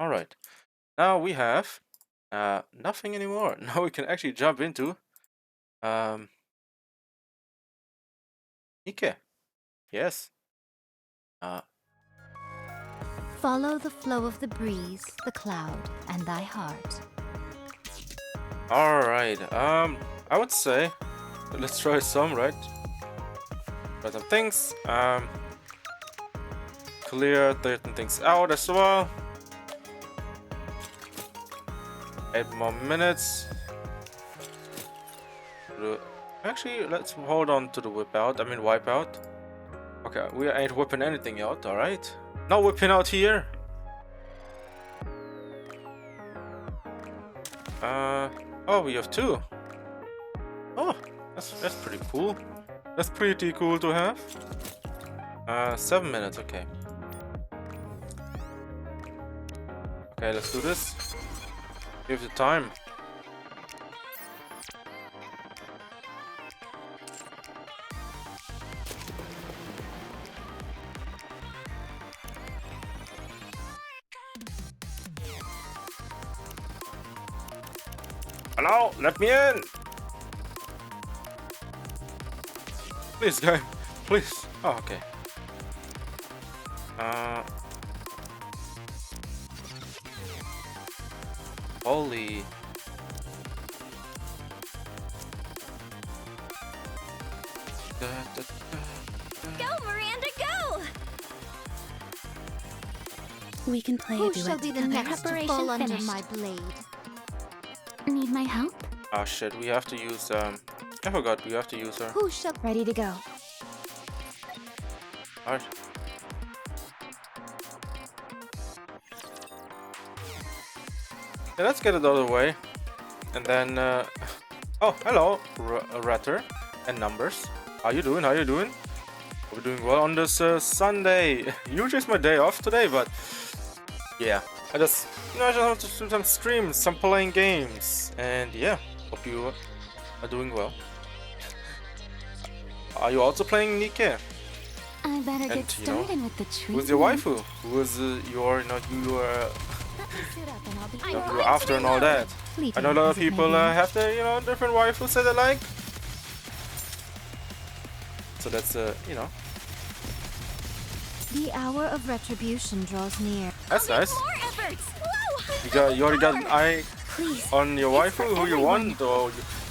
Alright. Now we have nothing anymore. Now we can actually jump into NIKKE. Yes. Follow the flow of the breeze, the cloud, and thy heart. Alright. I would say let's try some, right? Try some things. Clear certain things out as well. 8 more minutes. Actually, let's hold on to the wipeout. Okay, we ain't whipping anything out, alright? No whipping out here. Oh, we have 2. Oh, that's pretty cool. That's pretty cool to have. 7 minutes, okay. Okay, let's do this. Give the time. Hello, let me in. Please, guy, please. Oh, okay. Holy. Go, Miranda, go! We can play Who a duet shall be the together. next to Preparation fall under finished. my blade? Need my help? Ah shit, we have to use I forgot we have to use her. Who shall... Ready to go. Alright. Yeah, let's get it out of the way. And then oh, hello, Ratter and Numbers. How you doing? How you doing? We're doing well on this Sunday. Usually it's my day off today, but yeah, I just want to do some streams, some playing games, and yeah, hope you are doing well. Are you also playing NIKKE? I better And, get you know, started with the treatment. Who's your waifu? Who is your, you're after and all that? I know a lot of people have their, different waifus that they like. So that's, The hour of retribution draws near. that's nice. More efforts! You already got an eye Please. on your It's waifu for who you everyone. want, or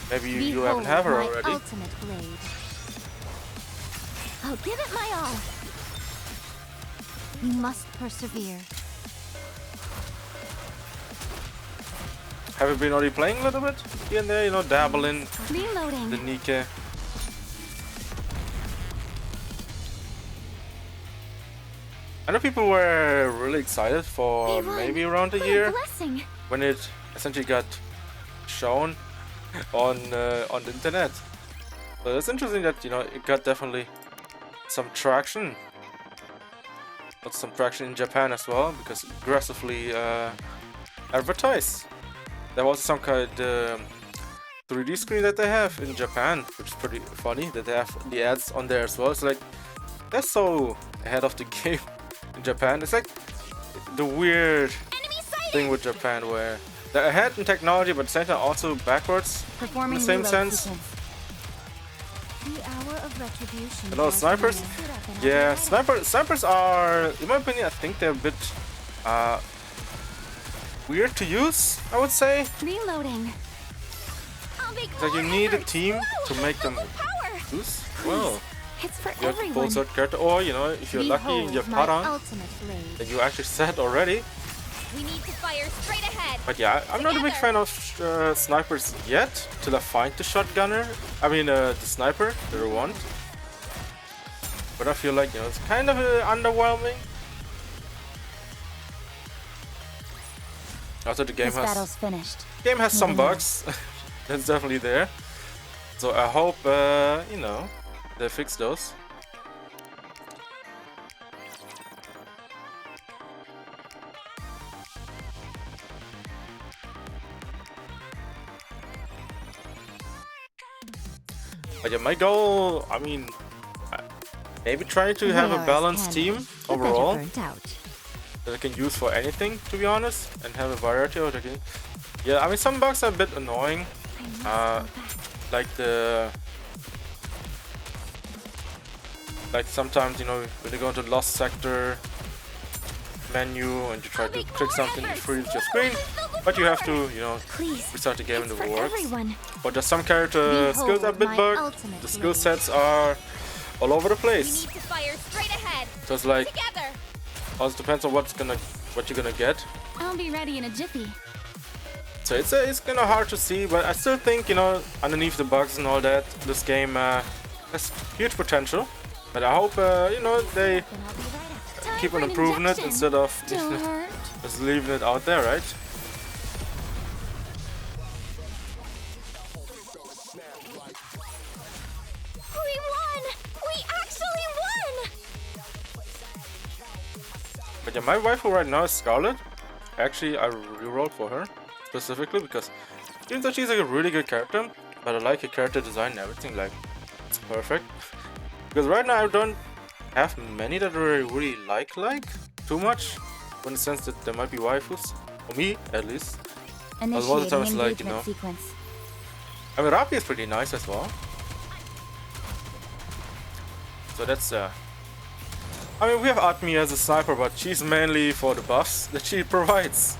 maybe you haven't Behold have her my already. ultimate blade. I'll give it my all. You must persevere. Have you been already playing a little bit here and there? Dabbling Reloading. the NIKKE. I know people were really excited for maybe around a year Blessing. when it essentially got shown on the internet. So it's interesting that it got definitely some traction. Got some traction in Japan as well because aggressively advertised. There was some kind of 3D screen that they have in Japan, which is pretty funny that they have the ads on there as well. It's like they're so ahead of the game in Japan. It's like the weird thing with Japan where they're ahead in technology, but at the same time also backwards in the same sense. The hour of retribution. Hello, snipers. Yeah, snipers are, in my opinion, I think they're a bit weird to use, I would say. Reloading. It's like you need a team to make them use well. It's for You have to pull everyone. certain character, or if you're lucky and you have Paran, ultimate blade. then you actually set already. We need to fire straight ahead. But yeah, I'm not a big fan of snipers yet, till I find the shotgunner. I mean, the sniper that I want. But I feel like, it's kind of underwhelming. Also, the game This battle's finished. has some Moving on. bugs. That's definitely there. So I hope, they fix those. But yeah, my goal, I mean, maybe trying to have a balanced team overall. that I can use for anything, to be honest, and have a variety of the game. Yeah, I mean, some bugs are a bit annoying. Like sometimes, you know, when you go into lost sector menu and you try to click something, it freezes your screen, but you have to, you know, Please. restart the game and It's it for works. everyone. But there's some character skills are a bit my bugged. ultimate The skill blade. sets are all over the We place. need to fire straight ahead. So it's like, Together. also depends on what you're gonna get. I'll be ready in a jiffy. So it's kind of hard to see, but I still think, you know, underneath the bugs and all that, this game has huge potential. But I hope, you know, they Then I'll be right up. Time keep for on an improving it injection. instead of Don't hurt. just leaving it out there, right? We won! We actually won! But yeah, my waifu right now is Scarlet. Actually, I rerolled for her specifically because even though she's like a really good character, but I like her character design and everything, like it's perfect. Because right now I don't have many that I really like too much, in the sense that there might be waifus, for me at least. most of the time it's like, you know, sequence. I mean, Rapi is pretty nice as well. So that's I mean, we have Atmi as a sniper, but she's mainly for the buffs that she provides.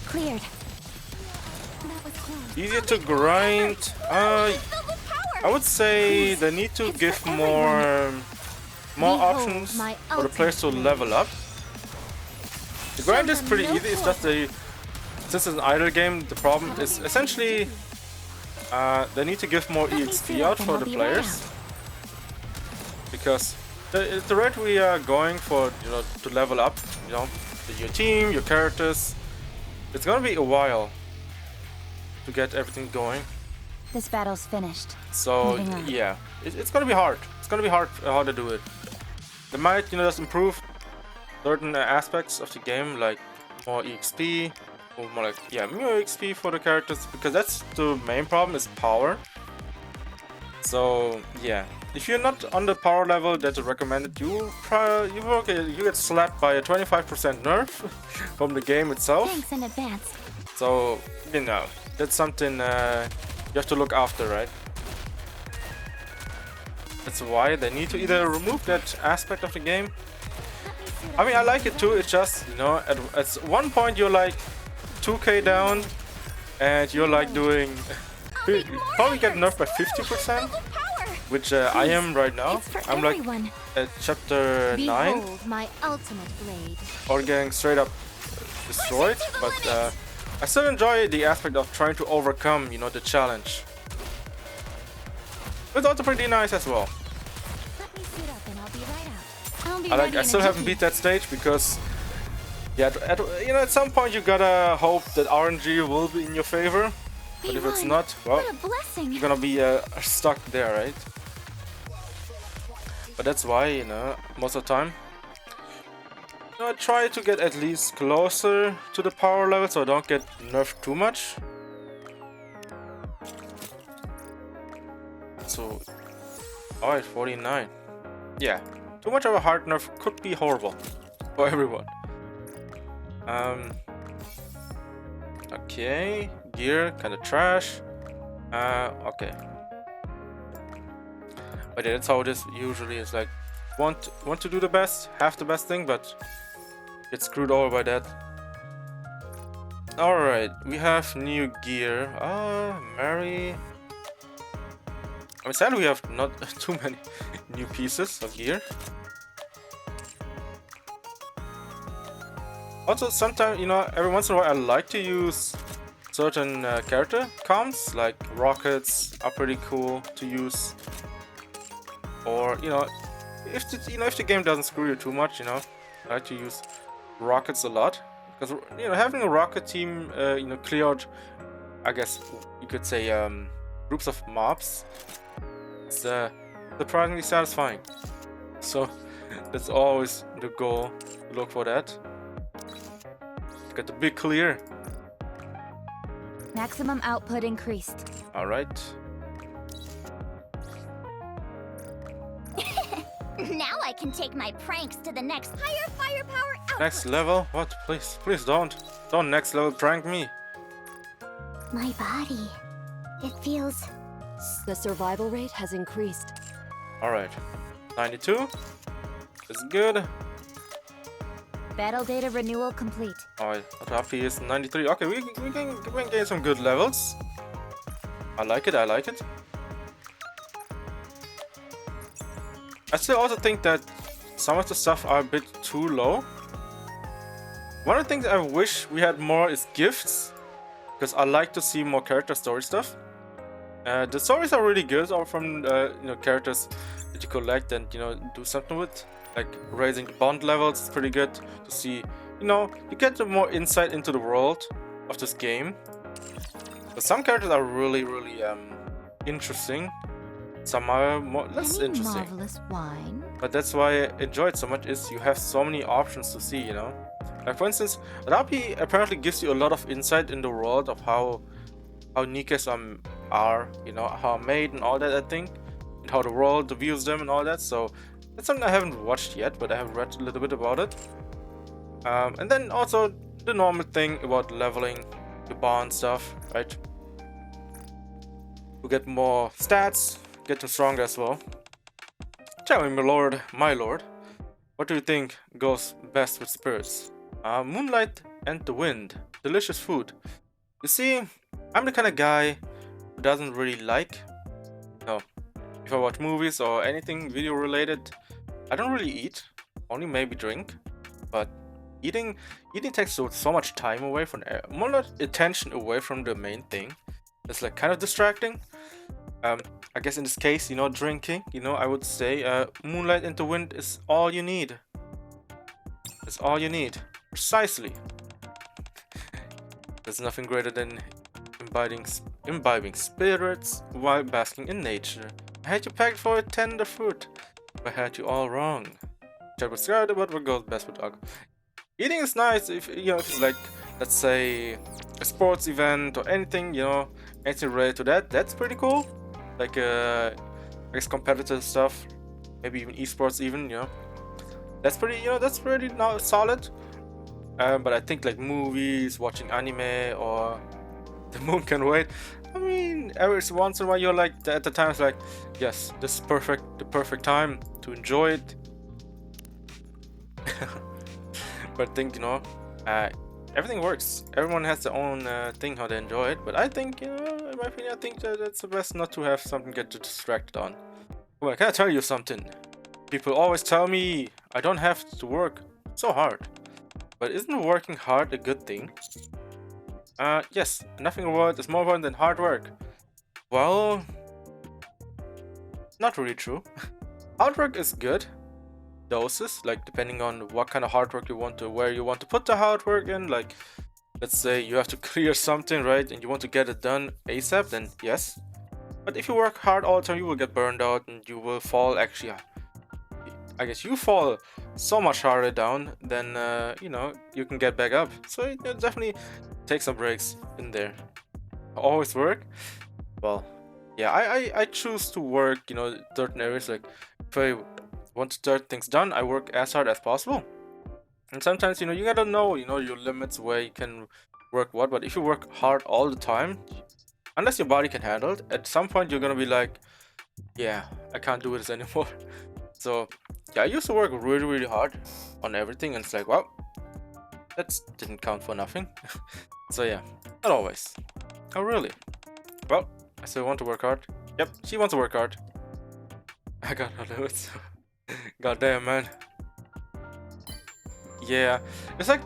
Cleared. That was close. Easier to grind. I would say they need to It's give for more Behold options my for the players to ultimate level up. The grind is them pretty no easy. It's just since it's an idle game, the problem is essentially they need to give more Let me EXP sit out up and for I'll the be right players. Because the rate we are going for, you know, to level up, you know, your team, your characters, it's gonna be a while to get everything going. This battle's finished. So Moving on. yeah, it's gonna be hard. It's gonna be hard how to do it. They might, you know, just improve certain aspects of the game, like more EXP, or more like, yeah, more EXP for the characters, because that's the main problem, is power. So yeah, if you're not on the power level that's recommended, you get slapped by a 25% nerf from the game itself. Thanks in advance. So you know, that's something you have to look after, right? That's why they need to either remove that aspect of the game. I mean, I like it too. It's just, you know, at one point you're like 2k down, and you're like doing you probably get nerfed by 50%, which I am right now. It's for I'm like everyone. at chapter 9, Behold my ultimate blade. or getting straight up destroyed. But I still enjoy the aspect of trying to overcome, you know, the challenge. It's also pretty nice as well. Let me sit up and I'll be right out. I'll be I ready in a still haven't jiffy. beat that stage because, yeah, you know, at some point you gotta hope that RNG will be in your favor. We But if it's won. not, well, What a blessing. you're gonna be stuck there, right? But that's why, you know, most of the time, you know, I try to get at least closer to the power level so I don't get nerfed too much. So, alright, 49. Yeah, too much of a hard nerf could be horrible for everyone. Okay, gear, kinda trash. Okay. But yeah, that's how it is usually. It's like, want to do the best, have the best thing, but get screwed over by that. Alright, we have new gear. Mary. I mean, sadly we have not too many new pieces of gear. Also, sometimes, you know, every once in a while I like to use certain character comps, like rockets are pretty cool to use. Or, you know, if the game doesn't screw you too much, you know, I like to use rockets a lot, because, you know, having a rocket team, you know, clear out, I guess you could say, groups of mobs, it's surprisingly satisfying. So that's always the goal, to look for that. Get the big clear. Maximum output increased. All right. Now I can take my pranks to the next higher firepower output. Next level? What? Please, please don't. Don't next level prank me. My body. It feels... The survival rate has increased. Alright. 92. Is good. Battle data renewal complete. Alright, Rafi is 93. Okay, we can gain some good levels. I like it, I like it. I still also think that some of the stuff are a bit too low. One of the things I wish we had more is gifts, because I like to see more character story stuff. The stories are really good, or from characters that you collect and do something with, like raising the bond levels is pretty good to see. You get more insight into the world of this game. But some characters are really interesting. Some are more less Any interesting. marvelous wine? But that's why I enjoy it so much, is you have so many options to see, Like for instance, Rapi apparently gives you a lot of insight in the world of how NIKKEs are, how made and all that, I think. And how the world views them and all that. So that's something I haven't watched yet, but I have read a little bit about it. And then also the normal thing about leveling the bond stuff, right? To get more stats, get them stronger as well. Tell me, my lord, what do you think goes best with spirits? Moonlight and the wind. Delicious food. You see, I'm the kind of guy who doesn't really like... No. If I watch movies or anything video related, I don't really eat. Only maybe drink. But eating takes so much time away from... more attention away from the main thing. It's like kind of distracting. I guess in this case, drinking, I would say moonlight and the wind is all you need. It's all you need. Precisely. There's nothing greater than imbibing spirits while basking in nature. I had you pegged for a tender fruit, but I had you all wrong. Chat was scared about what goes best with alcohol. Eating is nice if if it's like, let's say, a sports event or anything, anything related to that. That's pretty cool. Like I guess competitive stuff, maybe even esports even, That's pretty, that's pretty solid. But I think like movies, watching anime, or The Moon Can Wait. I mean, every once in a while you're like, at the time it's like, yes, this is the perfect time to enjoy it. But I think, everything works. Everyone has their own thing how they enjoy it. But I think, in my opinion, I think that it's the best not to have something get you distracted on. Well, can I tell you something? People always tell me I don't have to work so hard. But isn't working hard a good thing? Yes, nothing in the world is more important than hard work. Well, not really true. Hard work is good. Doses, like depending on what kind of hard work you want to, where you want to put the hard work in. Like, let's say you have to clear something, right? And you want to get it done ASAP, then yes. But if you work hard all the time, you will get burned out and you will fall. Actually, I guess you fall so much harder down than you can get back up. So you definitely take some breaks in there. Always work. Well, yeah, I choose to work certain areas. Like if I want to get things done, I work as hard as possible. And sometimes you gotta know your limits, where you can work what. But if you work hard all the time, unless your body can handle it, at some point you're gonna be like, yeah, I can't do this anymore. So yeah, I used to work really hard on everything, and it's like, well, that didn't count for nothing. So yeah, not always. Oh really? Well, I still want to work hard. Yep, she wants to work hard. I got no limits. God damn, man. Yeah, it's like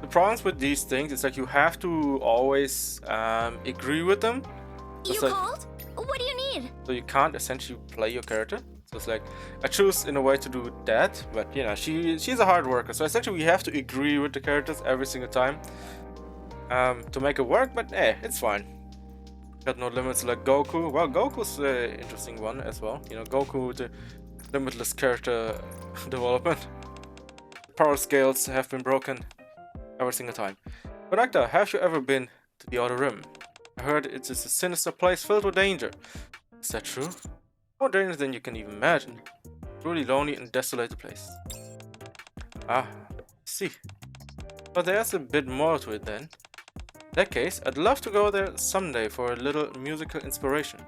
the problems with these things. It's like you have to always agree with them. You It's like, called? What do you need? so you can't essentially play your character. So it's like I choose in a way to do that, but she's a hard worker. So essentially we have to agree with the characters every single time to make it work. But it's fine. Got no limits like Goku. Well, Goku's an interesting one as well. Goku with the limitless character development. Power scales have been broken every single time. But Acta, have you ever been to the Outer Rim? I heard it is a sinister place filled with danger. Is that true? More dangerous than you can even imagine. Truly lonely and desolate place. Ah, see. But there's a bit more to it then. In that case, I'd love to go there someday for a little musical inspiration.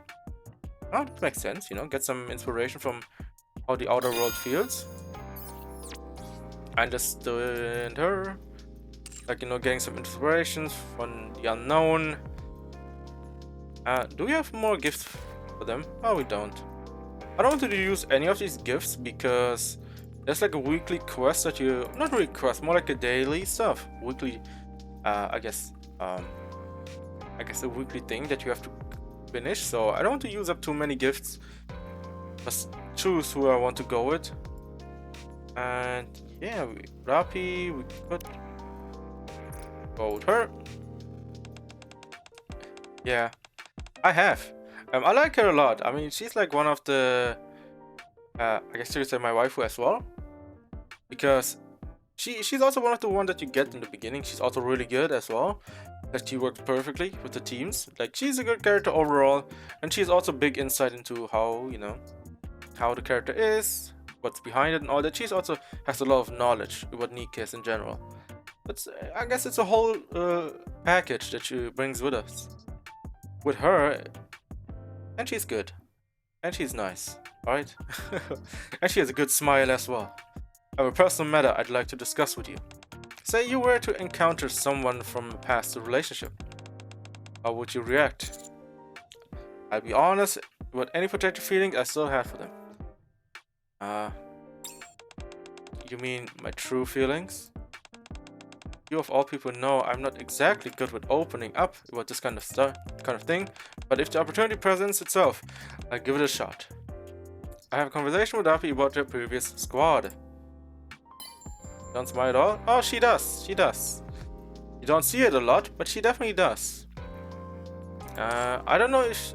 Oh, that makes sense, you know, get some inspiration from how the outer world feels. I understand her. Like, you know, getting some inspirations from the unknown. Do we have more gifts for them? Oh, we don't. I don't want to use any of these gifts because there's like a weekly quest that you... Not really quest, more like a daily stuff. Weekly, I guess a weekly thing that you have to finish. So I don't want to use up too many gifts. Just choose who I want to go with. And yeah, Rapi, we could go with her. Yeah, I have. I like her a lot. I mean, she's like one of the, I guess you could say my waifu as well, because she's also one of the ones that you get in the beginning. She's also really good as well. That she works perfectly with the teams. Like, she's a good character overall, and she's also big insight into how, you know, how the character is, what's behind it, and all that. She's also has a lot of knowledge about NIKKE is in general. But I guess it's a whole package that she brings with us. With her. And she's good. And she's nice, alright? And she has a good smile as well. I have a personal matter I'd like to discuss with you. Say you were to encounter someone from a past relationship. How would you react? I'll be honest, about any protective feelings I still have for them. You mean my true feelings? You of all people know I'm not exactly good with opening up about this kind of thing, but if the opportunity presents itself, I'll give it a shot. I have a conversation with Api about her previous squad. Don't smile at all? Oh, she does. She does. You don't see it a lot, but she definitely does. I don't know if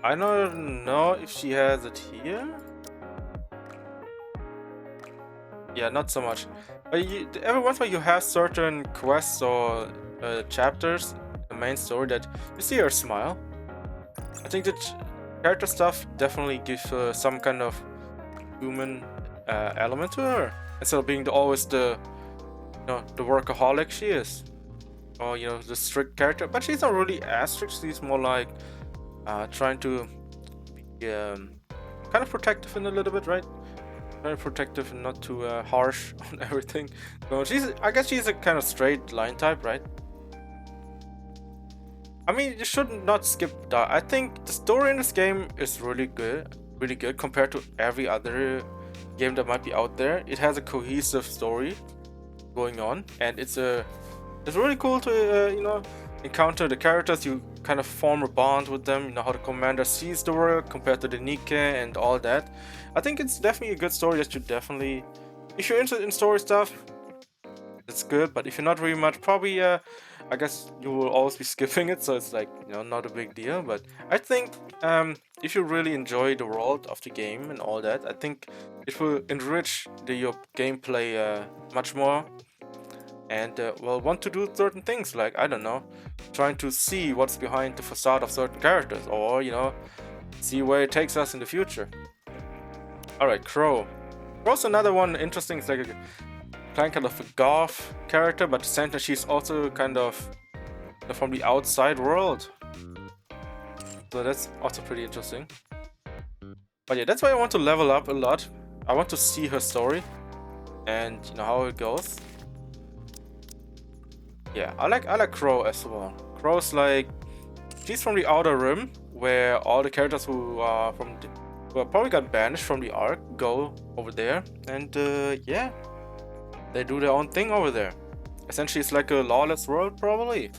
I don't know if she has it here. Yeah, not so much. But every once in a while you have certain quests or chapters, the main story, that you see her smile. I think that character stuff definitely gives some kind of human element to her, instead of being always the, you know, the workaholic she is, or, you know, the strict character. But she's not really as strict. She's more like trying to be kind of protective in a little bit, right? Very protective and not too harsh on everything. So I guess she's a kind of straight line type, right? I mean, you should not skip that. I think the story in this game is really good compared to every other game that might be out there. It has a cohesive story going on, and it's really cool to you know, encounter the characters. You kind of form a bond with them. You know how the commander sees the world compared to the NIKKE and all that. I think it's definitely a good story that you definitely, if you're interested in story stuff, it's good. But if you're not really much, probably I guess you will always be skipping it, so it's like, you know, not a big deal. But I think if you really enjoy the world of the game and all that, I think it will enrich your gameplay much more. And well, want to do certain things, like, I don't know, trying to see what's behind the facade of certain characters, or, you know, see where it takes us in the future. Alright, Crow. Crow's another one interesting. It's like a kind of a goth character, but at the same time she's also kind of from the outside world. So that's also pretty interesting. But yeah, that's why I want to level up a lot. I want to see her story and, you know, how it goes. Yeah, I like Crow as well. Crow's like, she's from the Outer Rim, where all the characters who are who probably got banished from the Ark go over there, and yeah, they do their own thing over there. Essentially, it's like a lawless world, probably.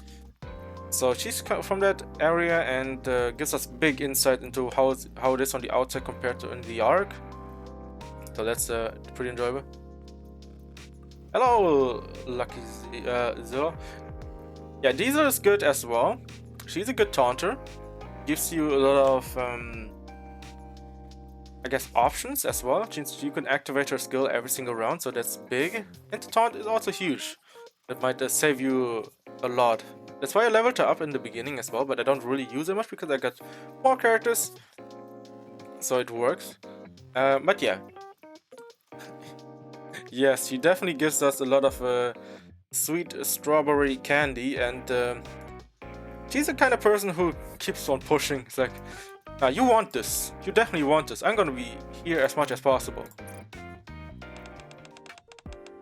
So she's from that area, and gives us big insight into how it is on the outside compared to in the Ark. So that's pretty enjoyable. Hello, Lucky Zilla. Yeah, Diesel is good as well. She's a good taunter. Gives you a lot of, I guess, options as well. Since you can activate her skill every single round, so that's big. And the taunt is also huge. That might save you a lot. That's why I leveled her up in the beginning as well, but I don't really use it much because I got more characters. so it works. But yeah. Yes, she definitely gives us a lot of sweet strawberry candy, and she's the kind of person who keeps on pushing. It's like, you want this. You definitely want this. I'm gonna be here as much as possible.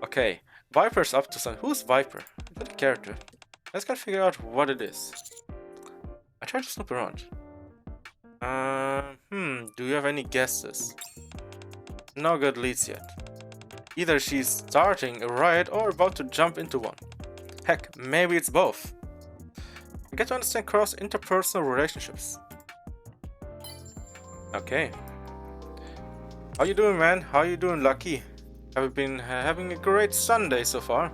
Okay, Viper's up to something. Who's Viper? Good character. Let's gotta figure out what it is. I try to snoop around. Do you have any guesses? No good leads yet. Either she's starting a riot or about to jump into one. Heck, maybe it's both. I get to understand cross-interpersonal relationships. Okay. How you doing, man? How you doing, Lucky? Have you been having a great Sunday so far?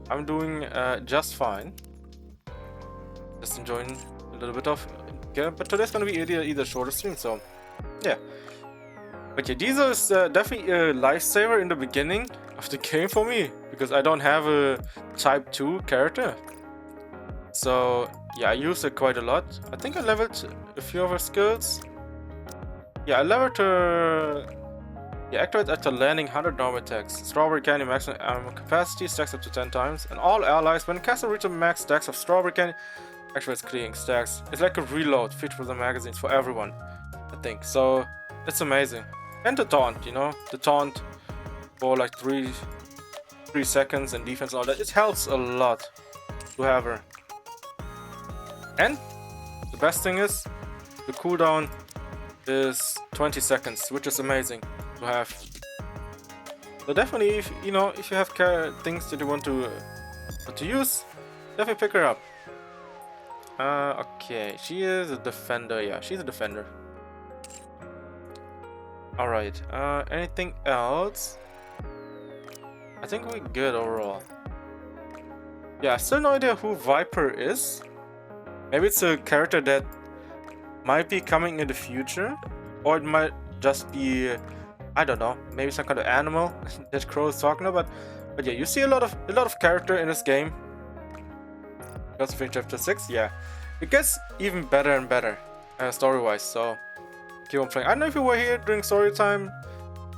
I'm doing just fine. Just enjoying a little bit of... Yeah, but today's gonna be either shorter stream, so... Yeah. But yeah, Diesel is definitely a lifesaver in the beginning of the game for me, because I don't have a Type 2 character. So yeah, I use it quite a lot. I think I leveled a few of her skills. Yeah, I leveled her... Yeah, activate after landing 100 normal attacks. Strawberry candy maximum ammo capacity stacks up to 10 times. And all allies, when castle reach a max stacks of strawberry candy, activates clearing stacks. It's like a reload fit for the magazines for everyone, I think. So it's amazing. And the taunt, you know, the taunt for like 3 seconds and defense and all that. It helps a lot to have her. And the best thing is, the cooldown is 20 seconds, which is amazing to have. So definitely, if you know, if you have things that you want to use, definitely pick her up. Okay, she is a defender. Yeah, she's a defender. All right. Anything else? I think we're good overall. Yeah, still no idea who Viper is. Maybe it's a character that might be coming in the future, or it might just be, I don't know, maybe some kind of animal that Crow is talking about. But yeah, you see a lot of character in this game. Just finished chapter 6. Yeah, it gets even better and better story-wise. So keep on playing. I don't know if you were here during story time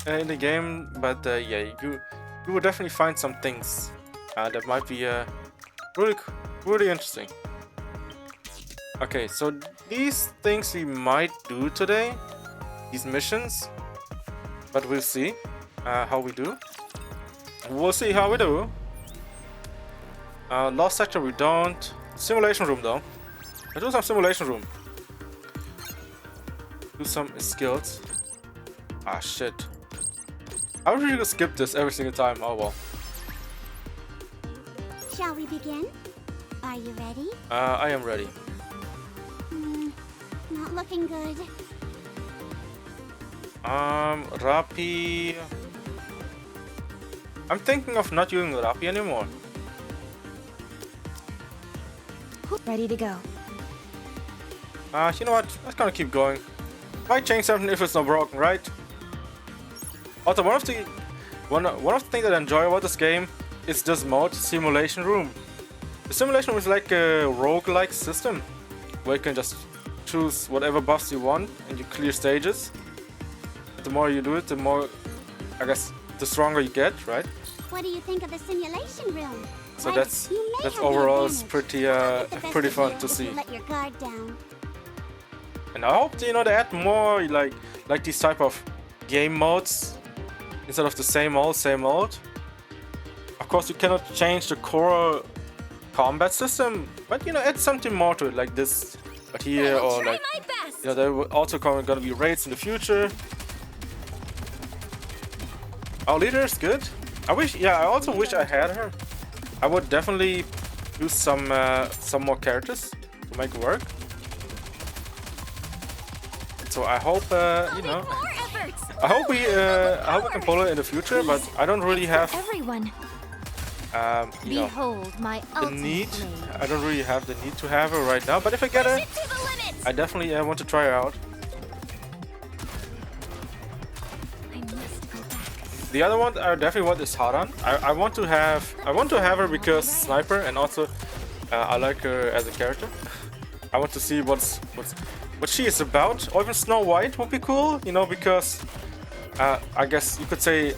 in the game, but yeah, you will definitely find some things that might be really interesting. Okay, so these things we might do today, these missions, but we'll see how we do. We'll see how we do. Lost sector we don't. Simulation room though. Let's do some simulation room. Do some skills. Ah shit. I would really skip this every single time. Oh well. Shall we begin? Are you ready? I am ready. Not looking good. Rapi. I'm thinking of not using Rapi anymore. Ready to go. You know what? Let's kind of keep going. Might change something if it's not broken, right? Also, one of the things that I enjoy about this game is this mode, Simulation Room. The Simulation Room is like a roguelike system where you can just choose whatever buffs you want and you clear stages. The more you do it, the more, I guess, the stronger you get, right? What do you think of the simulation room? So Well, that's you may have the overall is advantage. pretty Best fun of to you if see. you let your guard down. And I hope, you know, they add more like these type of game modes instead of the same old. Of course, you cannot change the core combat system, but you know, add something more to it, like this, but here, or like, you know, there will also gonna be raids in the future. Our leader is good. I also wish I had her. I would definitely use some more characters to make it work. So I hope, you know, I hope we can pull it in the future, but I don't really have, Everyone, you know, behold my the ultimate need. blade. I don't really have the need to have her right now, but if I get her, I definitely want to try her out. I must go back. The other one I definitely want is Haran. I want to have her because sniper, and also I like her as a character. I want to see what's what she is about, or even Snow White would be cool, you know, because I guess you could say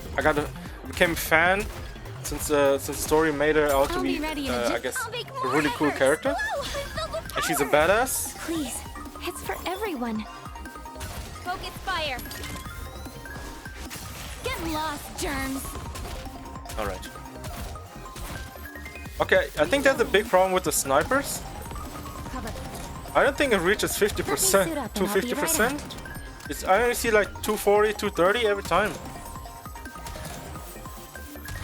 became a fan since the story made her out to be, I guess, a really cool character, and she's a badass. Please, it's for everyone. Focus fire. Get lost, germs. All right. Okay, I think that's a big problem with the snipers. I don't think it reaches 50% to 50%. I only see like 240, 230 every time.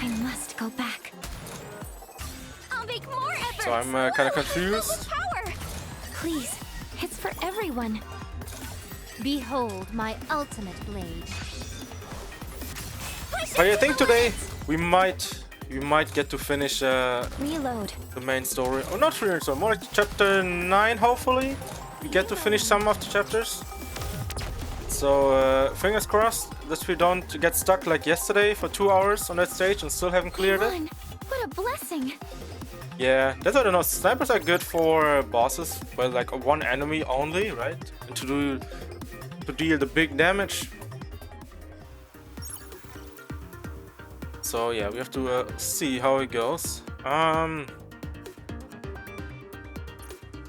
I must go back. I'll make more efforts. So I'm kind of confused. Power. Please, it's for everyone. Behold my ultimate blade. But I think today we might get to finish Reload. the main story. Oh, not really, so more like chapter 9, hopefully. We get to finish some of the chapters. So, fingers crossed that we don't get stuck like yesterday for 2 hours on that stage and still haven't cleared it. What a blessing. Yeah, that's what I know. Snipers are good for bosses, well, like one enemy only, right? And to deal the big damage. So yeah, we have to see how it goes.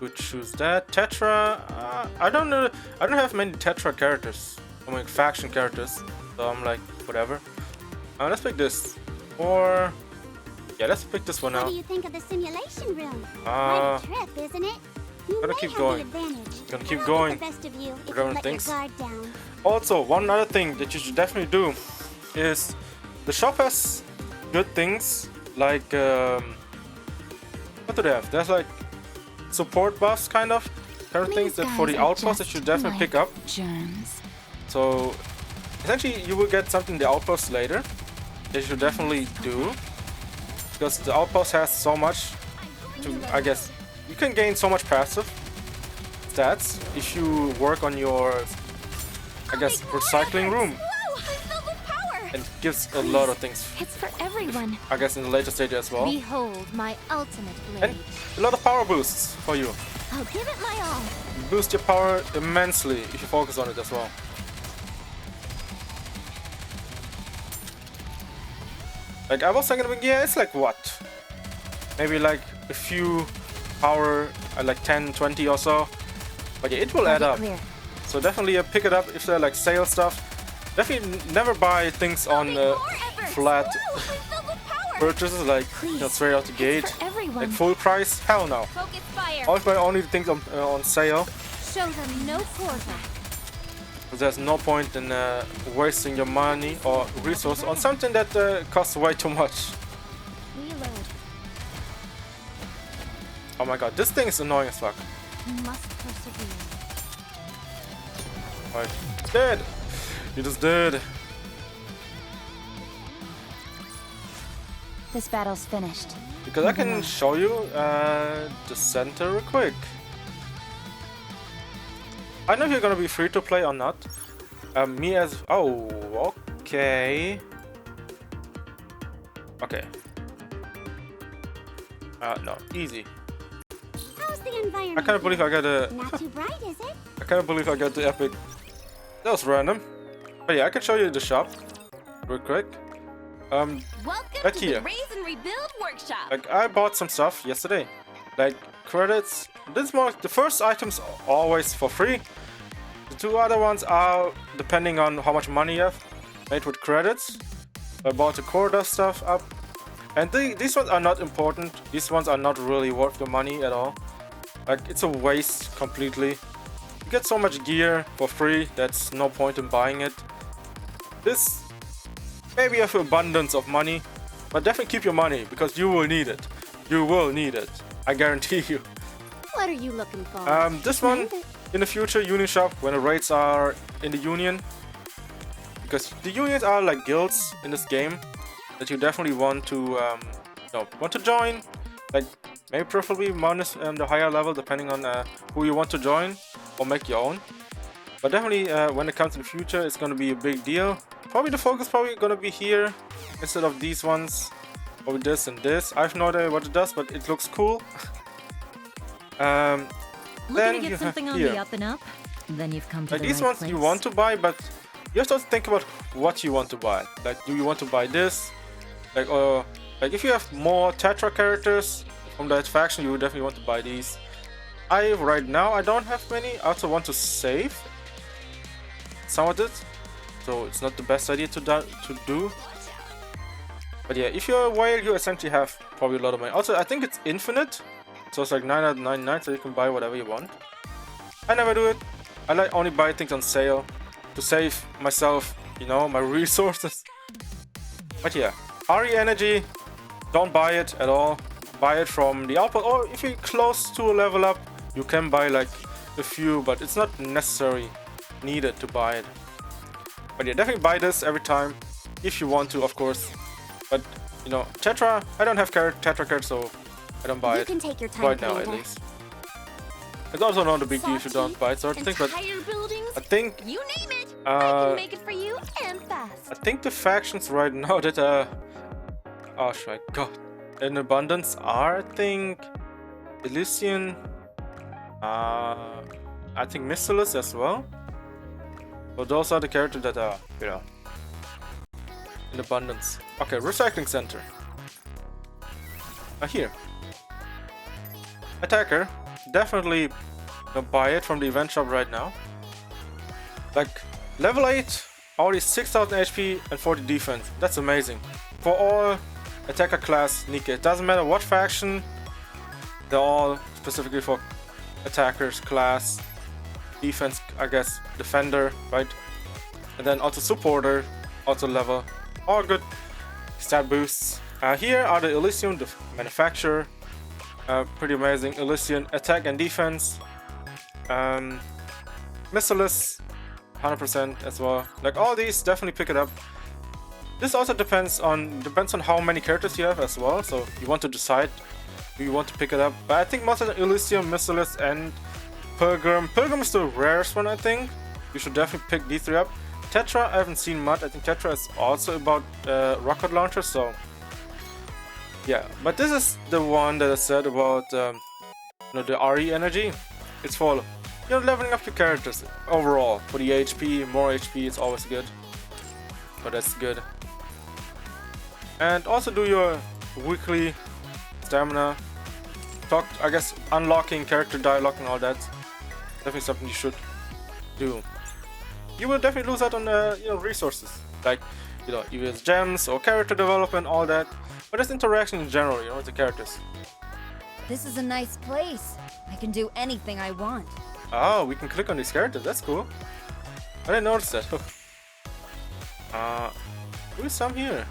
Would choose that. Tetra. I don't know. I don't have many Tetra characters. I mean faction characters. So I'm like whatever. Let's pick this. Or yeah, let's pick this one What out. do you think of the simulation room? Uh, Quite a trip, isn't it? You gotta may keep have going. the advantage, Gonna but keep I'll going. get the best of you if you Everyone let thinks. your guard down. Also, one other thing that you should definitely do is the shop has good things like what do they have? There's like support buffs kind of things that for the outpost that you should definitely pick up. Germs. So essentially you will get something in the outpost later that you should definitely do, because the outpost has so much to, I guess you can gain so much passive stats if you work on your, I guess, recycling room. Whoa, I'm filled with power. And gives a lot of things, It's for everyone. I guess, in the later stage as well. Behold my ultimate blade. And a lot of power boosts for you. I'll give it my all. You boost your power immensely if you focus on it as well. Like I was thinking, yeah, it's like what? Maybe like a few power, like 10, 20 or so. But yeah, it will add up. Clear. So definitely pick it up if they're like sale stuff. Definitely never buy things on flat Whoa, I'm filled with power. purchases, like you know, straight out the gate. For everyone. Like full price? Hell no. Focus fire. Always buy only things on sale. Show them no quarter. There's no point in wasting your money or resources on something that costs way too much. Reload. Oh my god, this thing is annoying as fuck. You must persevere. Alright, dead! You just dead. This battle's finished. Because I can show you the center real quick. I know if you're gonna be free to play or not. Me as... Oh, okay. Okay. No, easy. How's the environment? I can't believe I got a... Not too bright, is it? I can't believe I got the epic. That was random. But yeah, I can show you the shop real quick. Welcome Back to here. the Raise and Rebuild workshop. Like I bought some stuff yesterday. Like credits. This more the first items are always for free. The two other ones are depending on how much money you have, made with credits. I bought the Corda stuff up. And these ones are not important. These ones are not really worth the money at all. Like it's a waste completely. You get so much gear for free, that's no point in buying it. This, maybe you have abundance of money, but definitely keep your money because you will need it. You will need it. I guarantee you. What are you looking for? This one in the future Union shop when the raids are in the Union, because the Unions are like guilds in this game that you definitely want to join. Like maybe preferably minus the higher level depending on who you want to join or make your own. But definitely when it comes in the future, it's gonna be a big deal. Probably the focus probably gonna be here instead of these ones, or this and this. I have no idea what it does, but it looks cool. Looking Then to you get have something on here. the up and up? Then you've come to Like the these right ones place. you want to buy, but you have to think about what you want to buy. Like, do you want to buy this? Like, or like if you have more Tetra characters from that faction, you definitely want to buy these. Right now I don't have many. I also want to save some of it, so it's not the best idea to do. But yeah, if you're a whale, you essentially have probably a lot of money. Also, I think it's infinite, so it's like 9 out of 99, so you can buy whatever you want. I never do it. I like only buy things on sale to save myself, you know, my resources. But yeah, RE energy, don't buy it at all. Buy it from the output, or if you're close to a level up, you can buy like a few, but it's not necessarily needed to buy it. But yeah, definitely buy this every time if you want to, of course. But you know, Tetra, I don't have Tetra cards, so I don't buy You it can take your time, right now, at Commander. least. It's also not a big deal if you don't buy it, sort of thing. But Entire buildings, I think you name it, I can make it for you and I fast. think the factions right now that oh my god, in abundance are, I think, Elysian, I think Missilus as well. So those are the characters that are, you know, in abundance. Okay, recycling center. Here. Attacker. Definitely buy it from the event shop right now. Like, level 8, already 6000 HP and 40 defense. That's amazing. For all attacker class NIKKE. It doesn't matter what faction. They're all specifically for attackers class. Defense, I guess, defender, right? And then also supporter, also level. All good stat boosts. Here are the Elysium, the manufacturer. Pretty amazing. Elysian attack and defense. Missilus, 100% as well. Like all these, definitely pick it up. This also depends on how many characters you have as well. So you want to decide who you want to pick it up. But I think most of the Elysium, Missilus, and Pilgrim. Pilgrim is the rarest one, I think. You should definitely pick these three up. Tetra, I haven't seen much. I think Tetra is also about rocket launchers, so yeah. But this is the one that I said about you know, the RE energy. It's for, you know, leveling up your characters overall. For the HP, more HP is always good. But that's good. And also do your weekly stamina. I guess unlocking character dialogue and all that. Definitely something you should do. You will definitely lose out on you know, resources, like, you know, either gems or character development, all that. But just interaction in general, you know, with the characters. This is a nice place. I can do anything I want. Oh, we can click on these characters. That's cool. I didn't notice that. Who's some here?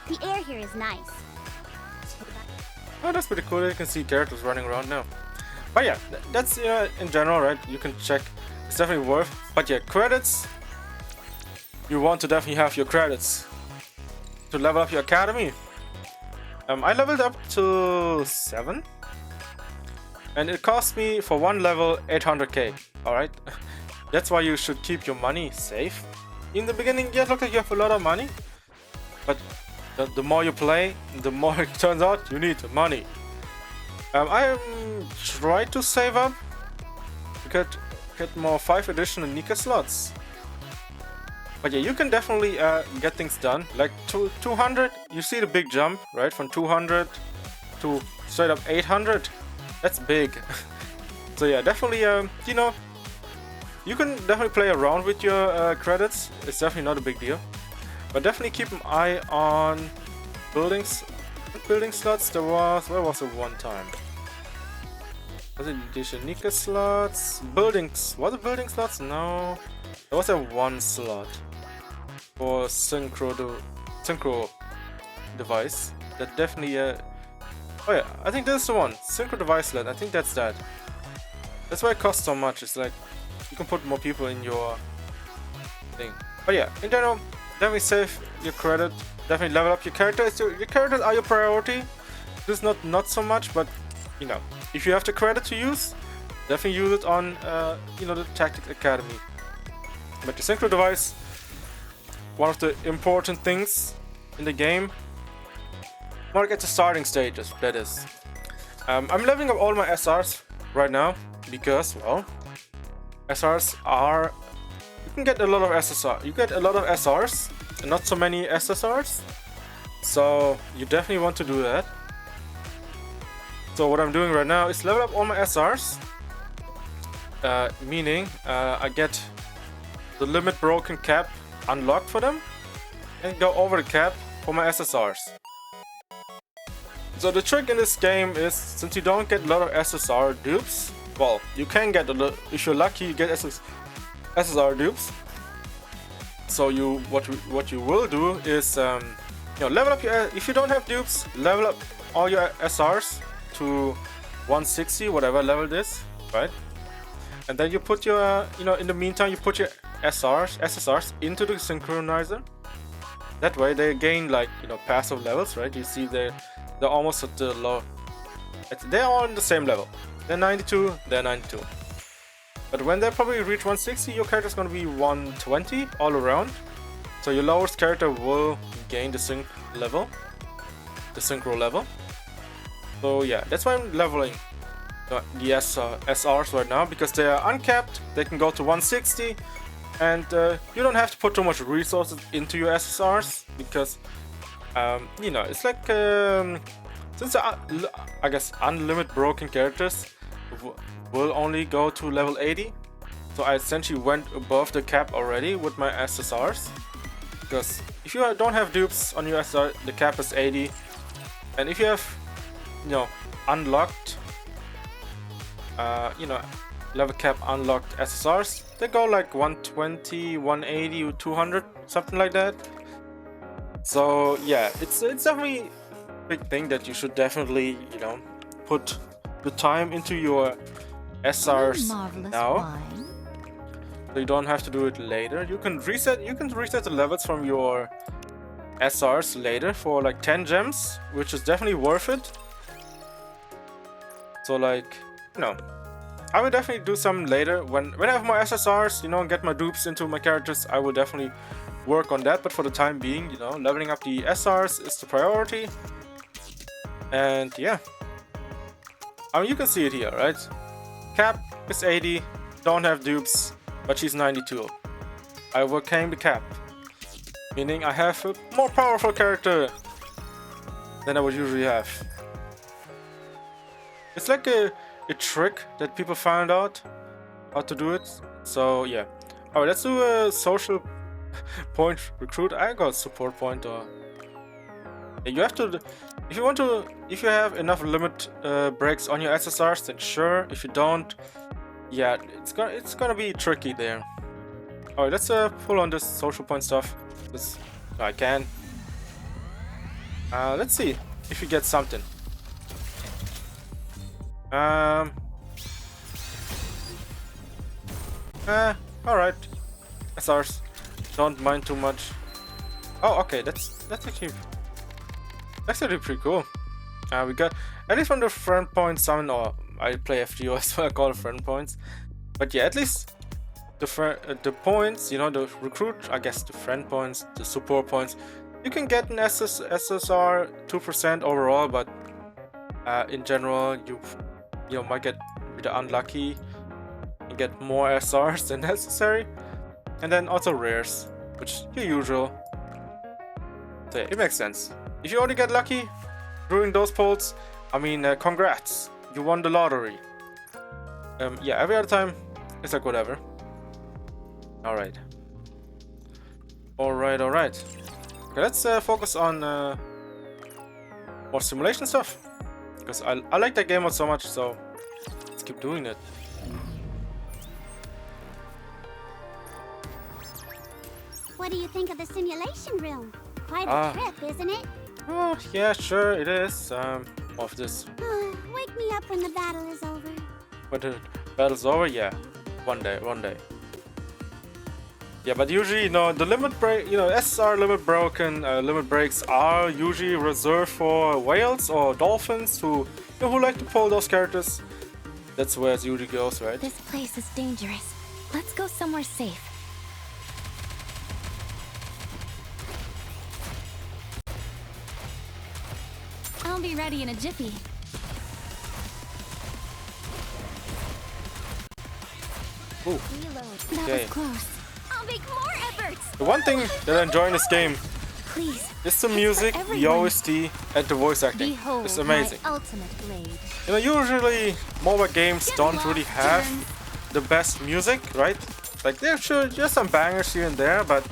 The air here is nice. Oh, that's pretty cool. You can see characters running around now. But yeah, that's, you know, in general, right? You can check. It's definitely worth. But yeah, credits. You want to definitely have your credits to level up your academy. I leveled up to 7, and it cost me for one level 800k. All right, that's why you should keep your money safe. In the beginning, yeah, it looks like you have a lot of money, but the more you play, the more it turns out you need money. I tried to save up to get more 5 additional NIKKE slots. But yeah, you can definitely get things done. Like 200, you see the big jump, right? From 200 to straight up 800. That's big. So yeah, definitely, you know, you can definitely play around with your credits. It's definitely not a big deal. But definitely keep an eye on building slots. Where was it one time? Was it the NIKKE slots? Buildings. Was it building slots? No. There was a one slot for synchro device. That definitely oh yeah, I think this is the one. Synchro device slot. I think that's that. That's why it costs so much. It's like you can put more people in your thing. But yeah, in general, definitely save your credit. Definitely level up your characters. Your characters are your priority. This is not so much, but you know, if you have the credit to use, definitely use it on you know, the Tactics Academy. But the synchro device, one of the important things in the game, more at the starting stages, that is. I'm leveling up all my SRs right now because, well, SRs are... You can get a lot of SSR. You get a lot of SRs and not so many SSRs. So you definitely want to do that. So what I'm doing right now is level up all my SRs. Meaning I get the limit broken cap unlocked for them and go over the cap for my SSRs. So the trick in this game is, since you don't get a lot of SSR dupes, well, you can get a lot, if you're lucky, you get SSR dupes. So what you will do is you know, level up your, if you don't have dupes, level up all your SRs to 160, whatever level it is, right? And then you put your, you know, in the meantime you put your SSRs into the synchronizer. That way they gain, like, you know, passive levels, right? You see they're almost at the low. They're all on the same level. They're 92, they're 92. But when they probably reach 160, your character's gonna be 120 all around. So your lowest character will gain the sync level, the synchro level. So yeah, that's why I'm leveling the SRs right now, because they are uncapped. They can go to 160. And you don't have to put too much resources into your SSRs because, you know, it's like, since I guess unlimited broken characters will only go to level 80. So I essentially went above the cap already with my SSRs. Because if you don't have dupes on your SSR, the cap is 80. And if you have, you know, unlocked, you know, level cap unlocked SSRs, they go like 120, 180, 200, something like that. So yeah, it's definitely a big thing that you should definitely, you know, put the time into your SRs now. Wine. So you don't have to do it later. You can reset the levels from your SRs later for like 10 gems, which is definitely worth it. So like, you know, I will definitely do some later when I have more SSRs, you know, and get my dupes into my characters. I will definitely work on that, but for the time being, you know, leveling up the SRs is the priority. And yeah, I mean, you can see it here, right? Cap is 80, don't have dupes, but she's 92. I overcame the cap, meaning I have a more powerful character than I would usually have. It's like a trick that people found out how to do it. So yeah, alright, let's do a social point recruit. I got support point, or you have to, if you have enough limit breaks on your SSRs, then sure. If you don't, yeah, it's gonna be tricky there. Alright, let's pull on this social point stuff. This I can. Let's see if we get something. Alright. SRs. Don't mind too much. Oh, okay, that's actually pretty cool. We got, at least from the friend points, or I play FGO, so I call it friend points. But yeah, at least the points, you know, the recruit, I guess the friend points, the support points, you can get an SSR 2% overall, but in general, you know, might get a bit unlucky and get more SRs than necessary. And then also rares, which your usual. So yeah, it makes sense. If you only get lucky during those polls, I mean, congrats, you won the lottery. Yeah, every other time it's like whatever. Alright. Alright. Okay, let's focus on more simulation stuff. Because I like that game mode so much, so let's keep doing it. What do you think of the simulation room? Quite a trip, isn't it? Oh, yeah, sure, it is. Of this. Wake me up when the battle is over. When the battle's over, yeah. One day. Yeah, but usually, you know, the limit break, you know, SR limit breaks are usually reserved for whales or dolphins who like to pull those characters. That's where it usually goes, right? This place is dangerous. Let's go somewhere safe. I'll be ready in a jiffy. Ooh. That Okay. was close. I'll make more efforts. The one thing that I enjoy in this game Please. is the music, the everyone. OST, and the voice acting. Behold It's amazing. my ultimate blade. You know, usually mobile games don't really have the best music, right? Like there's sure just some bangers here and there, but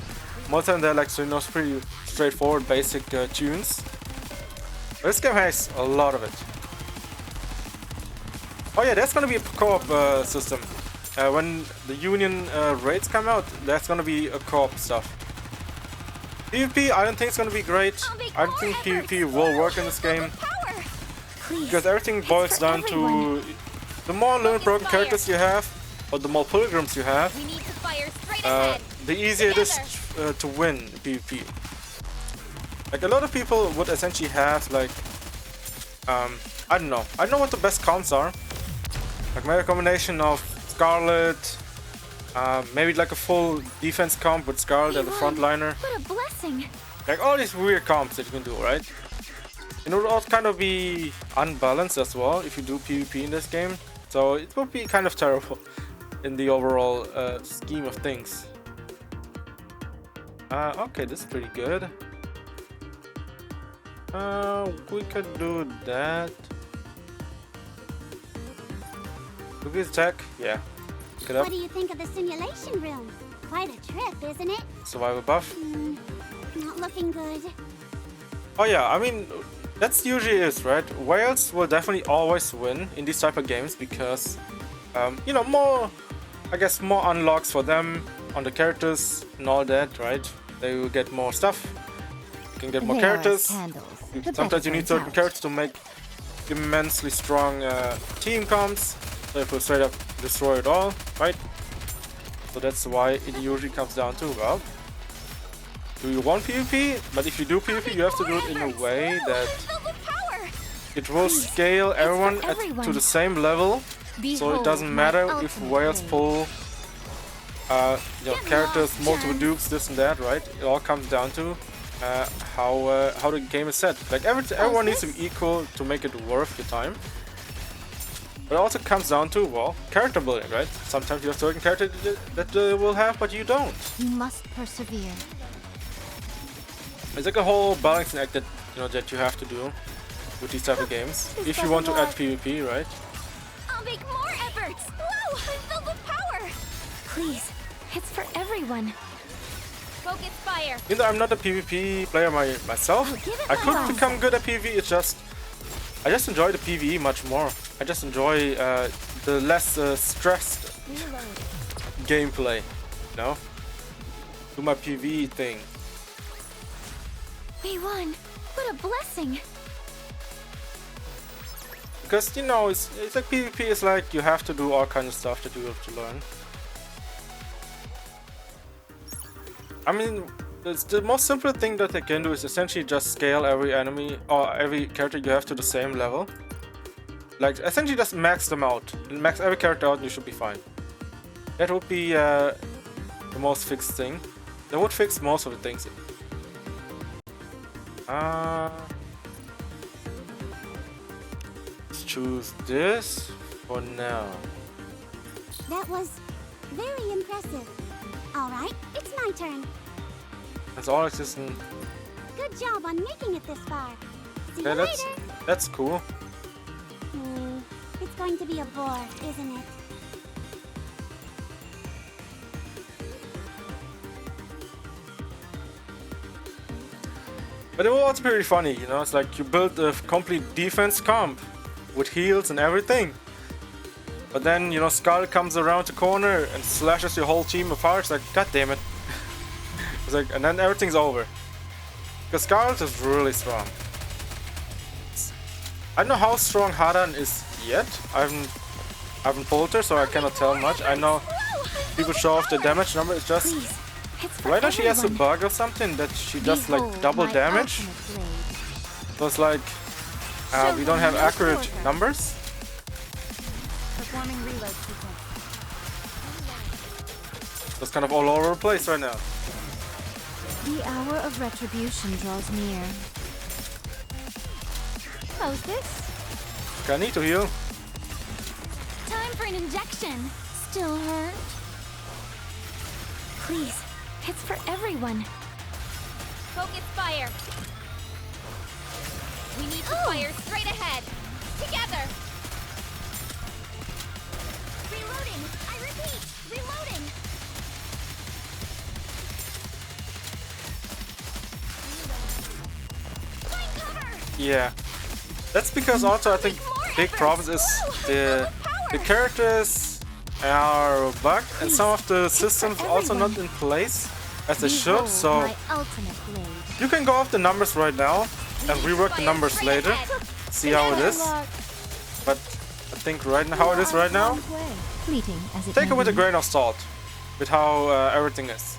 most of them they're like, so, you know, pretty straightforward, basic tunes. But this game has a lot of it. Oh yeah, there's gonna be a co-op system. When the Union raids come out, there's gonna be a co-op stuff. PvP, I don't think it's gonna be great. I don't think PvP will work in this game. Please. Because everything boils for down everyone. to the more limit broken characters you have, or the more pilgrims you have, We need to fire straight ahead. the easier it is to win PvP. Like a lot of people would essentially have like, I don't know what the best comps are. Like maybe a combination of Scarlet, maybe like a full defense comp with Scarlet as a frontliner. What a blessing. Like all these weird comps that you can do, right? It would all kind of be unbalanced as well if you do PvP in this game. So it would be kind of terrible in the overall scheme of things. Okay, this is pretty good. We could do that. Cookies attack? Yeah. Pick it up. What do you think of the simulation room? Quite a trip, isn't it? Survival buff. Not looking good. Oh yeah, I mean, that's usually is, right? Whales will definitely always win in these type of games because, you know, more, I guess, more unlocks for them on the characters and all that, right? They will get more stuff. You can get more There are characters. candles. The Sometimes you better need certain out. characters to make immensely strong team comps. So if you straight up destroy it all, right? So that's why it usually comes down to, well, do you want PvP? But if you do PvP, you have to do it in a way that it will scale everyone to the same level. So it Behold doesn't my matter if ultimate whales blade. pull you know, characters, multiple dukes, this and that, right? It all comes down to how the game is set. Like everyone needs to be equal to make it worth your time. But it also comes down to, well, character building, right? Sometimes you have certain characters that will have, but you don't. You must persevere. It's like a whole balancing act that that you have to do with these type of games if you want to add PvP, right? I'll make more efforts. Whoa, I'm filled with power. Please. It's for everyone. Focus fire. Even though I'm not a PvP player myself, give it I my could all. become good at PvE. It's just I just enjoy the PvE much more. I just enjoy the less stressed gameplay, you know? Do my PvE thing. We won. What a blessing. Because, you know, it's like PvP is like you have to do all kinds of stuff that you have to learn. I mean, the most simple thing that they can do is essentially just scale every enemy or every character you have to the same level. Like, essentially just max them out. Max every character out and you should be fine. That would be the most fixed thing. That would fix most of the things. Let's choose this for now. That was very impressive. All right, it's my turn. That's all existing. Good job on making it this far. See Yeah, you later. that's cool. It's going to be a bore, isn't it? But it will also be really funny, you know, it's like you build a complete defense comp with heals and everything. But then, you know, Skull comes around the corner and slashes your whole team apart. It's like, god damn it. It's like, and then everything's over. Because Skull is really strong. I don't know how strong Hadan is yet. I haven't pulled her, so I cannot tell much. I know people show off the damage number. It's just Please. It's for right now she has a everyone. bug or something that she does like Behold double my damage. ultimate blade. So it's like we don't have accurate numbers. Performing reload sequence. So it's kind of all over the place right now. The hour of retribution draws near. How's this? Okay, I need to heal. Time for an injection. Still hurt? Please, it's for everyone. Focus fire. We need to fire straight ahead. Together. Reloading. I repeat, reloading. Find cover. Yeah. That's because also I think big problem is the characters are bugged and some of the systems also not in place as they should, Behold so my ultimate blade. you can go off the numbers right now and rework the numbers later, see how it is. But I think right now how it is right now, Fleeting as it take may it with a be. grain of salt with how everything is.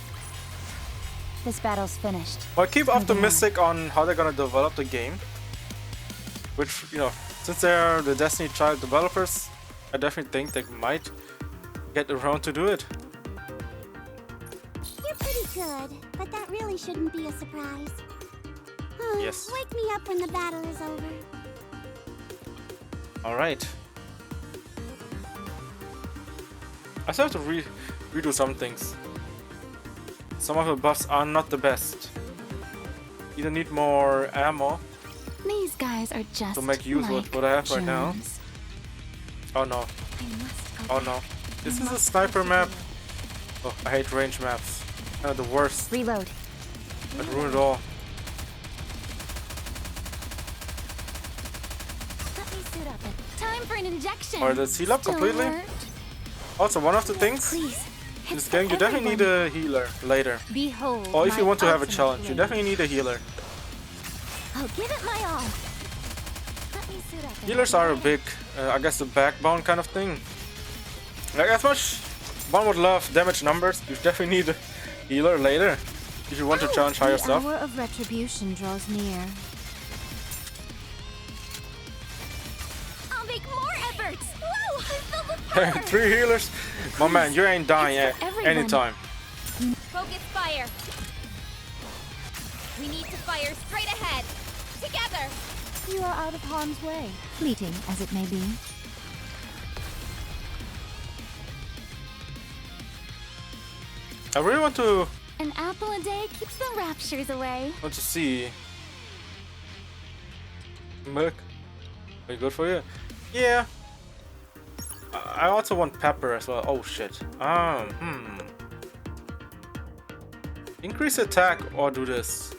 This battle's finished. But keep optimistic on how they're gonna develop the game. Which, you know, since they're the Destiny Child developers, I definitely think they might get around to do it. You're pretty good, but that really shouldn't be a surprise. Yes. Wake me up when the battle is over. Alright. I still have to redo some things. Some of the buffs are not the best. Either need more ammo These guys are just to make use like of what I have right now. germs. Oh no. I must go Oh back. no. This is a sniper map. Oh, I hate range maps. They're the worst. Reload. I'd ruin it all. Let me suit up. Time for an injection. Or does heal up Still completely? hurt? Also, one of the things Please. in It's this game, for you definitely need everyone. a healer later. Behold. Or if you my want to have a ultimate challenge, you blade. definitely need a healer. I'll give it my all. Let me suit up. and Healers I'll are a be big, I guess, the backbone kind of thing. Like, as much one would love damage numbers, you definitely need a healer later if you want to challenge higher The stuff. hour of retribution draws near. I'll make more efforts. Whoa! I'm filled with power. 3 healers? My man, you ain't dying It's for everyone. anytime. Focus fire. We need to fire straight ahead. Together. You are out of harm's way. Fleeting as it may be. I really want to An apple a day keeps the raptures away. see. Milk? Are you good for you? Yeah. I also want pepper as well. Oh shit. Increase attack or do this.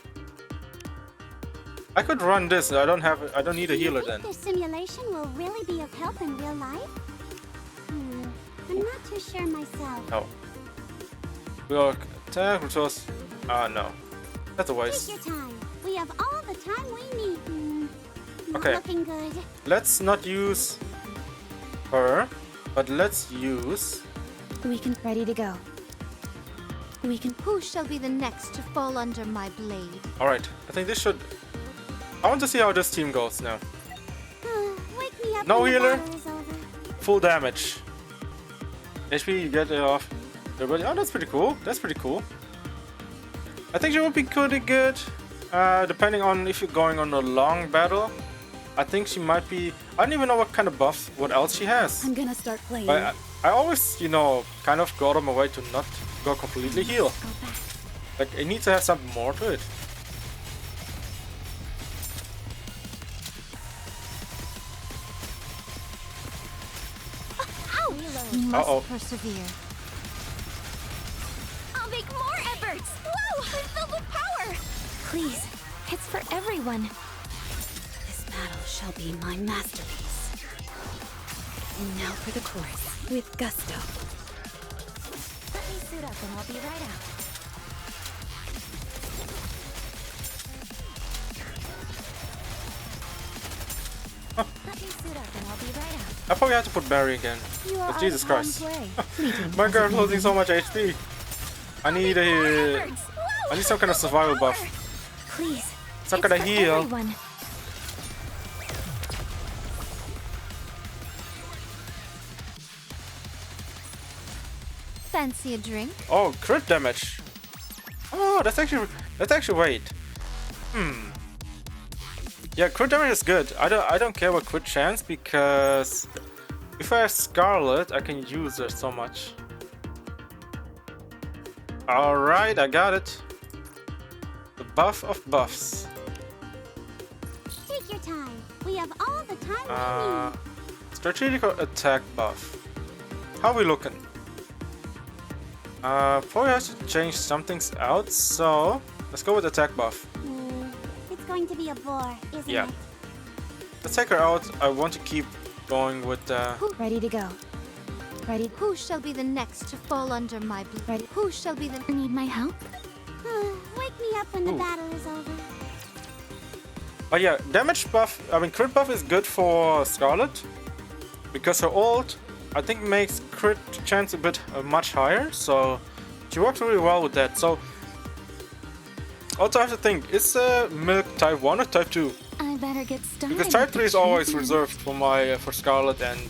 I could run this. I don't need a healer Do you then. think this simulation will really be of help in real life? I'm not too sure myself. No. Real attack resource. No. That's a Take waste. your time. We have all the time we need. Not Okay. looking good. Let's not use her, but let's use. We can ready to go. We can. Who shall be the next to fall under my blade? Alright, I think this should. I want to see how this team goes now. Wake me up No when healer? the battle is over. Full damage. HP, you get it off your body. Oh, that's pretty cool. That's pretty cool. I think she would be pretty good, depending on if you're going on a long battle. I think she might be. I don't even know what kind of buffs, what else she has. I'm gonna start playing. But I always, you know, kind of go out of my way to not go completely heal. Go back. Like, it needs to have something more to it. You must Uh-oh. persevere. I'll make more efforts. Whoa! I'm filled with power. Please, it's for everyone. This battle shall be my masterpiece. And now for the chorus, with gusto. Let me suit up and I'll be right out. Let me suit up and I'll be right out. I probably have to put Barry again. You are Oh, out Jesus of harm's Christ. way. Fleeting My as it girl's may losing be. so much HP. I need a. Efforts. Whoa! I need some kind of survival buff. Please. Some it's kind of for heal. everyone. Fancy a drink? Oh, crit damage. Oh, that's actually wait. Yeah, crit damage is good. I don't care about crit chance because if I have Scarlet, I can use her so much. Alright, I got it. The buff of buffs. Take your time. We have all the time we need. Strategic attack buff. How we looking? Probably have to change some things out, so let's go with attack buff. It's going to be a bore, isn't Yeah. it? Let's take her out. I want to keep going with Ready to go. Ready. Who shall be the next to fall under my blade? Ready. Who shall be the need my help? Wake me up when the Ooh. battle is over. But yeah, damage buff, I mean crit buff is good for Scarlet. Because her ult, I think makes crit chance a bit much higher. So she works really well with that. So also I have to think, is Milk type 1 or type 2? I better get started. Because type 3 is always reserved for my for Scarlet and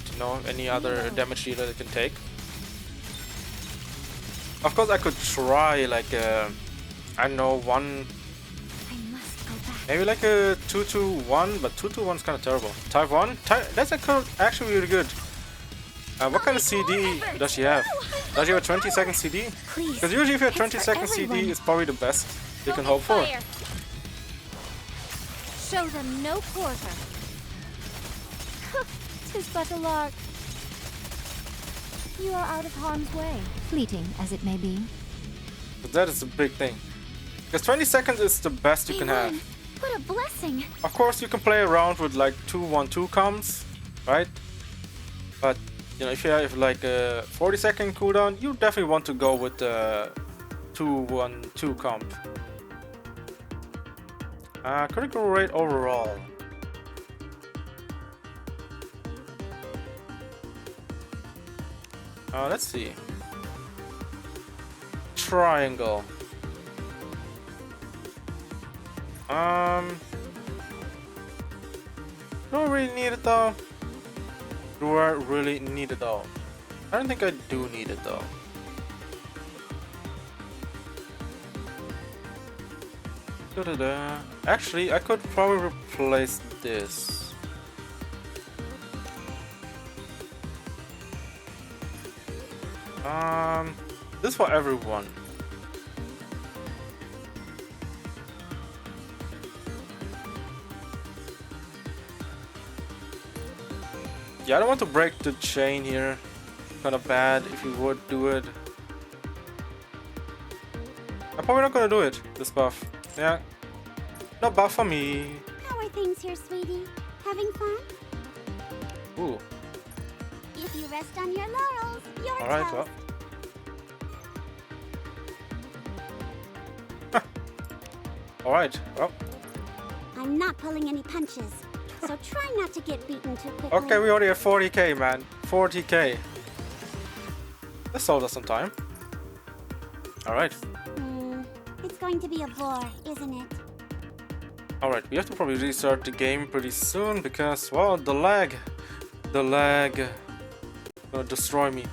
any other damage dealer that can take. Of course I could try like I don't know, one, maybe like a 2-2-1, but 2-2-1 is kind of terrible. Type 1, that's actually really good. What kind of CD does she have? Does she have a 20-second CD? Because usually if you have 20-second CD, it's probably the best you can hope for. Show them no quarter. 'Tis but a lark. You are out of harm's way. Fleeting as it may be. But that is a big thing. Because 20 seconds is the best you can have. What a blessing. Of course, you can play around with like 2-1-2 comms, right? But if you have like a 40-second cooldown, you definitely want to go with the 2-1-2 comp. Critical rate overall. Let's see. Triangle. Don't really need it though. Do I really need it though? I don't think I do need it though. Da-da-da. Actually, I could probably replace this. This for everyone. Yeah, I don't want to break the chain here. Kind of bad if you would do it. I'm probably not gonna do it, this buff. Yeah. No buff for me. How are things here, sweetie? Having fun? Ooh. If you rest on your laurels, you're Alright, toast. well. Alright, well. I'm not pulling any punches, so try not to get beaten too quickly. Okay, we already have 40k, man. 40k. This sold us some time. Alright. It's going to be a bore, isn't it? Alright, we have to probably restart the game pretty soon because, well, the lag. The lag gonna destroy me.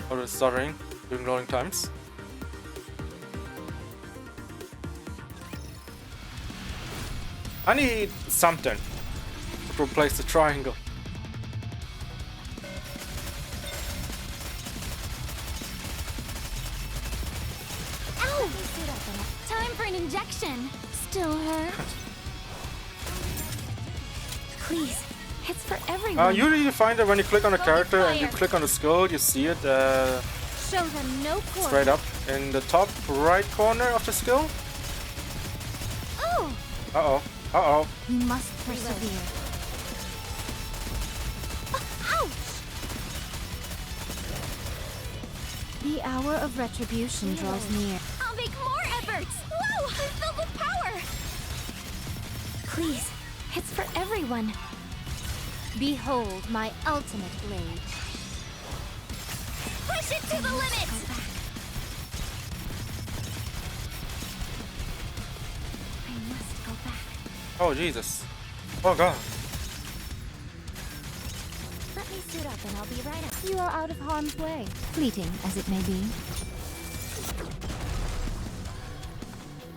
Or it's stuttering during loading times. I need something to replace the triangle. Ow! Time for an injection. Still hurt? Please, it's for everyone. Usually you find that when you click on a character and you click on the skill, you see it Show them no quarter. straight up in the top right corner of the skill. Oh! Uh-oh. Uh-oh. You must persevere. Ouch! The hour of retribution draws near. I'll make more efforts! Whoa! I'm filled with power! Please, it's for everyone. Behold my ultimate blade. Push it to the limit! I must go back. Oh, Jesus. Oh, God. Let me suit up and I'll be right up. You are out of harm's way. Fleeting as it may be.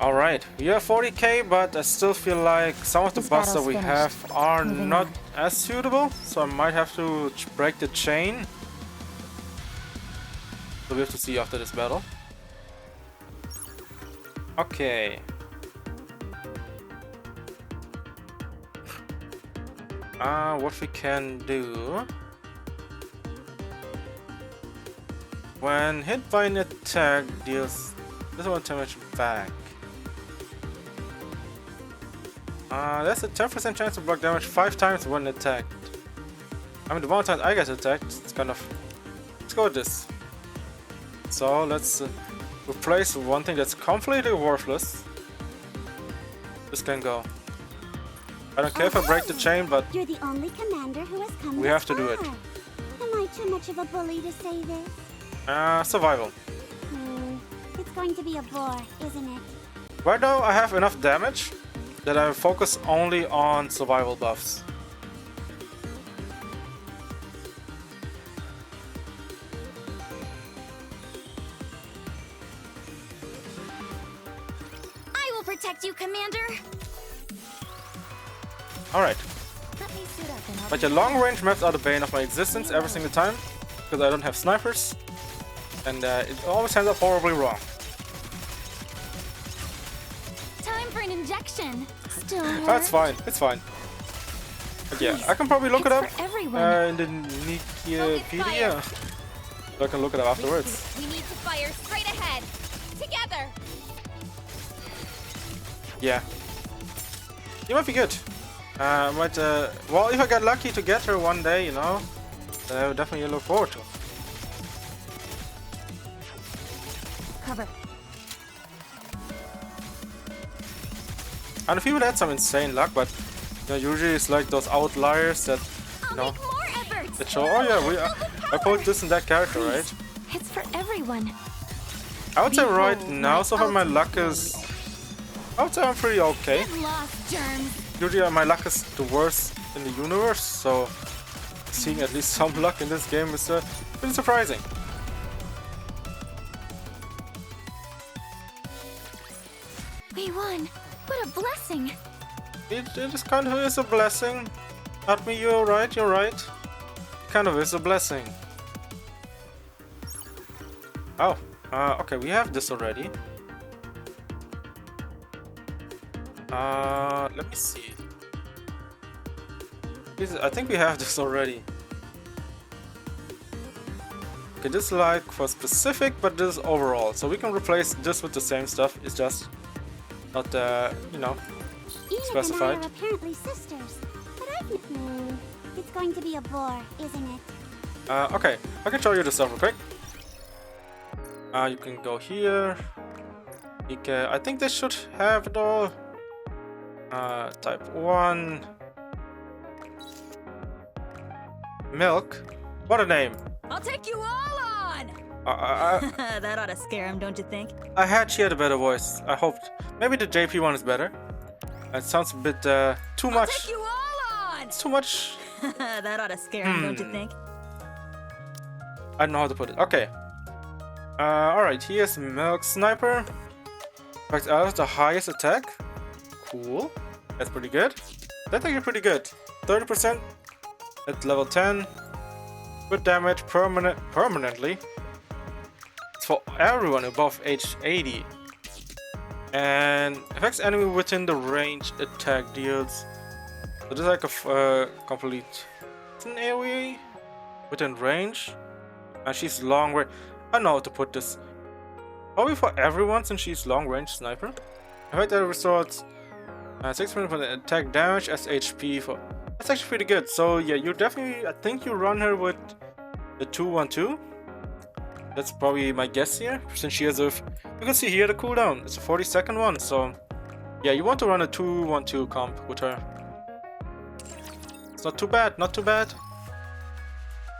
Alright, we have 40k, but I still feel like some of the This buffs that battle's we finished. have are Moving not on. as suitable, so I might have to break the chain. To we have to see after this battle. Okay. What we can do... When hit by an attack, deals this one damage back. There's a 10% chance to block damage 5 times when attacked. I mean, the one time I get attacked, it's kind of... Let's go with this. So, let's replace one thing that's completely worthless. This can go. I don't care if I break the chain, but You're the only commander who has come we this have to do it. far. Am I too much of a bully to say this? Survival. It's going to be a bore, isn't it? Right now, I have enough damage that I focus only on survival buffs. I will protect you, Commander. Alright. Let me suit up and I'll But your long range maps are the bane of my existence every single time, because I don't have snipers, and it always ends up horribly wrong. Time for an injection. still That's fine, it's fine. But yeah, I can probably look it It's up for everyone. in the NIKKEpedia. So I can look it up afterwards. We need to fire straight ahead. Together. Yeah. You might be good. Well, if I get lucky to get her one day, you know, then I would definitely look forward to. cover. And people had some insane luck, but you know, usually it's like those outliers that, you I'll know, make more efforts. that show, oh yeah, I pulled this and that character, right? It's for everyone. I would say right Behold now, my so far my luck ultimate is... I would say I'm pretty okay. Get lost, germs. Usually my luck is the worst in the universe, so seeing at least some luck in this game is pretty surprising. We won. What a blessing. It is kind of is a blessing. Not me, you're right, you're right. Kind of is a blessing. Oh, okay, we have this already. Let me see. I think we have this already. Okay, this is like for specific, but this is overall. So we can replace this with the same stuff. It's just not, you know, specified. Enoch and I are apparently sisters, but it's going to be a bore, isn't it? Okay, I can show you the stuff real quick. You can go here. NIKKE, I think they should have it all. Type 1. Milk. What a name. I'll take you all on! I That ought to scare him, don't you think? had she had a better voice. I hoped. Maybe the JP one is better. It sounds a bit too much. Take you all on! It's too much. That ought to scare him, don't you think? I don't know how to put it. Okay. Alright, here's Milk Sniper. Fact out of the highest attack. Cool. That's pretty good. That's actually pretty good. 30% at level 10. Good damage permanently. It's for everyone above age 80. And affects enemy within the range attack deals. So this is like a complete... It's an AoE within range. And she's long range. I don't know how to put this. Probably for everyone since she's long range sniper. In fact, that restores 6% for the attack damage as HP for. That's actually pretty good. So yeah, you definitely. I think you run her with the 2-1-2. That's probably my guess here, since she has a. You can see here the cooldown. It's a 40-second one. So yeah, you want to run a 2-1-2 comp with her. It's not too bad. Not too bad.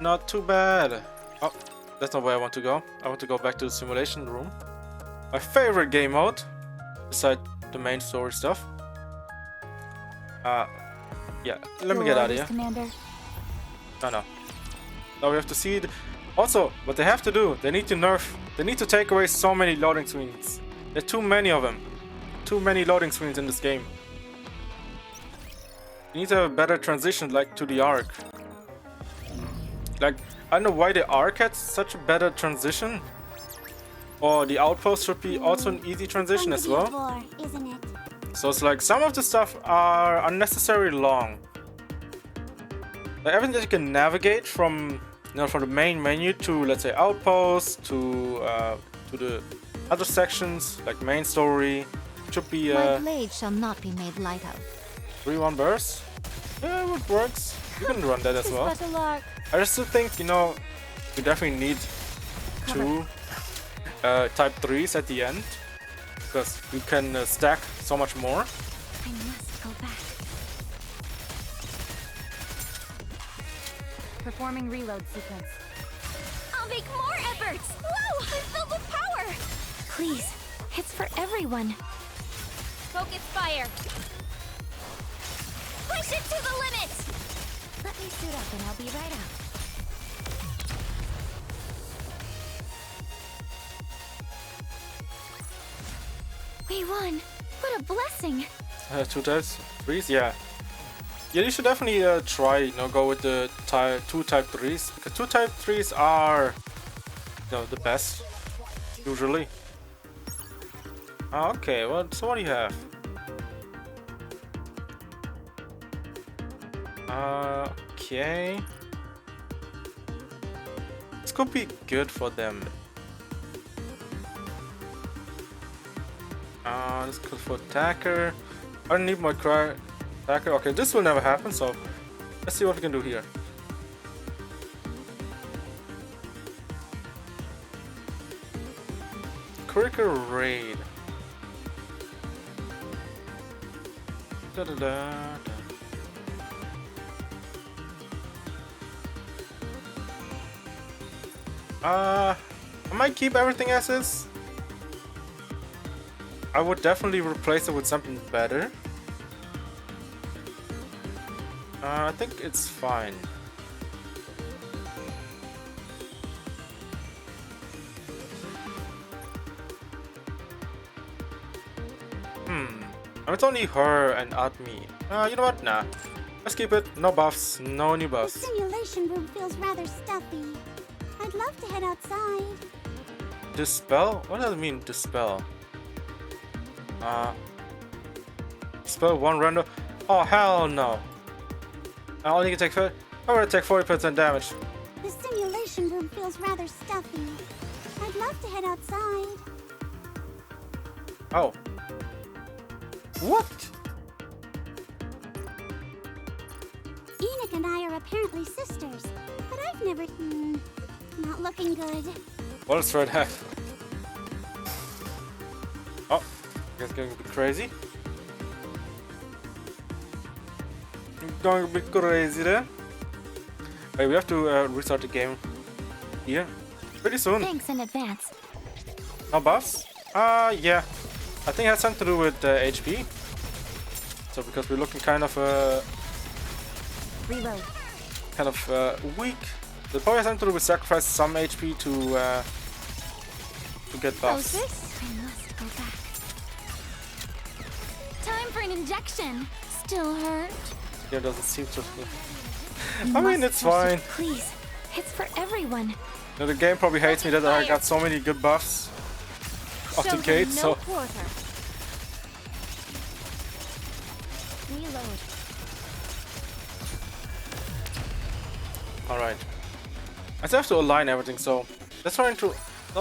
Not too bad. Oh. That's not where I want to go. I want to go back to the simulation room. My favorite game mode, beside the main story stuff. Yeah, let me get out of here. Commander. No. Now we have to see it. Also, what they have to do, they need to nerf. They need to take away so many loading screens. There are too many of them. Too many loading screens in this game. You need to have a better transition, like to the arc. Like, I don't know why the arc had such a better transition. or the outpost should be also an easy transition as well. Bore, isn't it? So it's like some of the stuff are unnecessarily long. Like everything that you can navigate from, you know, from the main menu to, let's say, outposts to the other sections like main story should be My blade shall not be made light of. 3-1 burst. Yeah, it works. You can run that as well. But a lark. I just still think, you know, you definitely need two type 3s at the end because you can stack so much more. I must go back. Performing reload sequence. I'll make more efforts! Whoa! I'm filled with power! Please, it's for everyone. Focus fire! Push it to the limit! Let me suit up and I'll be right out. We won! What a blessing! 2 types 3s, yeah. Yeah, you should definitely try, you know, go with the 2 type 3s because 2 type 3s are, you know, the best usually. Okay, well, so what do you have? Okay. This could be good for them. This could for attacker. I don't need my cry attacker. Okay, this will never happen, so let's see what we can do here. Critical raid. Da da da da. I might keep everything as is. I would definitely replace it with something better. I think it's fine. It's only her and not me. You know what? Nah. Let's keep it. No buffs. No new The buffs. simulation room feels rather stuffy. I'd love to head outside. Dispel? What does it mean, dispel? Spell 1 random. Oh, hell no. I only can take I want to take 40% damage. The simulation room feels rather stuffy. I'd love to head outside. Oh. What? Enoch and I are apparently sisters, but I've never... not looking good. Well, let's try that. Oh, it's going a bit crazy. Going a bit crazy there. Wait, we have to restart the game here pretty soon. Thanks in advance. No buffs? Yeah. I think it has something to do with HP. So because we're looking kind of Reload. Weak. It probably has something to do with sacrifice some HP to get buffs. I must go back. Time for an injection! Still hurt? Yeah, doesn't seem to. You I mean, must it's push it, fine. Please, it's for everyone. You know, the game probably hates me that I got so many good buffs off the Show gate. them no So quarter. Reload. all right. I still have to align everything. So that's also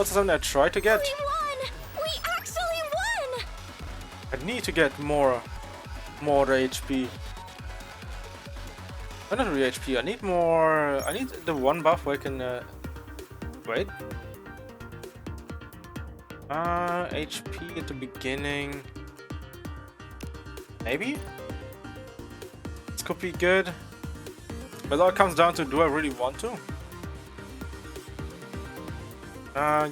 something I try to get. We won! We actually won! I need to get more HP. Not really HP. I need more. I need the one buff where I can wait. HP at the beginning. Maybe this could be good, but it all comes down to, do I really want to?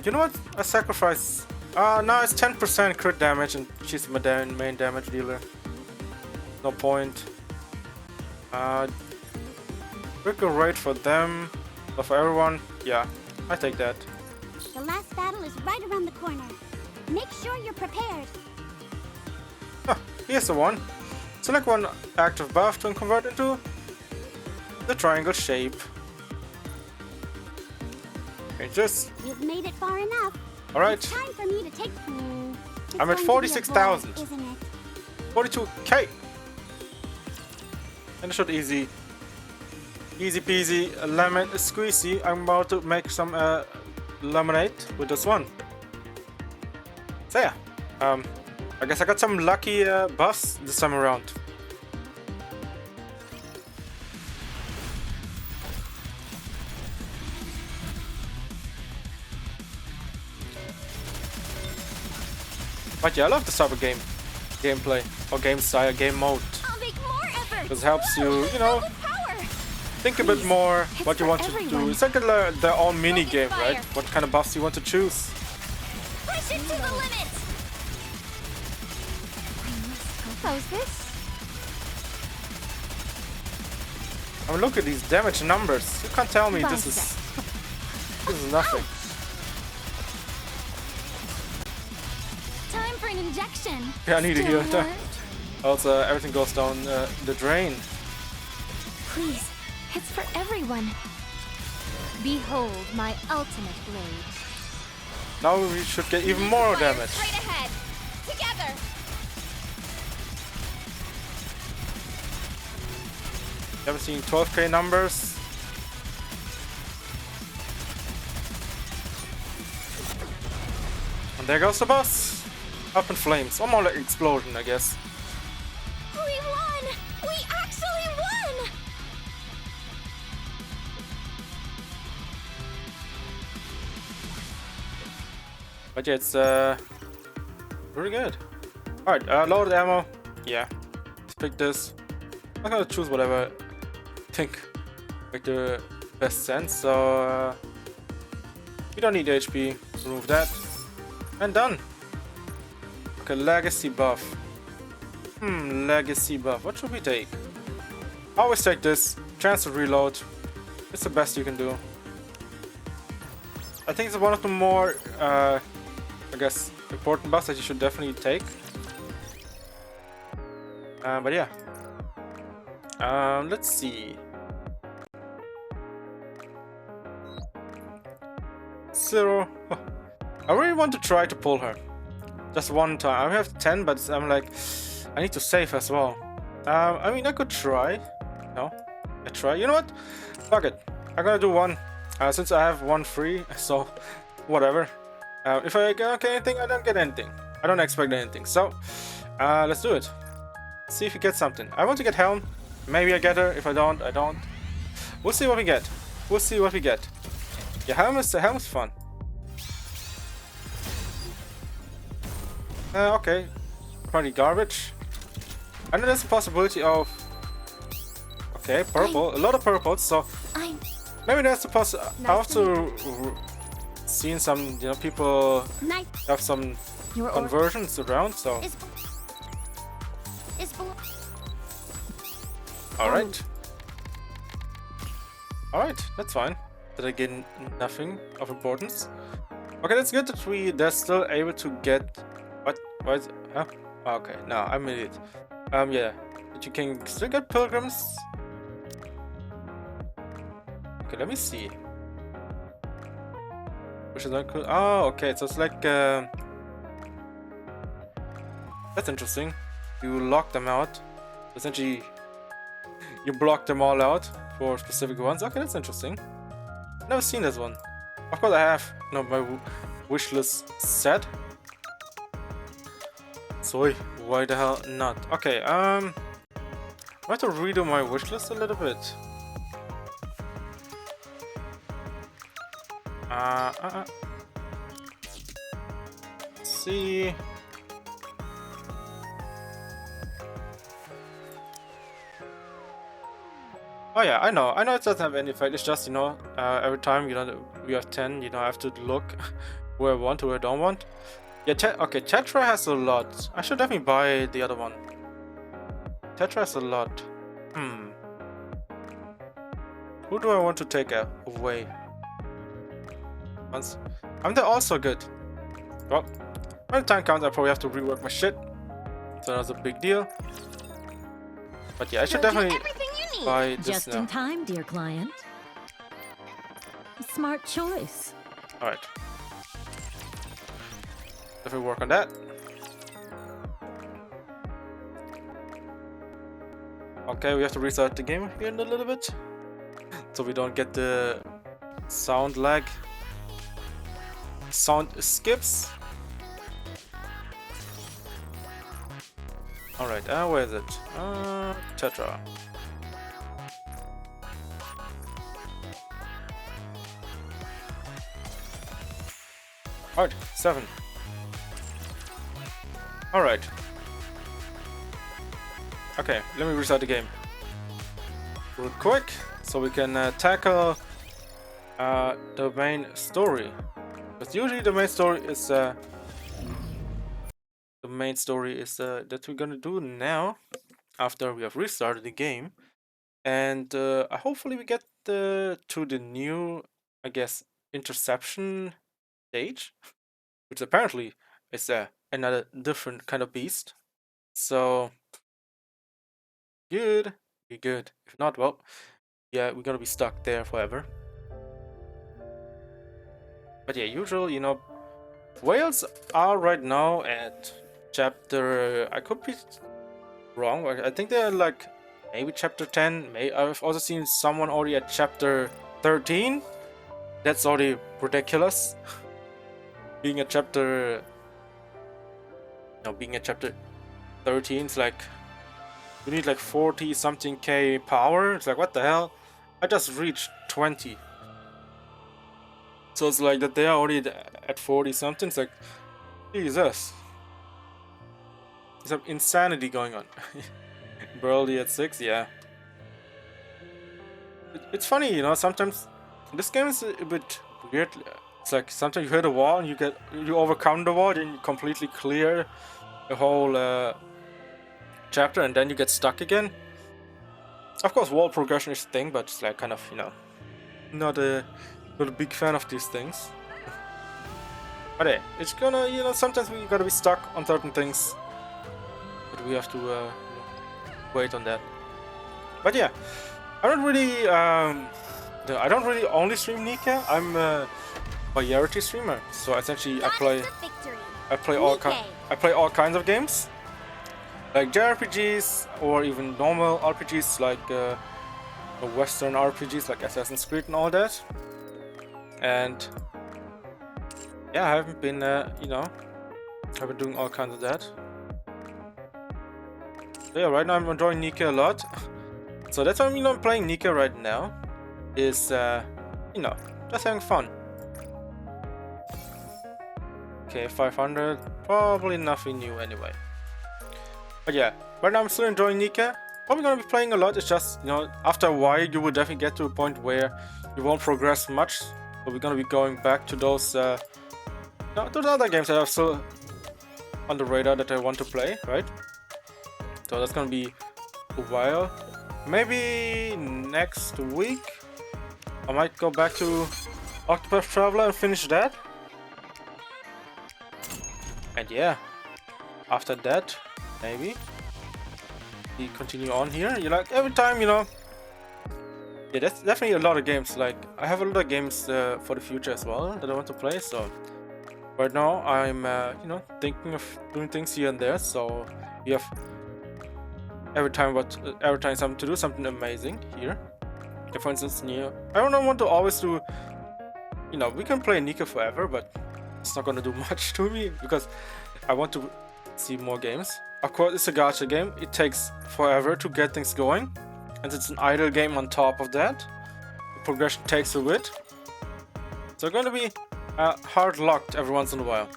You know what? I sacrifice. No, it's 10% crit damage, and she's my main damage dealer. No point. Critical rate for them, but for everyone, yeah, I take that. The last battle is right around the corner. Make sure you're prepared. Huh, here's the one. Select one active buff to convert into the triangle shape. Okay, just You've made it far enough. Alright. It's time for me to take. It's I'm at going to be a 46,000. bore, isn't it? 42k. And it should easy peasy lemon squeezy. I'm about to make some lemonade with this one. So yeah, I guess I got some lucky buffs this time around. But yeah, I love this type of gameplay or game style, game mode. I'll make more efforts. This helps you, you know, Power. think a bit more it's what you for want to do. everyone. It's like their own mini game, fire. right? What kind of buffs you want to choose. Push it to the limit. How's this? I mean, look at these damage numbers. You can't tell me this is nothing. Time for an injection. Yeah, I need to heal Still that. hurt? Also, everything goes down the drain. Please, it's for everyone. Behold my ultimate blade. Now we should get even more Fire damage. straight ahead. Together. 12k numbers. And there goes the boss. Up in flames. Or more like explosion, I guess. We won. We actually won. But yeah, it's pretty good. Alright, loaded ammo. Yeah. Let's pick this. I'm gonna choose whatever I think make the best sense. So we don't need HP. Remove that. And done. Okay, legacy buff. Legacy buff. What should we take? Always take this. Chance to reload. It's the best you can do. I think it's one of the more I guess important buffs that you should definitely take. But yeah. Let's see. Zero. Oh, I really want to try to pull her. Just one time. I have 10, but I'm like, I need to save as well. I mean, I could try. No, I try. You know what? Fuck it. I'm gonna do one. Since I have one free, so whatever. If I don't get anything, I don't get anything. I don't expect anything. So let's do it. See if we get something. I want to get Helm. Maybe I get her. If I don't, I don't. We'll see what we get. We'll see what we get. Yeah, Helm is fun. Okay. Probably garbage. I know there's a possibility of. Okay, purple. A lot of purples. So I'm maybe there's a possibility. I have to seen some, you know, people Night have some your order. conversions around. So is below. alright. Alright, that's fine. Did I get nothing of importance? Okay, that's good that they're still able to get. What? Why is it? Huh? Okay, no, I'm an idiot. Yeah. But you can still get pilgrims. Okay, let me see. Which is not cool. Oh, okay, so it's like that's interesting. You lock them out. Essentially you block them all out for specific ones. Okay, that's interesting. Never seen this one. Of course I have. No, my wish list set. Sorry, why the hell not? Okay, I have to redo my wish list a little bit. Let's see. Oh yeah, I know it doesn't have any effect. It's just, you know, every time, you know, we have 10, you know, I have to look where I want to, where I don't want. Yeah, okay, Tetra has a lot. I should definitely buy the other one. Tetra has a lot. Who do I want to take away? Once. They're also good. Well, when the time comes, I probably have to rework my shit. So that's a big deal. But yeah, I should You'll get definitely everything you need. buy this Just now. in time, dear client. Smart choice. Alright. definitely work on that. Okay, we have to restart the game here in a little bit, so we don't get the sound lag, sound skips. Alright, where is it? Tetra. Alright, 7. Alright. Okay, let me restart the game real quick so we can tackle the main story. Because usually the main story is that we're gonna do now after we have restarted the game, and hopefully we get to the new, I guess, interception stage, which apparently is another different kind of beast. So good, be good. If not, well, yeah, we're gonna be stuck there forever. But yeah, usual, you know, whales are right now at chapter, I could be wrong, I think they're like maybe chapter 10. I've also seen someone already at chapter 13. That's already ridiculous. Being at chapter 13, it's like you need like 40 something K power. It's like, what the hell? I just reached 20. So it's like that they are already at 40 something. It's like, Jesus. There's some insanity going on. Barely at 6, yeah. It's funny, you know, sometimes this game is a bit weird. It's like sometimes you hit a wall and you overcome the wall, then you completely clear the whole chapter, and then you get stuck again. Of course, wall progression is a thing, but it's like kind of, you know, not a big fan of these things. But hey, it's gonna, you know, sometimes we gotta be stuck on certain things, but we have to wait on that. But yeah, I don't really only stream NIKKE. I'm a variety streamer, so essentially I play all kinds of games, like JRPGs or even normal RPGs, like Western RPGs like Assassin's Creed and all that. And yeah, I haven't been, you know, I've been doing all kinds of that. So yeah, right now I'm enjoying NIKKE a lot. So that's why I'm playing NIKKE right now. Is you know, just having fun. Okay, 500, probably nothing new anyway. But yeah, right now I'm still enjoying NIKKE. Probably gonna be playing a lot. It's just, you know, after a while you will definitely get to a point where you won't progress much. So we're gonna be going back to those those other games that are still on the radar that I want to play, right? So that's gonna be a while. Maybe next week I might go back to Octopath Traveler and finish that. And yeah, after that, maybe we continue on here. You like every time, you know. Yeah, that's definitely a lot of games. Like I have a lot of games for the future as well that I want to play. So right now I'm you know, thinking of doing things here and there. So we have every time something to do, something amazing here. Yeah, for instance, Neo. I don't want to always do, you know, we can play NIKKE forever, but it's not gonna do much to me because I want to see more games. Of course, it's a gacha game. It takes forever to get things going, and it's an idle game on top of that. The progression takes a bit, so I'm gonna be hard locked every once in a while.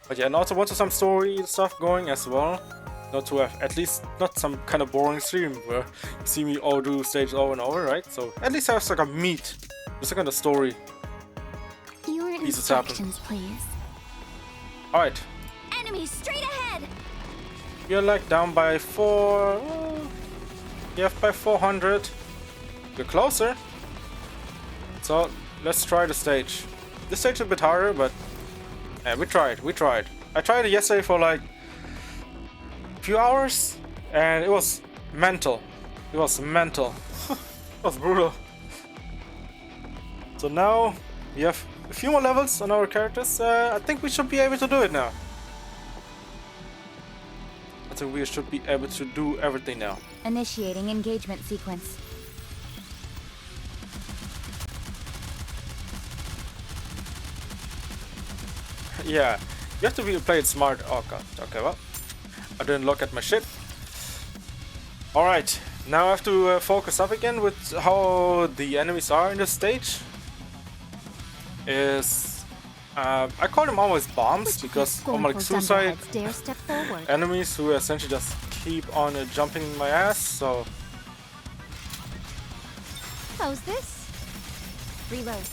But yeah, and also want some story stuff going as well. Not to have at least not some kind of boring stream where you see me all do stages over and over, right? So at least have like a meat, just like a story. Your instructions, please. All right. Enemies straight ahead. You're like down by 4. Yeah, by 400. You're closer. So let's try the stage. This stage is a bit harder, but yeah, we tried. I tried it yesterday for like few hours, and it was mental. It was brutal. So now we have a few more levels on our characters. I think we should be able to do it now. I think we should be able to do everything now. Initiating engagement sequence. Yeah, you have to be play it smart. Oh god. Okay, well, I didn't look at my shit. All right, now I have to focus up again with how the enemies are in this stage. I call them always bombs because I'm like suicide Dare step forward. enemies who essentially just keep on jumping my ass. So How's this? Reload.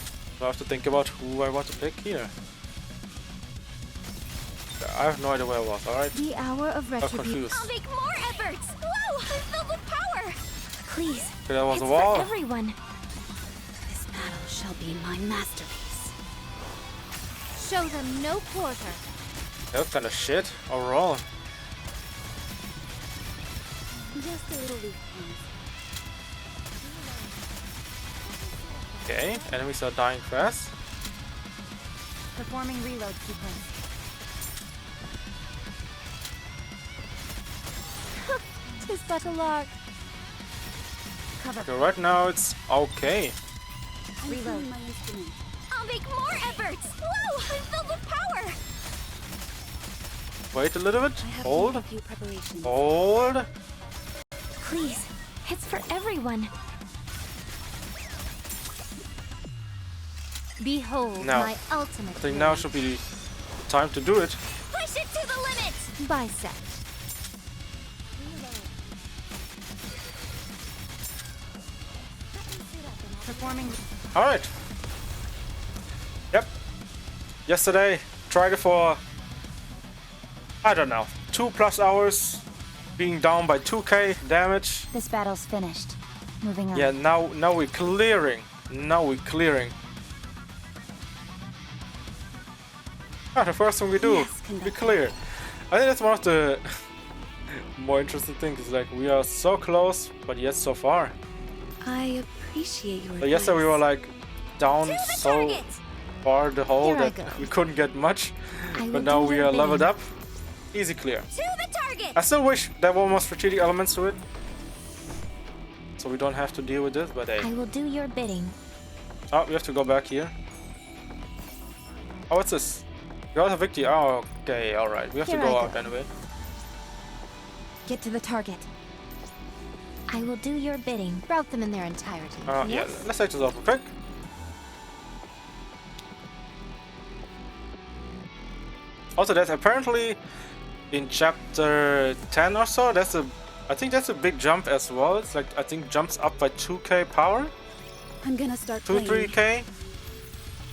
I have to think about who I want to pick here. I have no idea where I was. All right, The hour of I'm retribution. confused. I'll make more efforts! Whoa! I'm filled with power! Please. Okay, that was It's a for wall. everyone. This battle shall be my masterpiece. Show them no quarter. That was kind of shit overall. Just a little weak. Okay, enemies are dying fast. Performing reload sequence. Tis but a lark. Cover. Okay, right now it's okay. Reload. My instrument. I'll make more efforts! Whoa! I'm filled with power! Wait a little bit. I have to Hold. make a few preparations. Hold. Please. It's for everyone. Behold Now, my ultimate. I think now should be the time to do it. Push it to the limit! Bisect. Performing. Alright. Yep. Yesterday, tried it for, I don't know, 2+ hours, being down by 2k damage. This battle's finished. Moving on. Yeah, now we're clearing. Now we're clearing. Ah, the first thing we do, Yes, we conductor. clear. I think that's one of the more interesting things. Is like we are so close, but yet so far. I appreciate your But yesterday we were like down To the so target! far the hole Here I that go. we couldn't get much. I will But now do we your are leveled bidding. up. Easy clear. To the target! I still wish there were more strategic elements to it. So we don't have to deal with this, but hey. I will do your bidding. Oh, we have to go back here. Oh, what's this? You got a victory. Oh, okay, alright. We have Here to go I out go. anyway. Get to the target. I will do your bidding. Route them in their entirety. Yeah, Yes? let's take this off real quick. Also, there's apparently in chapter 10 or so, I think that's a big jump as well. It's like, I think jumps up by 2k power, I'm gonna start 2, playing. 3k.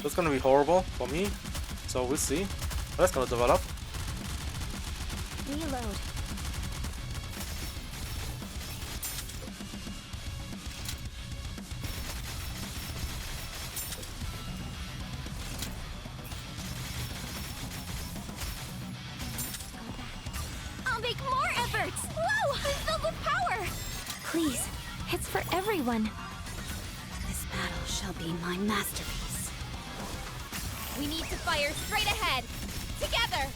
That's gonna be horrible for me. So we'll see. That's gonna develop. Reload. I'll make more efforts! Whoa! I'm filled with power! Please. It's for everyone. This battle shall be my masterpiece. We need to fire straight ahead! Together!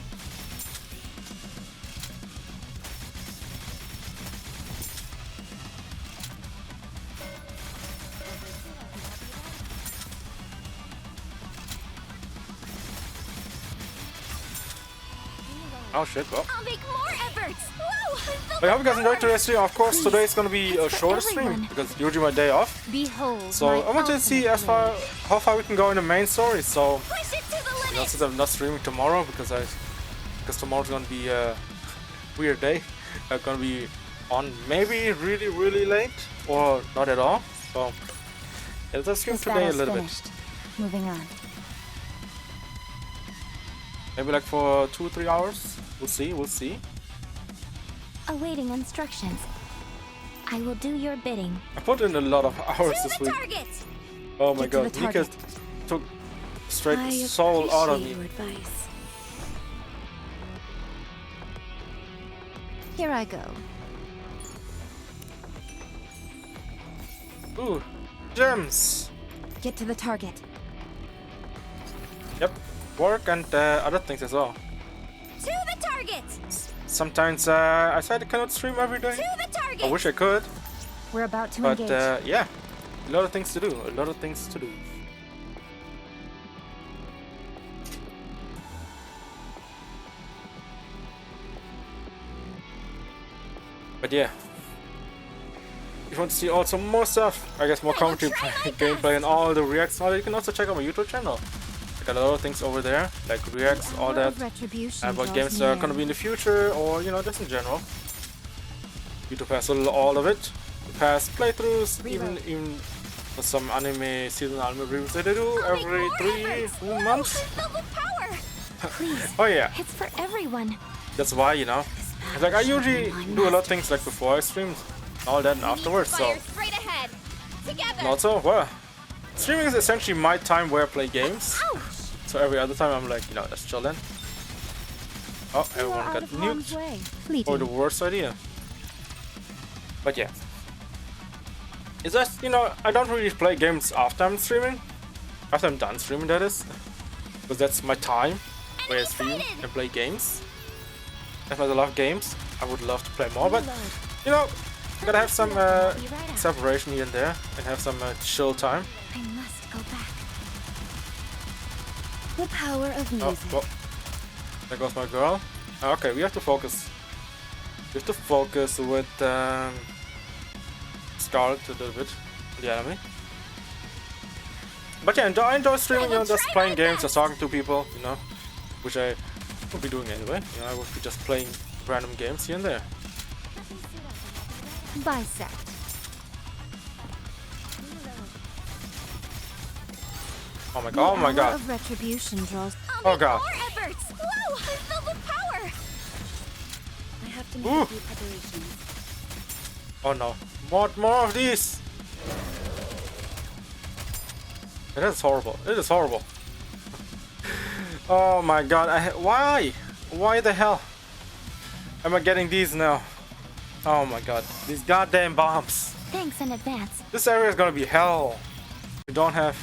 Oh shit, well. I'll make more efforts! Whoa! I'm filled I hope with you guys enjoyed power! today's stream. Of course, Please, today is gonna be a it's for shorter stream everyone. because it's usually my day off. Behold So my I want to see ultimate as far blade. how far we can go in the main story. So Push it to the you know, limit! since I'm not streaming tomorrow because tomorrow's gonna be a weird day. I'm gonna be on maybe really late or not at all. So yeah, let's stream This today a battle's little finished. Moving on. bit. Maybe like for 2-3 hours. We'll see. We'll see. Awaiting instructions. I will do your bidding. I put in a lot of hours To this the week. target! Oh my Get to god, the Nikka target. took straight I soul out of appreciate me. your advice. Here I go. Ooh, gems. Get to the target. work and other things as well. To the target! Sometimes I said I cannot stream every day. To the target! I wish I could, We're about to but engage. yeah, a lot of things to do. A lot of things to do. But yeah, if you want to see also more stuff, I guess more commentary, gameplay, and all the reacts, you can also check out my YouTube channel. I got a lot of things over there, like reacts, all that, about games that are gonna be in the future, or you know, just in general. YouTube has all of it. Past playthroughs, even for some anime season anime reviews that I do every 3 months. Please. Oh yeah, It's for everyone. that's why, you know. It's like I usually do a lot of things like before I stream, all that and afterwards. So Straight ahead. Together. and also, well, streaming is essentially my time where I play games. So every other time I'm like, you know, just chilling. Oh, everyone got nuked. Or the worst idea. But yeah. It's just, you know, I don't really play games after I'm streaming. After I'm done streaming, that is. Because that's my time where I stream and play games. As much as I love games, I would love to play more, but you know, you gotta have some separation here and there and have some chill time. I must go back. The power of Oh, music. well, there goes my girl. Okay, we have to focus. We have to focus with Scarlet a little bit, the enemy. But yeah, I enjoy streaming, you know, just playing games, just talking to people, you know, which I would be doing anyway. You know, I would be just playing random games here and there. Bisect. Oh my god! Oh my god! Of retribution draws. Oh god! More efforts. Whoa! I'm filled with power. I have to make Ooh. a few preparations. Oh no! More of these! It is horrible. It is horrible. Oh my god! Why? Why the hell am I getting these now? Oh my god! These goddamn bombs! Thanks in advance. This area is gonna be hell. We don't have.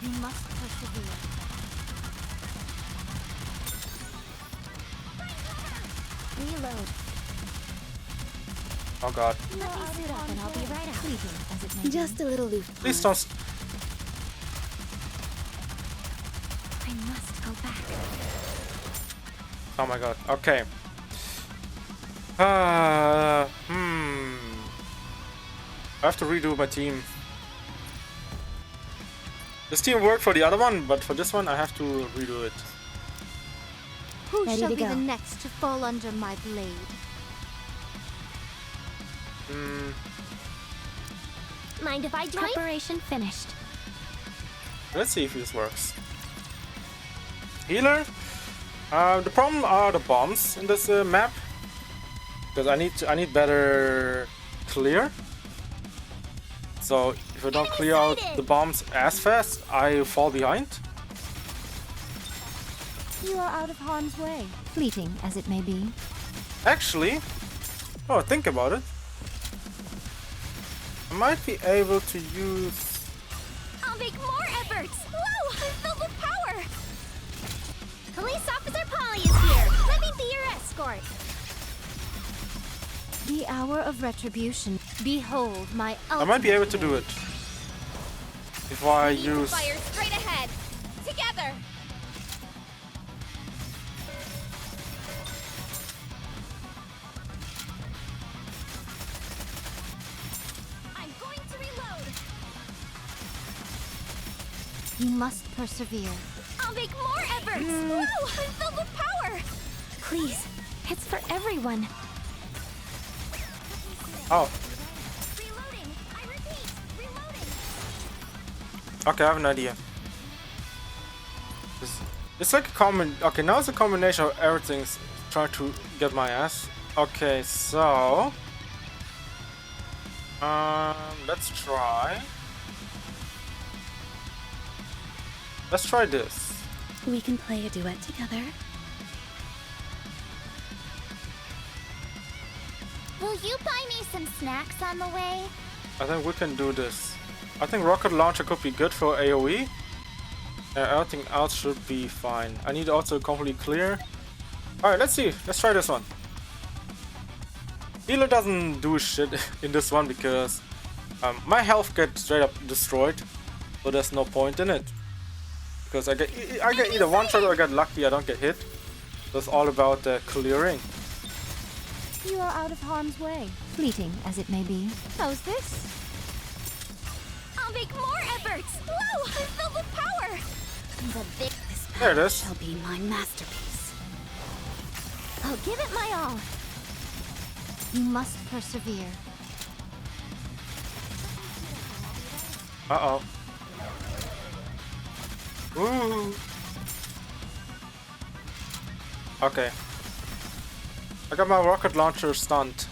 You must persevere. Reload. Oh god! Let me suit up and I'll be right out. Fleeting as it may be. Just a little loose. Please don't. I must go back. Oh my god. Okay. I have to redo my team. This team worked for the other one, but for this one I have to redo it. Who Ready shall to be go. the next to fall under my blade? Mind if I join? Preparation finished. Let's see if this works. Healer. The problem are the bombs in this map, because I need better clear. So if I don't clear out the bombs as fast, I fall behind. You are out of harm's way. Fleeting as it may be. Actually, oh, think about it. I might be able to use. I'll make more efforts. Whoa! I'm filled with power. Police Officer Polly is here. Let me be your escort. The hour of retribution. Behold my ultimate I might be able to do blade. it if I We need to use. fire straight ahead. Together. I'm going to reload. You must persevere. I'll make more efforts. Whoa! I'm filled with power. Please. It's for everyone. Oh, Reloading. I repeat, reloading. okay, I have an idea. It's like a common. Okay, now it's a combination of everything's trying to get my ass. Okay, so let's try. Let's try this. We can play a duet together. Will you buy me some snacks on the way? I think we can do this. I think rocket launcher could be good for AoE, Everything else should be fine. I need also completely clear. Alright, let's see. Let's try this one. Healer doesn't do shit in this one because my health gets straight up destroyed. So there's no point in it. Because I get either one shot or I get lucky, I don't get hit. So it's all about clearing. You are out of harm's way, fleeting as it may be. How's this? I'll make more efforts! Whoa! I'm filled with power! This There it battle is. shall be my masterpiece. I'll give it my all. You must persevere. Uh-oh. Ooh. Okay. I got my rocket launcher stunned.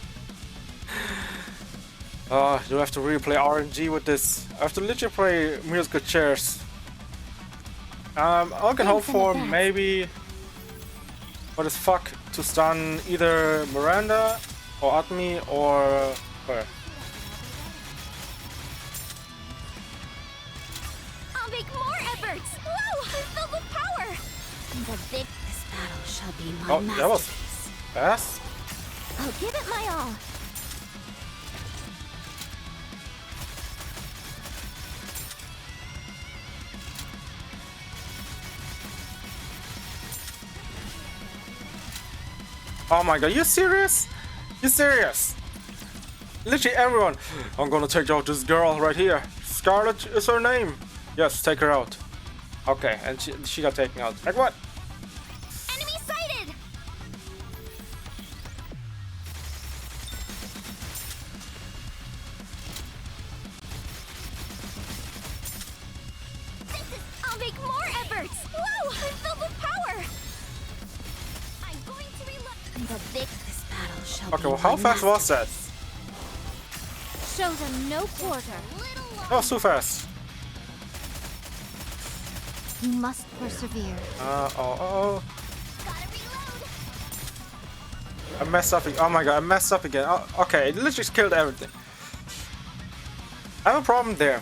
Do I have to really play RNG with this? I have to literally play musical chairs. I can hope for maybe... What is fuck? To stun either Miranda or Atmi or her. I'll make more efforts! Whoa! I'm filled with power! This battle shall be my Oh, that was masterpiece. fast. I'll give it my all. Oh my god, you serious? You serious? Literally everyone. I'm gonna take out this girl right here. Scarlet is her name. Yes, take her out. Okay, and she got taken out. Like what? Enemy sighted! I'll make more efforts! Whoa! I'm filled with power! I'm going to reload. This battle shall Okay, be well, how my fast was that? Show them no quarter. That was too fast. You must persevere. Oh. Gotta reload! I messed up. Oh my god, I messed up again. Oh, okay, it literally just killed everything. I have a problem there.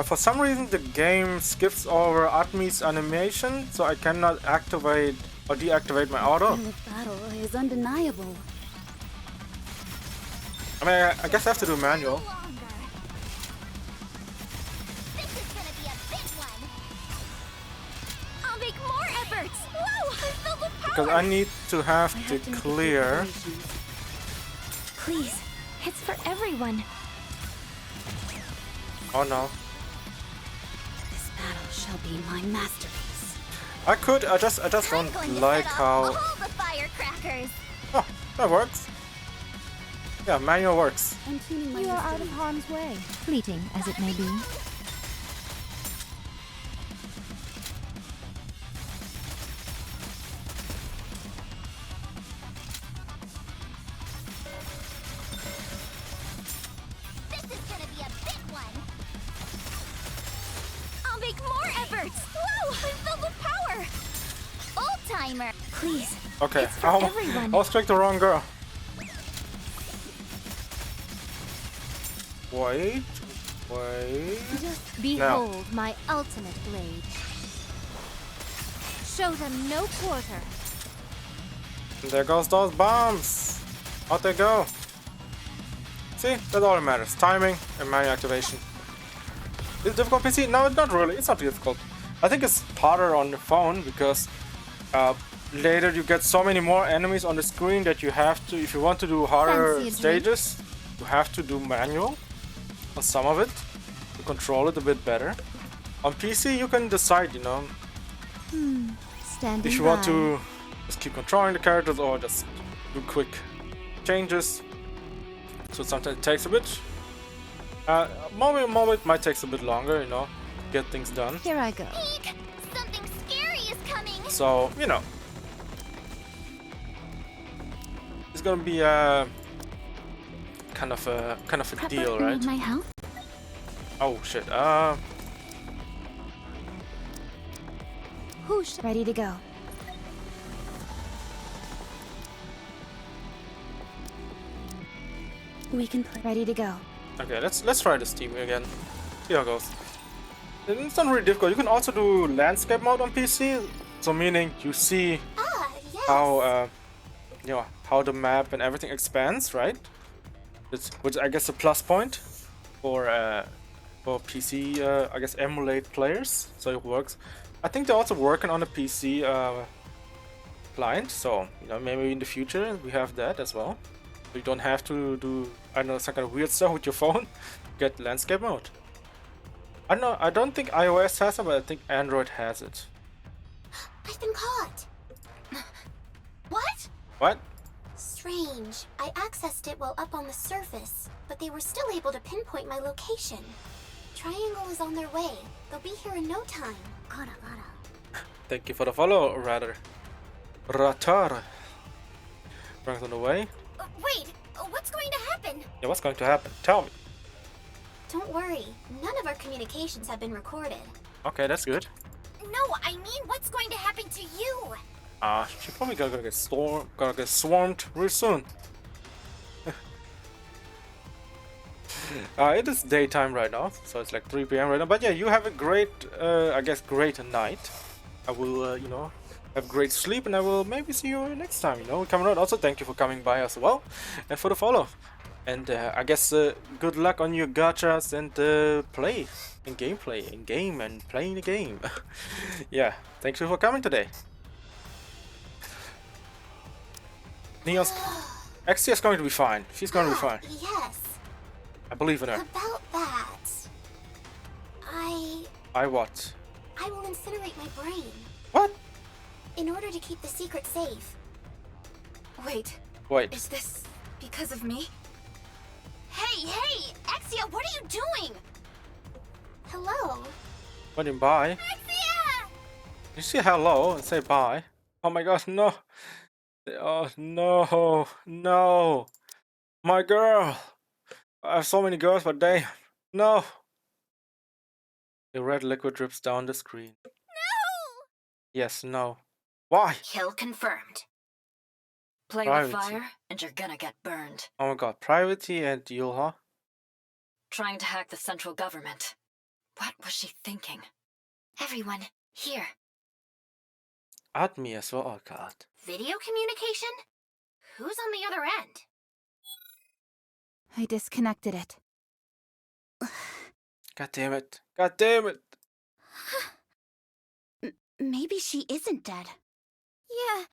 For some reason, the game skips over Atmi's animation, so I cannot activate or deactivate my auto. The battle is undeniable. I mean, I guess I have to do manual. Longer. This is gonna be a big one! I'll make more efforts! Whoa! I'm filled with power! Because I need to have I to have to make a clear. preparations. Please, it's for everyone. Oh no. This battle shall be my masterpiece. I could, I just I'm don't going to like set off how... all the firecrackers! Oh, that works. Yeah, manual works. I'm tuning my You are out mystery. of harm's way, fleeting as it may be. This is gonna be a big one! I'll make more efforts! Whoa! I'm filled with power! Old timer! Please, Okay, It's for I everyone. almost clicked the wrong girl. Wait. Behold my ultimate blade. Show them no quarter. There goes those bombs. Out they go. See, that's all that matters. Timing and manual activation. Is it difficult PC? No, it's not really. It's not difficult. I think it's harder on the phone because later you get so many more enemies on the screen that you have to, if you want to do harder Fancy a drink? stages, you have to do manual on some of it to control it a bit better. On PC you can decide, you know, Standing if you by. want to just keep controlling the characters or just do quick changes. So sometimes it takes a bit. Moment might take a bit longer, you know, to get things done. Here I go. Eek! Something scary is coming! So, you know, it's gonna be a kind of a deal, right? Need my help? Oh shit. Who's ready to go. We can play. Ready to go. Okay, let's try this team again. See how it goes. It's not really difficult. You can also do landscape mode on PC, so meaning you see Ah, yes. how you know, how the map and everything expands, right? Which I guess a plus point for PC, I guess emulate players, so it works. I think they're also working on a PC client, so you know, maybe in the future we have that as well. So you don't have to do, I don't know, some kind of weird stuff with your phone to get landscape mode. I don't know, I don't think iOS has it, but I think Android has it. I've been caught. What? What? Strange. I accessed it while up on the surface, but they were still able to pinpoint my location. Triangle is on their way. They'll be here in no time. Gotta. Thank you for the follow, rather. Ratar. Runs on the way. Wait, what's going to happen? Yeah, what's going to happen? Tell me. Don't worry. None of our communications have been recorded. Okay, that's good. No, I mean, what's going to happen to you? She's probably gonna get swarmed real soon. It is daytime right now, so it's like 3 p.m. right now. But yeah, you have a great, I guess, great night. I will, you know, have great sleep, and I will maybe see you next time. You know, coming out. Also, thank you for coming by as well, and for the follow. And I guess good luck on your gachas and play and gameplay and game and playing the game. Yeah, thank you for coming today. Neon's XT is going to be fine. She's going to be fine. Yes. I believe in her. About that. I what? I will incinerate my brain. What? In order to keep the secret safe. Wait, Wait. is this because of me? Hey, Exia, what are you doing? Hello? What do you buy? Exia! You say hello and say bye. Oh my god, no. Oh no, no. My girl. I have so many girls, but damn. No. The red liquid drips down the screen. No! Yes, no. Why? Kill confirmed. Play Privacy. with fire, and you're gonna get burned. Oh my god, privacy and Yulha. Trying to hack the central government. What was she thinking? Everyone, here. Add me as well, oh god. Video communication? Who's on the other end? I disconnected it. God damn it. God damn it. Maybe she isn't dead. Yeah,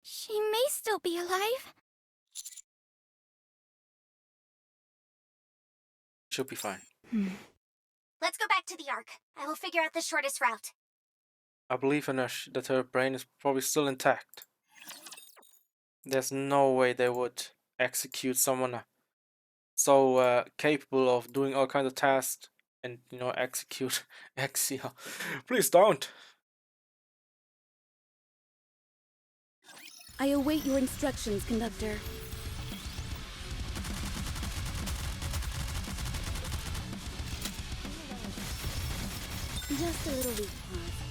she may still be alive. She'll be fine. Let's go back to the Ark. I will figure out the shortest route. I believe in her that her brain is probably still intact. There's no way they would execute someone so capable of doing all kinds of tasks and, you know, execute Exia. Please don't. I await your instructions, Conductor. Just a little weak pause.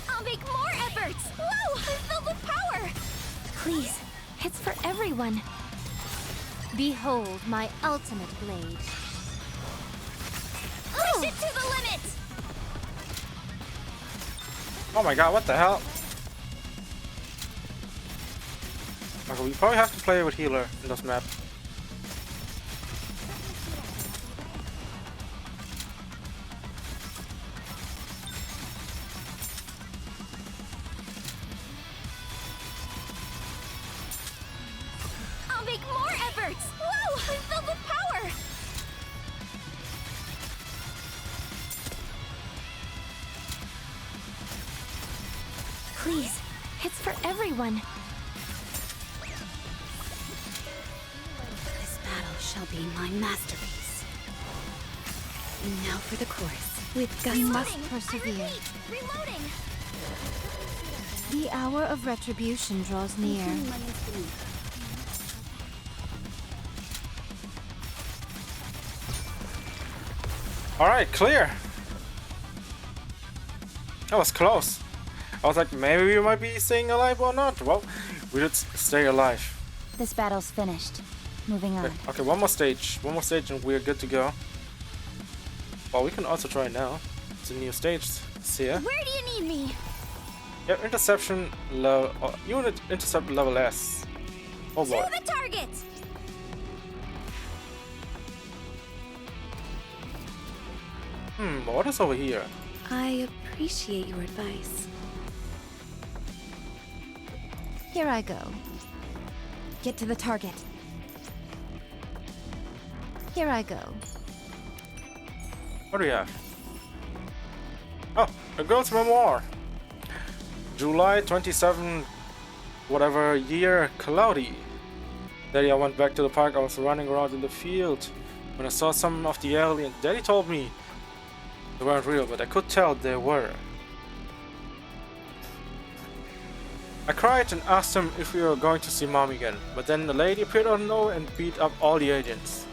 I'll make more efforts! Whoa! I'm filled with power! Please, it's for everyone. Behold my ultimate blade. Push it to the limit! Oh my god, what the hell? Okay, we probably have to play with healer in this map. I'll make more efforts! Whoa! I'm filled with power! Please, it's for everyone. This battle shall be my masterpiece. And now for the chorus. With guts must persevere. Reloading! The hour of retribution draws near. Tuning my instrument. Alright, clear. That was close. I was like, maybe we might be staying alive or not. Well, we should stay alive. This battle's finished. Moving on. Okay, one more stage. One more stage and we're good to go. Well, we can also try now. It's a new stage. See ya. Where do you need me? Yeah, interception level. Unit intercept level S. Oh boy. To the target! What is over here? I appreciate your advice. Here I go. Get to the target. Here I go. What do we have? Oh, a girl's memoir. July 27, whatever year, cloudy. Daddy, I went back to the park. I was running around in the field when I saw some of the aliens. Daddy told me they weren't real, but I could tell they were. I cried and asked him if we were going to see Mom again, but then the lady appeared out of nowhere and beat up all the aliens.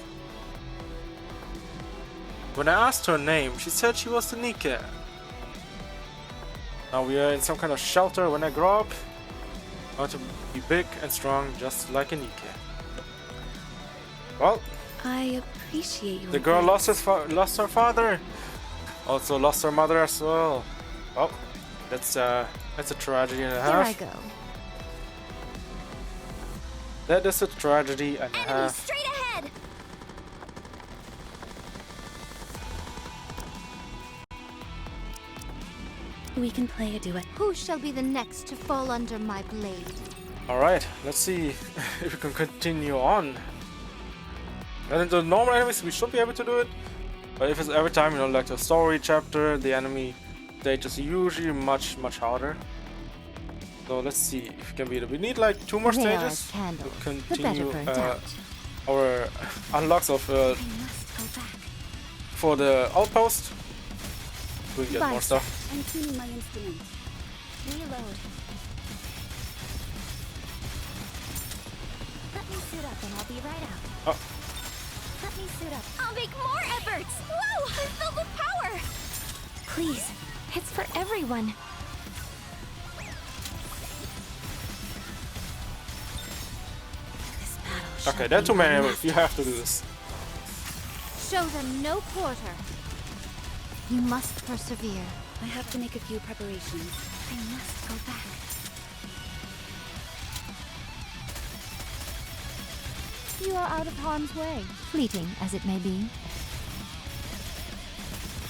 When I asked her name, she said she was the NIKKE. Now we are in some kind of shelter. When I grow up, I want to be big and strong, just like a NIKKE. Well, I appreciate your the girl advice. lost her father, also lost her mother as well. Well, that's a tragedy and a Here I half. go. That is a tragedy and a Enemy half. straight ahead! We can play a duet. Who shall be the next to fall under my blade? Alright, let's see if we can continue on. And in the normal enemies, we should be able to do it. But if it's every time, you know, like the story chapter, the enemy stage is usually much harder. So let's see if we can beat it. We need like 2 more They are stages candles. to The better continue burnt out. our unlocks of I must go back. for the outpost. We can get more Bye. stuff. I'm tuning my instrument. Reload. Let me suit up and I'll be right out. Oh, Let me suit up. I'll make more efforts! Whoa! I'm filled with power! Please, it's for everyone. This battle shall okay, there are be too many my enemies. You have to do this. Show them no quarter. You must persevere. I have to make a few preparations. I must go back. You are out of harm's way, fleeting as it may be.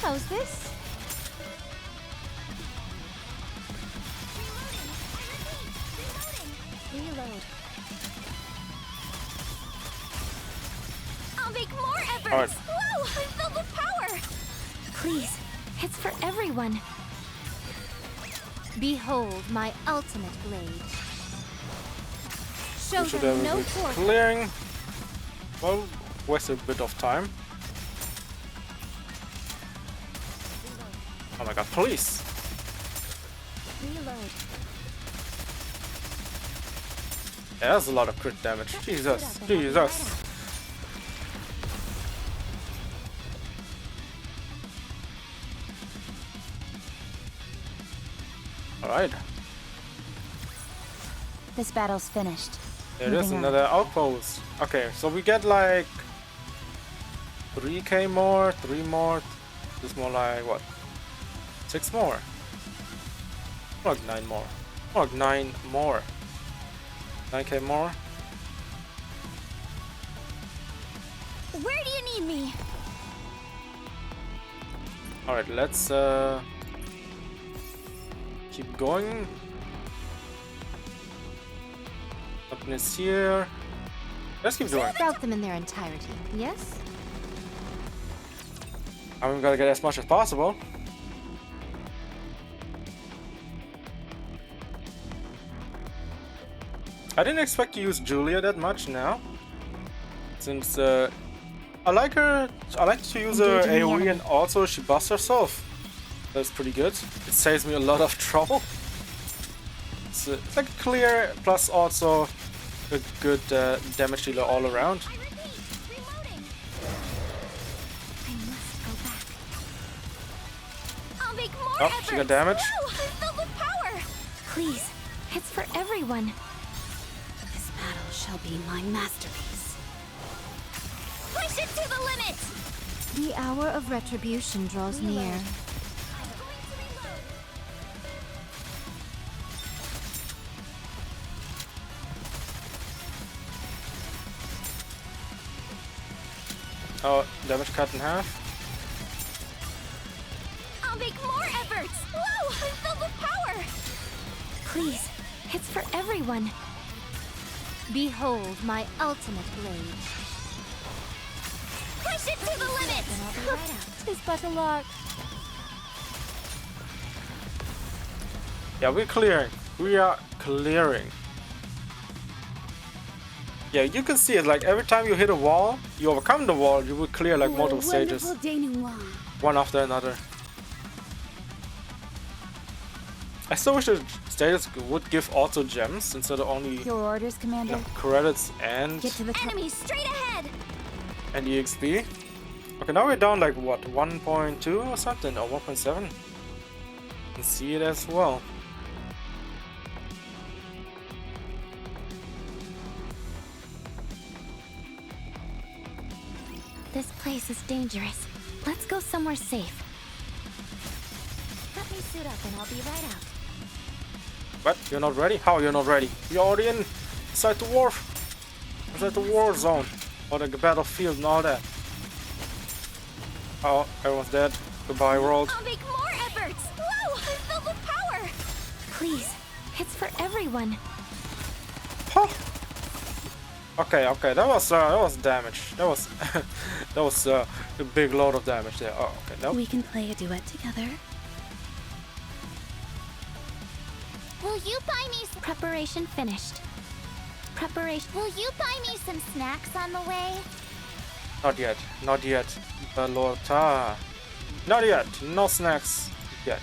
How's this? Reload. I'll make more efforts! Alright. Whoa! I'm filled with power! Please, it's for everyone. Behold my ultimate blade. Show We should them have no a bit quarter. clearing. Well, waste a bit of time. Oh my god, police! Reload. Yeah, that's a lot of crit damage. Jesus, Jesus. Alright, This battle's finished. there is Moving on. another outpost. Okay, so we get like 3k more, 3 more. This is more like what? 6 more. More like 9 more. More like 9 more. 9k more. Where do you need me? Alright, let's keep going. Open here. Let's keep going. Route them in their entirety, yes? I'm gonna get as much as possible. I didn't expect to use Julia that much now, since I like her. I like to use her Engaging the AoE, enemy. and also she busts herself. That's pretty good. It saves me a lot of trouble. It's like clear, plus also a good damage dealer all around. I repeat, reloading. I must go back. I'll make more Oh, efforts! she got damage. Whoa! I'm filled with power! Please, it's for everyone. This battle shall be my masterpiece. Push it to the limit! The hour of retribution draws near. Oh, damage cut in half. I'll make more efforts! Whoa! I'm filled with power! Please, it's for everyone. Behold my ultimate blade. Push it to the limit! Then I'll be right out. 'Tis but a lark. Yeah, we're clearing. We are clearing. Yeah, you can see it. Like every time you hit a wall, you overcome the wall, you will clear like multiple stages, one after another. I still wish the stages would give also gems instead of only Your orders, Commander. credits and Get to the Enemies straight ahead! and EXP. Okay, now we're down like what, 1.2 or something, or 1.7. You can see it as well. This place is dangerous. Let's go somewhere safe. Let me suit up and I'll be right out. What? You're not ready? How you're not ready? You're already inside the war zone, or the battlefield and all that. Oh, everyone's dead. Goodbye, world. I'll make more efforts! Whoa! I'm filled with power! Please, it's for everyone. Huh. Okay, that was damage. That was that was a big load of damage there. Oh, okay, nope. We can play a duet together. Will you buy me some... Preparation finished. Preparation. Will you buy me some snacks on the way? Not yet, not yet. Balota. Not yet. No snacks yet.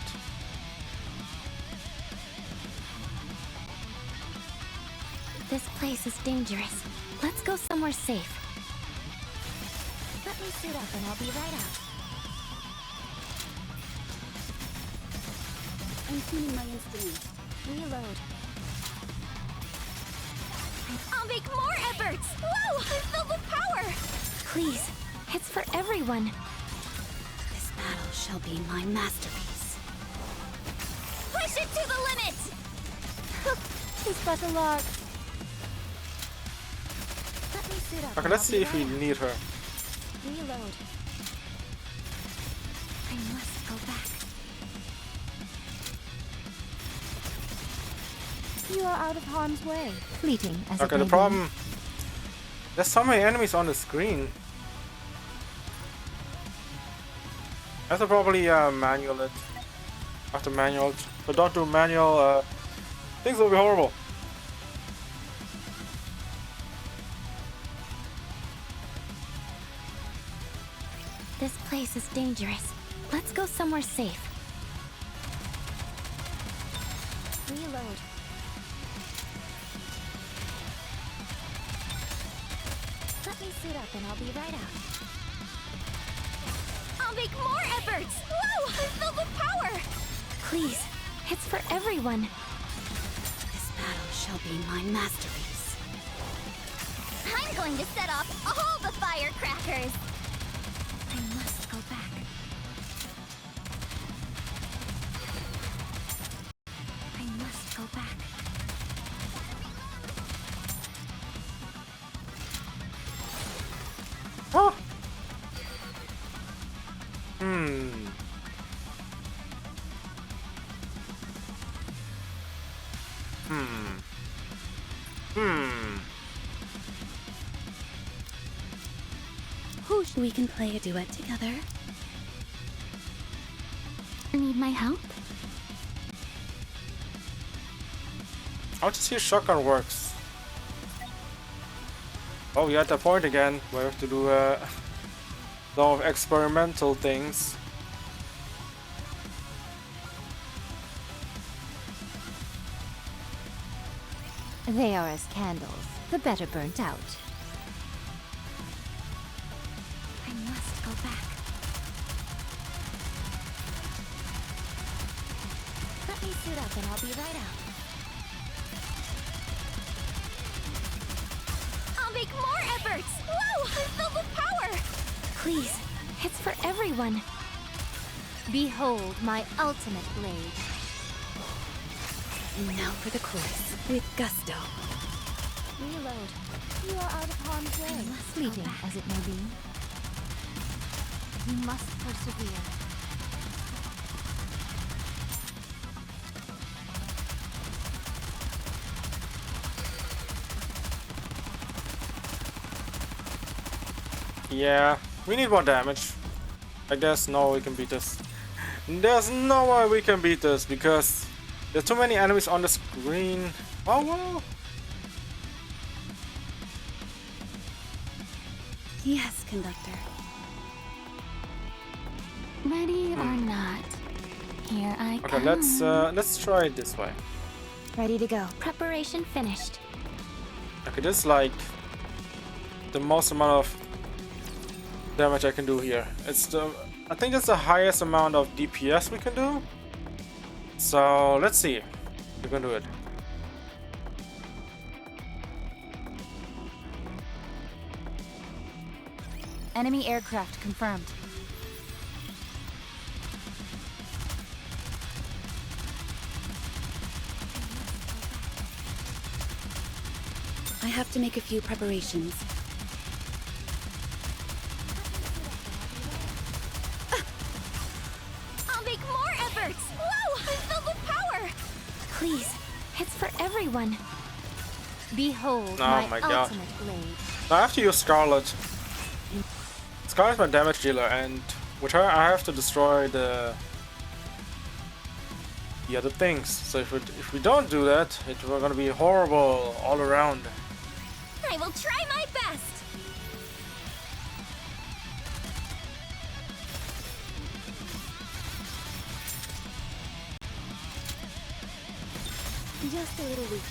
This place is dangerous. Let's go somewhere safe. Let me suit up and I'll be right out. I'm tuning my instruments. Reload. I'll make more efforts! Whoa! I'm filled with power! Please, it's for everyone. This battle shall be my masterpiece. Push it to the limit! 'Tis but a lark. Let me suit up. Okay, and let's I'll see be if we right out. need her. Reload. I must go back. You are out of harm's way. Fleeting as it Okay, may the be. problem. There's so many enemies on the screen. I have to probably manual it. I have to manual it. But don't do manual, things will be horrible. This place is dangerous. Let's go somewhere safe. Reload. Let me suit up and I'll be right out. I'll make more efforts! Whoa! I'm filled with power! Please, it's for everyone. This battle shall be my masterpiece. I'm going to set off all the firecrackers! I must go back. I must go back. Oh. We can play a duet together. Need my help? How to see shotgun works. Oh, we're at the point again where we have to do some experimental things. They are as candles, the better burnt out. I must go back. Let me suit up and I'll be right out. make more efforts! Whoa! I'm filled with power! Please, it's for everyone. Behold my ultimate blade. And now for the chorus, with gusto. Reload. You are out of harm's way. Fleeting as it may be. You must persevere. Yeah, we need more damage. I guess no, we can beat this. There's no way we can beat this because there's too many enemies on the screen. Oh wow. Yes, conductor. Ready or not, here I Okay, come. let's try it this way. Ready to go. Preparation finished. Okay, this is like the most amount of damage I can do here. I think it's the highest amount of DPS we can do. So let's see. We can do it. Enemy aircraft confirmed. I have to make a few preparations. I'll make more efforts! Whoa! I'm filled with power! Please, it's for everyone. Behold Oh my God. ultimate blade. Now I have to use Scarlet. Scarlet's my damage dealer, and with her I have to destroy the other things. So if we don't do that, it's gonna be horrible all around. I will try my best! Just a little weak.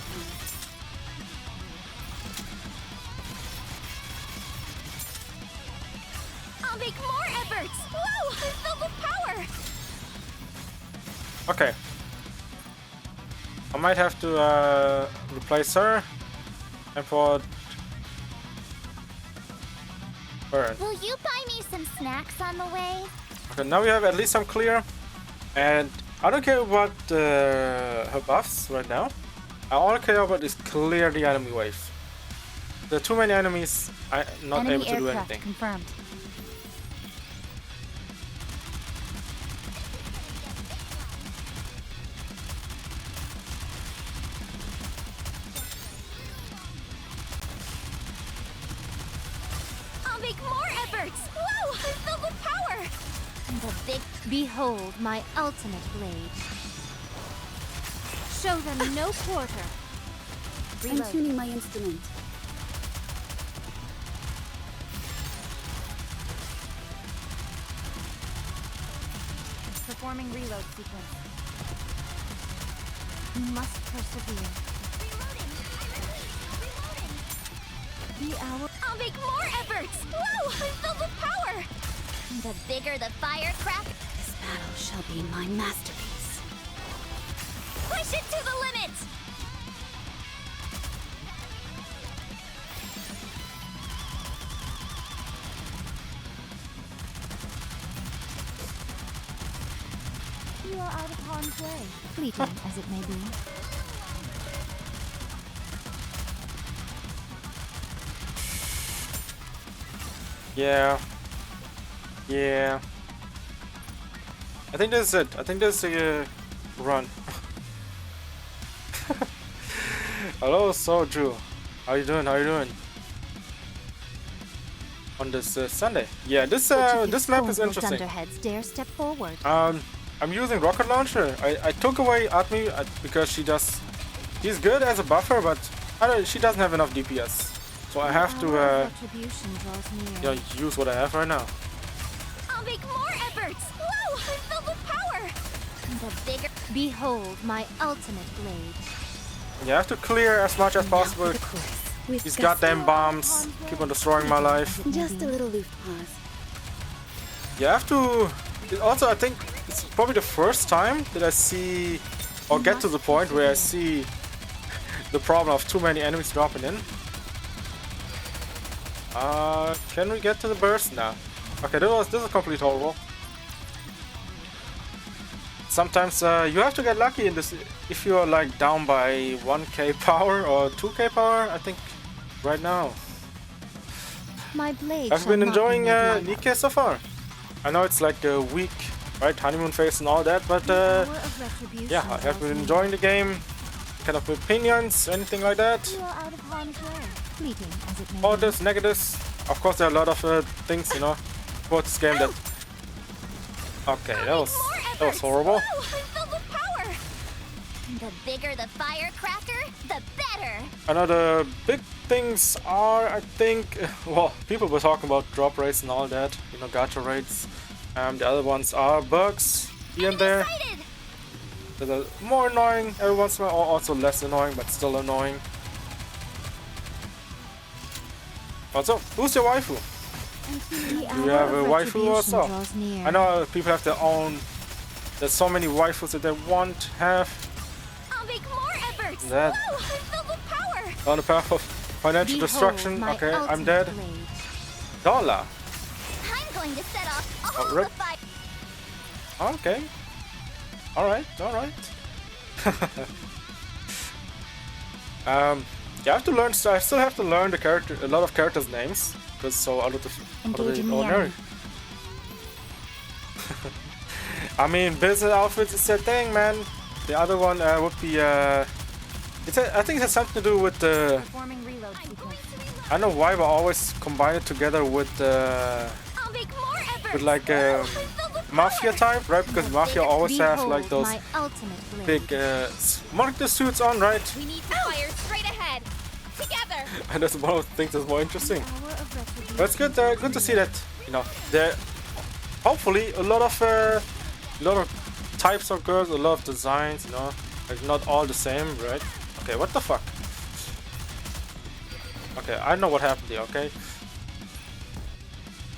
I'll make more efforts! Whoa! I'm filled with power! Okay. I might have to replace her and put Burn. Will you buy me some snacks on the way? Okay, now we have at least some clear, and I don't care about her buffs right now. All I care about is clear the enemy wave. There are too many enemies. I'm not Enemy able to do aircraft anything. confirmed. I'll make more efforts! Whoa! I'm filled with power! The big behold my ultimate blade. Show them no quarter. I'm tuning my instrument. Performing reload sequence. You must persevere. The hour. I'll make more efforts! Whoa! I'm filled with power! The bigger the firecracker, This battle shall be my masterpiece. push it to the limit! You are out of harm's way. Fleeting as it may be. Yeah. Yeah. I think this is it. I think this is a run. Hello, Soju. How you doing? How you doing? On this Sunday. Yeah, this map is interesting. Thunderheads dare step forward. I'm using rocket launcher. I took away Atmi because she's good as a buffer, but she doesn't have enough DPS. So I have to Retribution draws near. use what I have right now. I'll make more efforts! Whoa! I'm filled with power! The bigger... Behold my ultimate blade. You have to clear as much as possible. The chorus, with These gusto. goddamn bombs keep on destroying my life. Just a little loose pause. You have to... Also, I think it's probably the first time that I see or get to the point where I see the problem of too many enemies dropping in. Can we get to the burst now? Okay, this is complete horrible. Sometimes you have to get lucky in this if you are like down by 1k power or 2k power, I think, right now. My blade. I've been enjoying NIKKE so far. I know it's like a week, right, honeymoon phase and all that, but yeah, I have been enjoying the game. Kind of opinions, anything like that? You are out of harm's way. Fleeting as it may be. Positives, negatives. Of course, there are a lot of things, you know, about this game that. Okay, that was horrible. Whoa, I'm filled with power. The bigger the firecracker, the better. I know the big things are, I think, well, people were talking about drop rates and all that, you know, gacha rates. The other ones are bugs here and there. Excited. That are more annoying every once in a while, or also less annoying, but still annoying. Also, who's your waifu? Do you have a waifu or so? I know people have their own. There's so many waifus that they want to have. I'll make more efforts. That. Whoa, I'm filled with power. On the path of financial destruction. Okay, I'm dead. Dollar. I'm going to set off all Rip. the fire. Okay. Alright, alright. Yeah, I have to learn. I still have to learn a lot of characters' names, because so out of the ordinary. I mean, business outfits is a thing, man. The other one would be I think it has something to do with the. Performing reload sequence. I don't know why, but I always combine it together with I'll make more efforts. with like Whoa, I'm filled with mafia power. type, right? Because mafia always have like those My ultimate blade. big monitor suits on, right? We need to fire straight ahead. Together. And that's one of the things that's more interesting. Hour of retribution. But it's good, good to see that, you know, there hopefully a lot of types of girls, a lot of designs, you know, like not all the same, right? Okay, what the fuck? Okay, I know what happened here. Okay.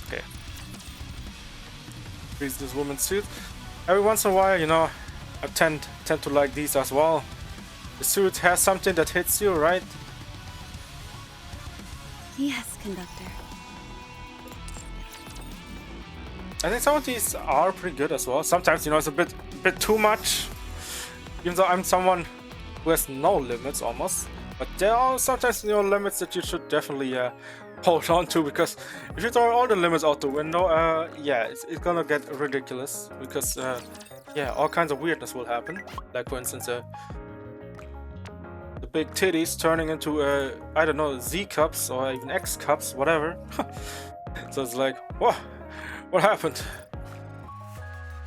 Okay. Freeze this woman's suit. Every once in a while, you know, I tend to like these as well. The suit has something that hits you, right? Yes, conductor. I think some of these are pretty good as well. Sometimes, you know, it's a bit too much. Even though I'm someone who has no limits almost, but there are sometimes, you know, limits that you should definitely hold on to, because if you throw all the limits out the window, yeah, it's gonna get ridiculous, because yeah, all kinds of weirdness will happen. Like for instance, the big titties turning into I don't know, Z cups or even X cups, whatever. So it's like, what happened?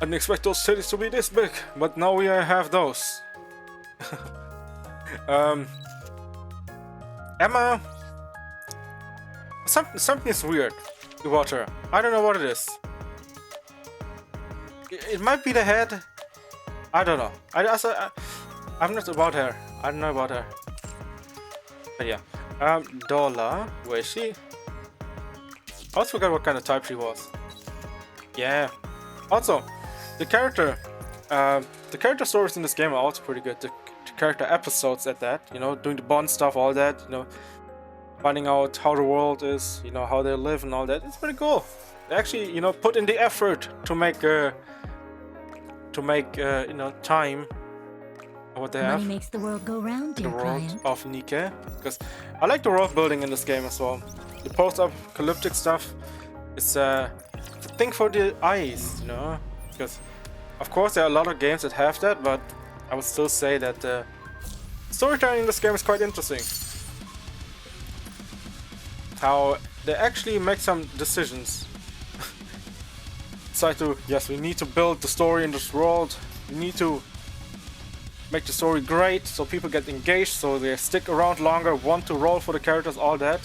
I didn't expect those titties to be this big, but now we have those. Emma, something is weird about her. I don't know what it is. It might be the head. I don't know. I'm not about her. I don't know about her. But yeah. Dola, where is she? I also forgot what kind of type she was. Yeah. Also, the character stories in this game are also pretty good. The character episodes at that, you know, doing the Bond stuff, all that, you know, finding out how the world is, you know, how they live and all that. It's pretty cool. They actually, you know, put in the effort to make you know, time what they have. Money makes the world go round, The dear world client. of NIKKE, because I like the world building in this game as well. The post-apocalyptic stuff is a thing for the eyes, you know, because of course there are a lot of games that have that, but I would still say that storytelling in this game is quite interesting. How they actually make some decisions. It's like yes, we need to build the story in this world. We need to make the story great so people get engaged, so they stick around longer, want to roll for the characters, all that.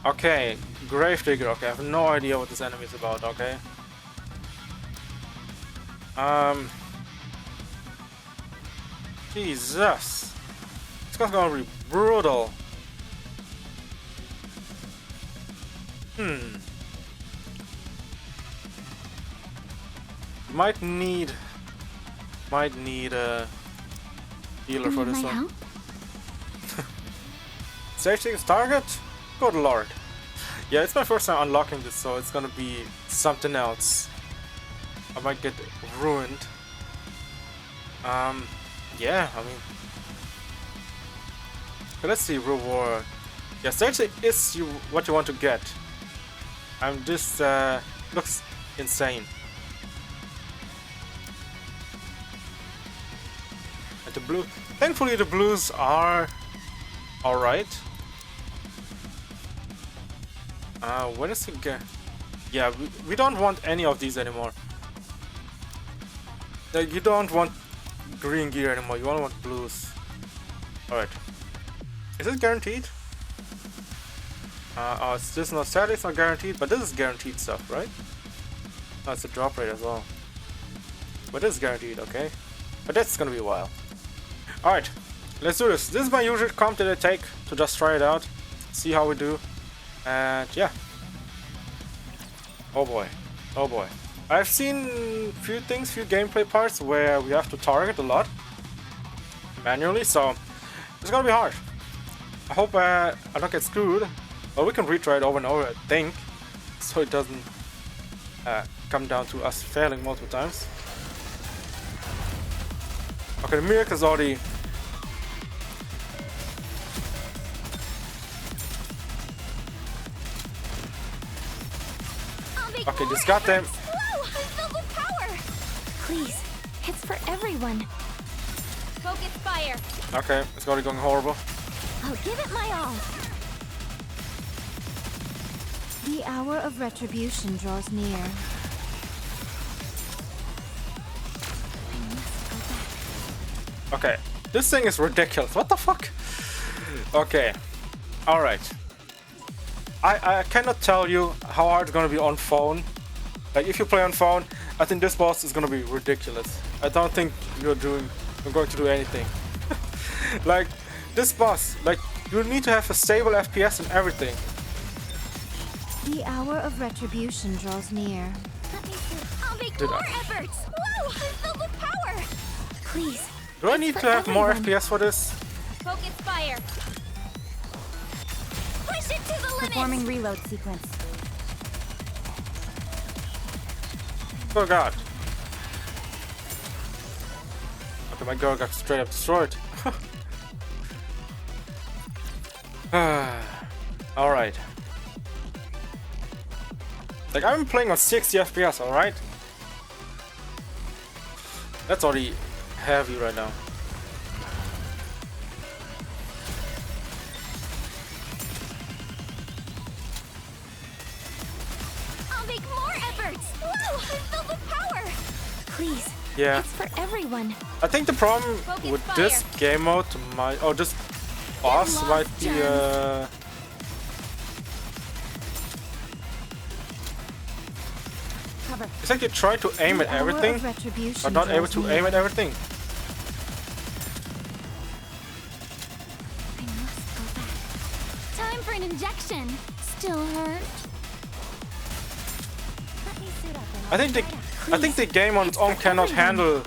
Okay, Gravedigger. Okay, I have no idea what this enemy is about. Okay. Jesus, it's gonna be brutal. Might need a healer for this one. Stage 6 target? Good lord. Yeah, it's my first time unlocking this, so it's gonna be something else. I might get ruined. Yeah, I mean... Okay, let's see, reward. Yeah, stage 6 is what you want to get. This looks insane. And the blue... Thankfully the blues are... alright. What is it? Yeah, we don't want any of these anymore. Like, you don't want green gear anymore, you only want blues. Alright. Is it guaranteed? Oh, it's just not sadly it's not guaranteed, but this is guaranteed stuff, right? Oh, it's a drop rate as well. But this is guaranteed, okay. But that's gonna be a while. Alright, let's do this. This is my usual comp that I take to just try it out. See how we do. And yeah. Oh boy. Oh boy. I've seen few gameplay parts where we have to target a lot manually, so it's gonna be hard. I hope I don't get screwed. Well, we can retry it over and over, I think, so it doesn't come down to us failing multiple times. Okay, the miracle is already... Okay, just goddamn... Whoa! I filled with power! Please, it's for everyone. Focus fire! Okay, it's already going horrible. I'll give it my all. The hour of retribution draws near. I must go back. Okay, this thing is ridiculous. What the fuck? Okay, alright. I cannot tell you how hard it's gonna be on phone. Like, if you play on phone, I think this boss is gonna be ridiculous. I don't think you're going to do anything. Like, this boss, like, you need to have a stable FPS and everything. The hour of retribution draws near. Let me see. I'll make Did more I? efforts! Whoa! I filled with power! Please. Do I need for to have more everyone. FPS for this? Focus fire! Push it to the limit! Performing reload sequence. Oh god. Okay, my girl got straight up destroyed. Alright. Like, I'm playing on 60 FPS, alright? That's already heavy right now. I'll make more efforts! Whoa! I filled with power! Please. Yeah. It's for everyone. I think the problem Focus with fire. this game mode might... Oh, this boss lost, might be... Cover. It's like you try to aim at The hour of everything, retribution but not able draws to near. aim at everything. I must go back. Time for an injection! Still hurt? Let me suit up and I think the game on its own cannot handle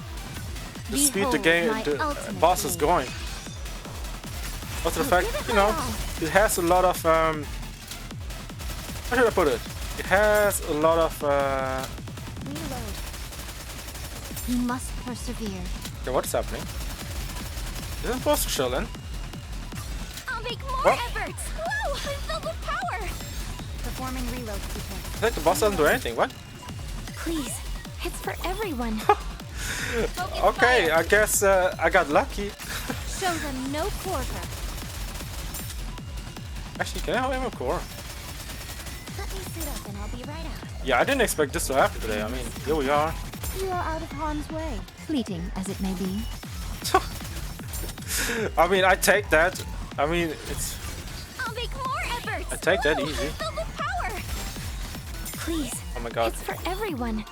the speed the Behold my the ultimate boss is blade. going. Also the fact, you know, it has a lot of how should I put it? It has a lot of reload. You must persevere. okay, what's happening? Is it boss chilling? I'll make more What? efforts! Whoa! I filled with power! Performing reload sequence. I think the boss doesn't do anything, what? Please. It's for everyone. Focus Okay, fire. I guess I got lucky. Show them no quarter. Actually, can I have a core? Let me suit up and I'll be right out. Yeah, I didn't expect this to happen today. I mean, here we are. You are out of harm's way, fleeting as it may be. I mean, I take that. I mean, it's... I'll make more efforts! I take that Whoa! easy. I filled with power! Please. Oh my god. It's for everyone.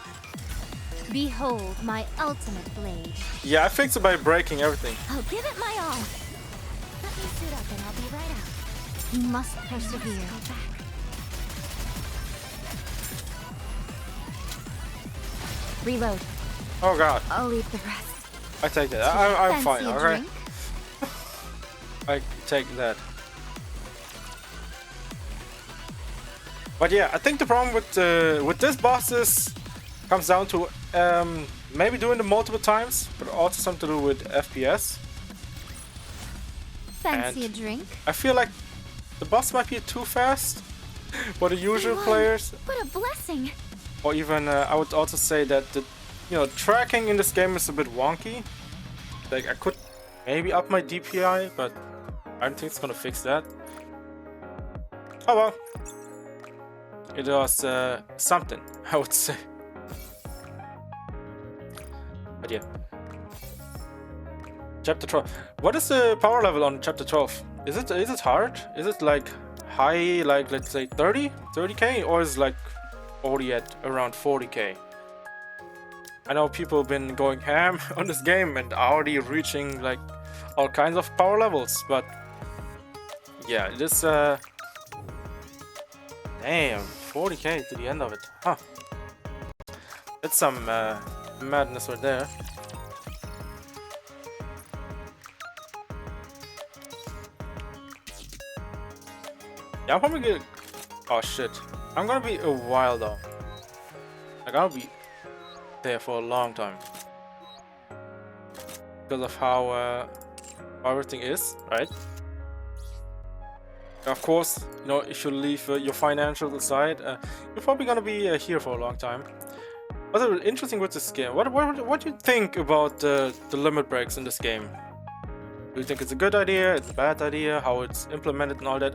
Behold my ultimate blade. Yeah, I fixed it by breaking everything. I'll give it my all. Let me suit up and I'll be right out. You must persevere. Go back. Reload. Oh god, I'll leave the rest. I take that. I'm Fancy fine, a alright? drink? I take that. But yeah, I think the problem with this boss is comes down to maybe doing it multiple times, but also something to do with FPS. Fancy And a drink? I feel like the boss might be too fast for the usual Won. players, What a blessing! or even I would also say that the tracking in this game is a bit wonky. Like I could maybe up my DPI, but I don't think it's gonna fix that. Oh well, it was something, I would say. But yeah. Chapter 12. What is the power level on chapter 12? Is it hard? Is it like high, like let's say 30k, or is it like already at around 40k? I know people have been going ham on this game and already reaching like all kinds of power levels, but yeah, it is damn, 40k to the end of it. Huh. That's some madness right there. Yeah, I'm probably gonna... Oh shit. I'm gonna be a while though. Like I'll be there for a long time. Because of how everything is, right? Of course, you know, if you leave your financials aside, you're probably gonna be here for a long time. What's interesting with this game? What do you think about the limit breaks in this game? Do you think it's a good idea? It's a bad idea? How it's implemented and all that?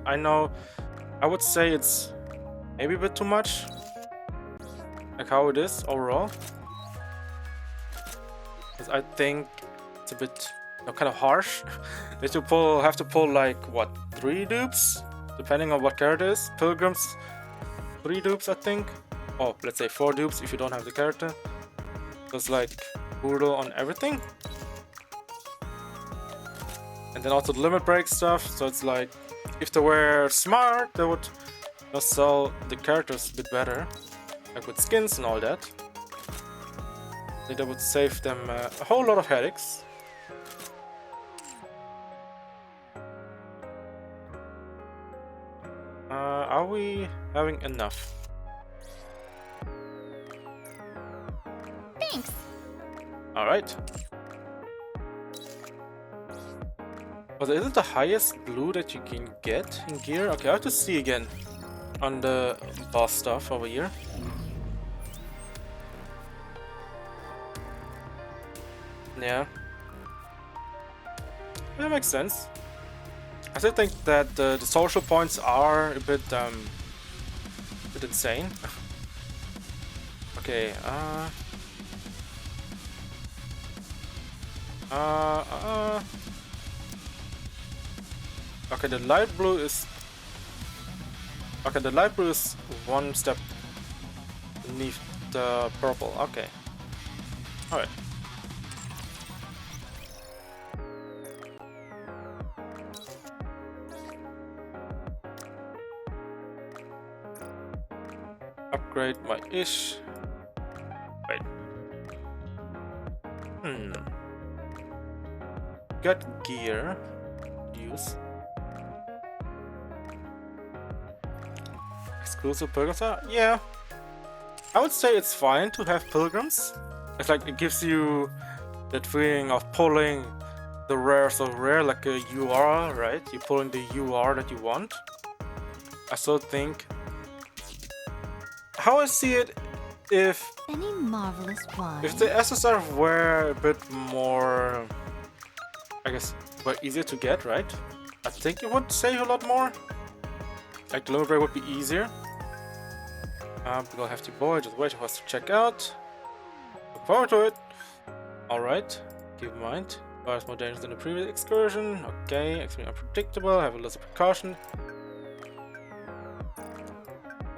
I would say it's maybe a bit too much. Like how it is overall. Because I think it's a bit, you know, kind of harsh. They have to pull like what, 3 dupes, depending on what character it is. Pilgrims, 3 dupes I think. Oh, let's say 4 dupes if you don't have the character. So it's like brutal on everything. And then also the limit break stuff. So it's like if they were smart, they would sell the characters a bit better, like with skins and all that. I think that would save them a whole lot of headaches. Are we having enough? Thanks! Alright. But is it the highest blue that you can get in gear? Okay, I have to see again on the boss stuff over here. Yeah. That makes sense. I still think that the social points are a bit insane. Okay, okay, the light blue is... Okay, the light blue is 1 step beneath the purple. Okay. Alright. Upgrade my ish. Wait. Got gear. Use. Exclusive pilgrims? Yeah. I would say it's fine to have pilgrims. It's like it gives you that feeling of pulling the rares of rare, like a UR, right? You're pulling the UR that you want. I still think... How I see it, if Any marvelous wine? the SSR were a bit more, I guess, were easier to get, right? I think it would save a lot more. Like the limit break would be easier. We'll have to boy, just waiting for us to check out. Look forward to it. Alright, keep in mind. Fire is more dangerous than the previous excursion. Okay, extremely unpredictable, have a lesser precaution.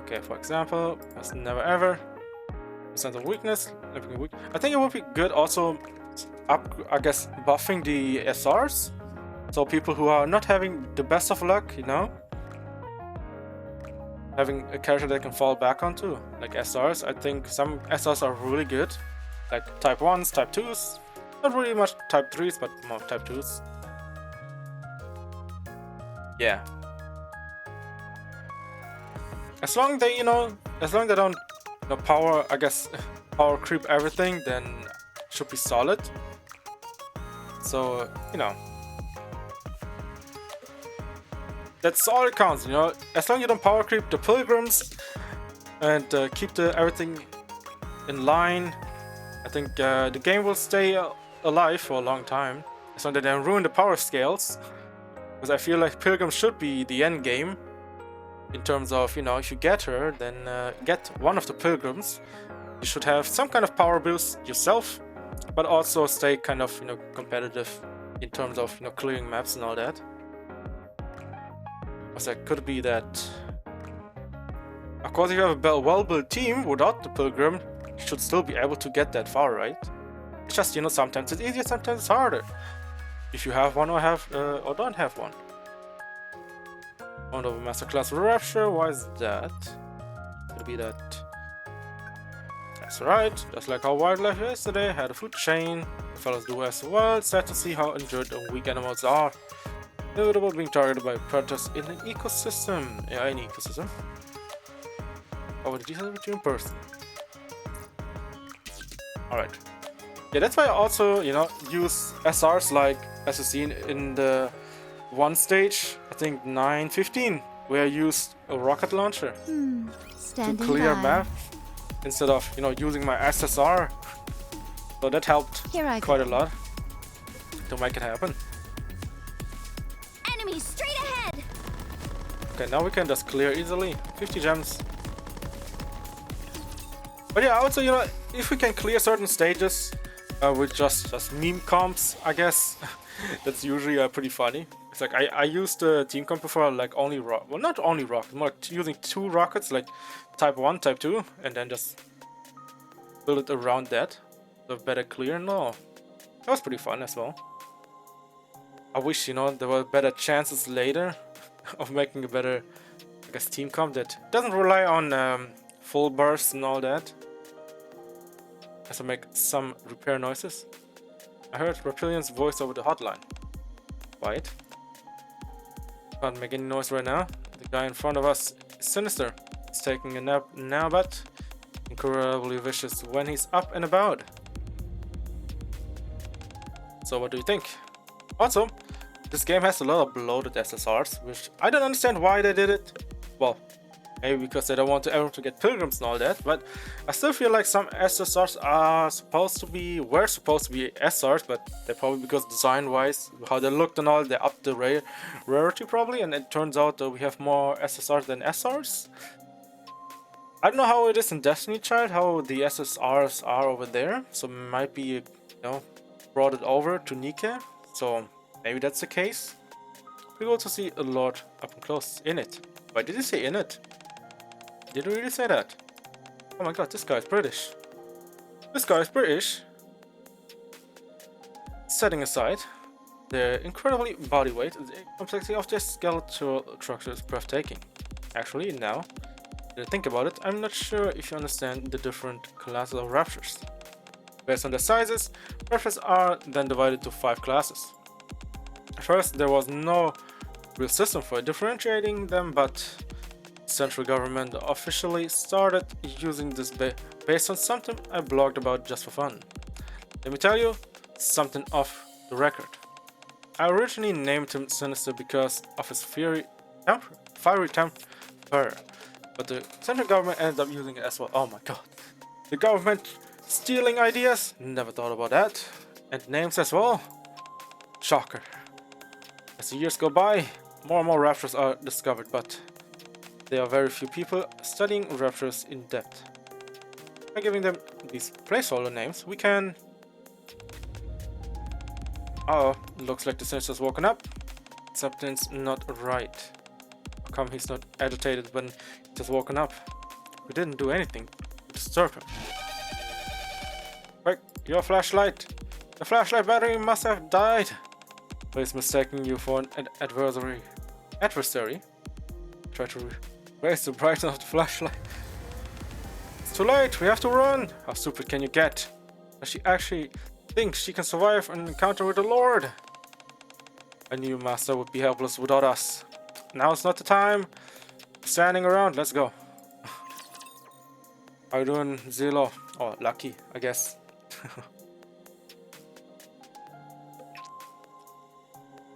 Okay, for example, that's never ever. Sense of weakness, living weak. I think it would be good also I guess buffing the SRs. So people who are not having the best of luck, you know, having a character they can fall back onto, like SRs. I think some SRs are really good, like type 1s, type 2s. Not really much type 3s, but more type 2s. Yeah. as long they, as long they don't, power, I guess, power creep everything, then should be solid. So, that's all it counts, as long as you don't power creep the pilgrims and keep everything in line, I think the game will stay alive for a long time. As long as they don't ruin the power scales, because I feel like pilgrim should be the end game. In terms of, if you get her, then get one of the pilgrims. You should have some kind of power boost yourself, but also stay kind of, competitive in terms of, clearing maps and all that. Because it could be that, of course, if you have a well-built team without the pilgrim, you should still be able to get that far, right? It's just, sometimes it's easier, sometimes it's harder. If you have one or don't have one. Over Masterclass Rapture, why is that? Could be that. That's right, just like our wildlife yesterday, had a food chain. The fellows do as well. Sad to see how injured and weak animals are. Notable being targeted by predators in an ecosystem. Yeah, any ecosystem. Over the details between person. Alright. Yeah, that's why I also, use SRs like as you've seen in the one stage, I think 9:15, where I used a rocket launcher to clear a map instead of, using my SSR. So that helped quite a lot to make it happen. Enemies straight ahead. Okay, now we can just clear easily. 50 gems. But yeah, also, if we can clear certain stages with just meme comps, I guess, that's usually pretty funny. It's like I used the team comp before, like only not only rockets, more like using 2 rockets, like type 1, type 2, and then just build it around that. So better clear. No, that was pretty fun as well. I wish, there were better chances later of making a better, I guess, team comp that doesn't rely on full bursts and all that. Has to make some repair noises. I heard Reptilian's voice over the hotline. Quiet. Can't make any noise right now. The guy in front of us is sinister. He's taking a nap now, but incredibly vicious when he's up and about. So what do you think? Also, this game has a lot of bloated SSRs, which I don't understand why they did it. Well, maybe because they don't want everyone to get pilgrims and all that, but I still feel like some SSRs were supposed to be SRs, but they probably, because design-wise, how they looked and all, they upped the rarity probably, and it turns out that we have more SSRs than SRs. I don't know how it is in Destiny Child, how the SSRs are over there, so might be, brought it over to NIKKE, so maybe that's the case. We also see a lot up and close in it. Why did he say in it? Did we really say that? Oh my god, this guy is British. This guy is British. Setting aside their incredibly body weight, the complexity of their skeletal structure is breathtaking. Actually, now that I think about it, I'm not sure if you understand the different classes of raptors. Based on their sizes, raptors are then divided to 5 classes. At first, there was no real system for differentiating them, but the central government officially started using this based on something I blogged about just for fun. Let me tell you something off the record. I originally named him Sinister because of his fiery temper, but the central government ended up using it as well. Oh my god. The government stealing ideas? Never thought about that. And names as well? Shocker. As the years go by, more and more raptors are discovered, but there are very few people studying raptors in depth. By giving them these placeholder names, we can... Oh, looks like the Sinister's woken up. Something's not right. How come he's not agitated when he's just woken up? We didn't do anything to disturb him. Quick, your flashlight! The flashlight battery must have died! But he's mistaking you for an adversary. Try to raise the brightness of the flashlight. It's too late, we have to run! How stupid can you get? Does she actually think she can survive an encounter with the Lord? I knew Master would be helpless without us. Now it's not the time. Standing around, let's go. How you doing, Zelo? Oh, Lucky, I guess.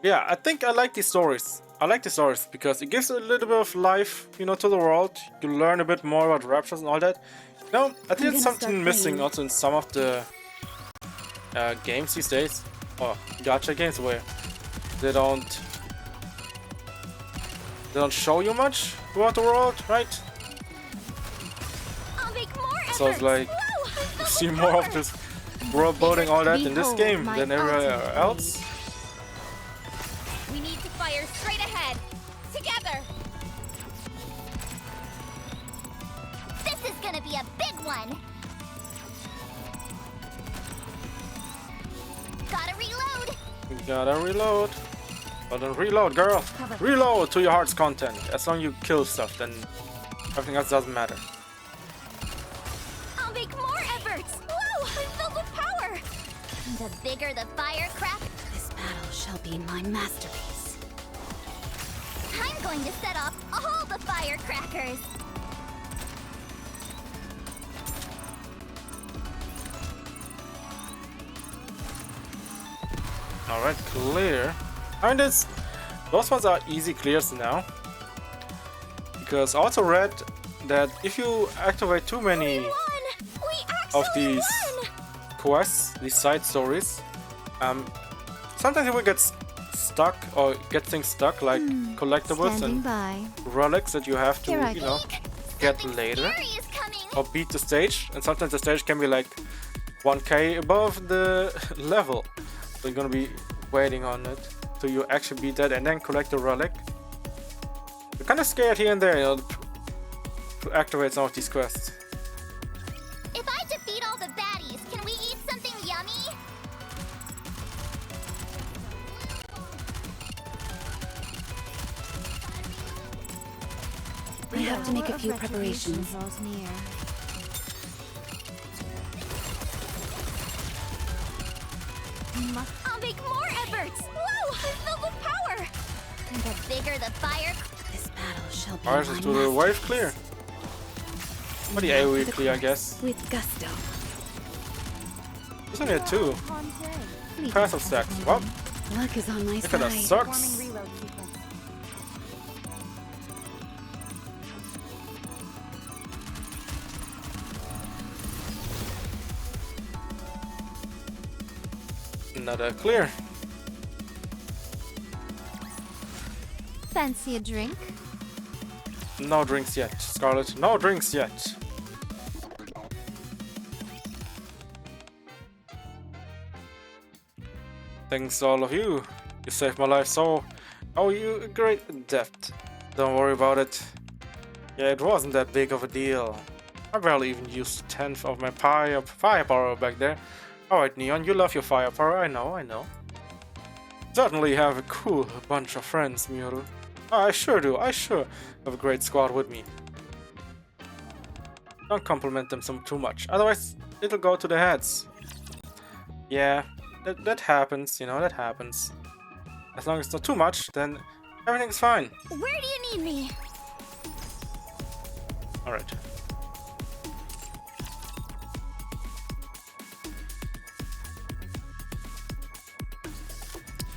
Yeah, I think I like these stories. I like the stories because it gives a little bit of life, you know, to the world. You learn a bit more about raptures and all that. You know, I think it's something missing also in some of the games these days, or gacha games, where they don't show you much about the world, right? I'll make more So it's like you see more of this world building, all that in this game than everywhere else. We need to fire straight ahead. Together. This is gonna be a big one. Gotta reload. You gotta reload. Well then reload, girl. Reload to your heart's content. As long as you kill stuff, then everything else doesn't matter. I'll make more efforts. Whoa, I'm filled with power. The bigger the firecracker, This battle shall be my masterpiece. I'm going to set off all the firecrackers. Alright, clear. I mean, those ones are easy clears now. Because I also read that if you activate too many of these quests, these side stories, sometimes you will get stuck or get things stuck, like collectibles and relics that you have to, you know, get later or beat the stage. And sometimes the stage can be like 1k above the level. So you're gonna be waiting on it till you actually beat that and then collect the relic. You're kind of scared here and there, you know, to activate some of these quests. If I defeat all the baddies, can we eat something yummy? I have to make a few preparations. I'll make more efforts. Whoa, I'm filled with power. The bigger the fire, This battle shall be Alright, my let's do the wave masterpiece. clear. Or the AoE clear, I guess. With gusto. There's only two. Passive stacks. Well, Luck is on my look at that side. sucks. Another clear. Fancy a drink? No drinks yet, Scarlet. No drinks yet. Thanks to all of you. You saved my life so... Oh, you a great adept. Don't worry about it. Yeah, it wasn't that big of a deal. I barely even used a tenth of my firepower back there. Alright, Neon, you love your firepower. I know. Certainly have a cool bunch of friends, MyoRU. I sure do. I sure have a great squad with me. Don't compliment them too much, otherwise it'll go to their heads. Yeah, that happens, you know, that happens. As long as it's not too much, then everything's fine. Where do you need me? Alright.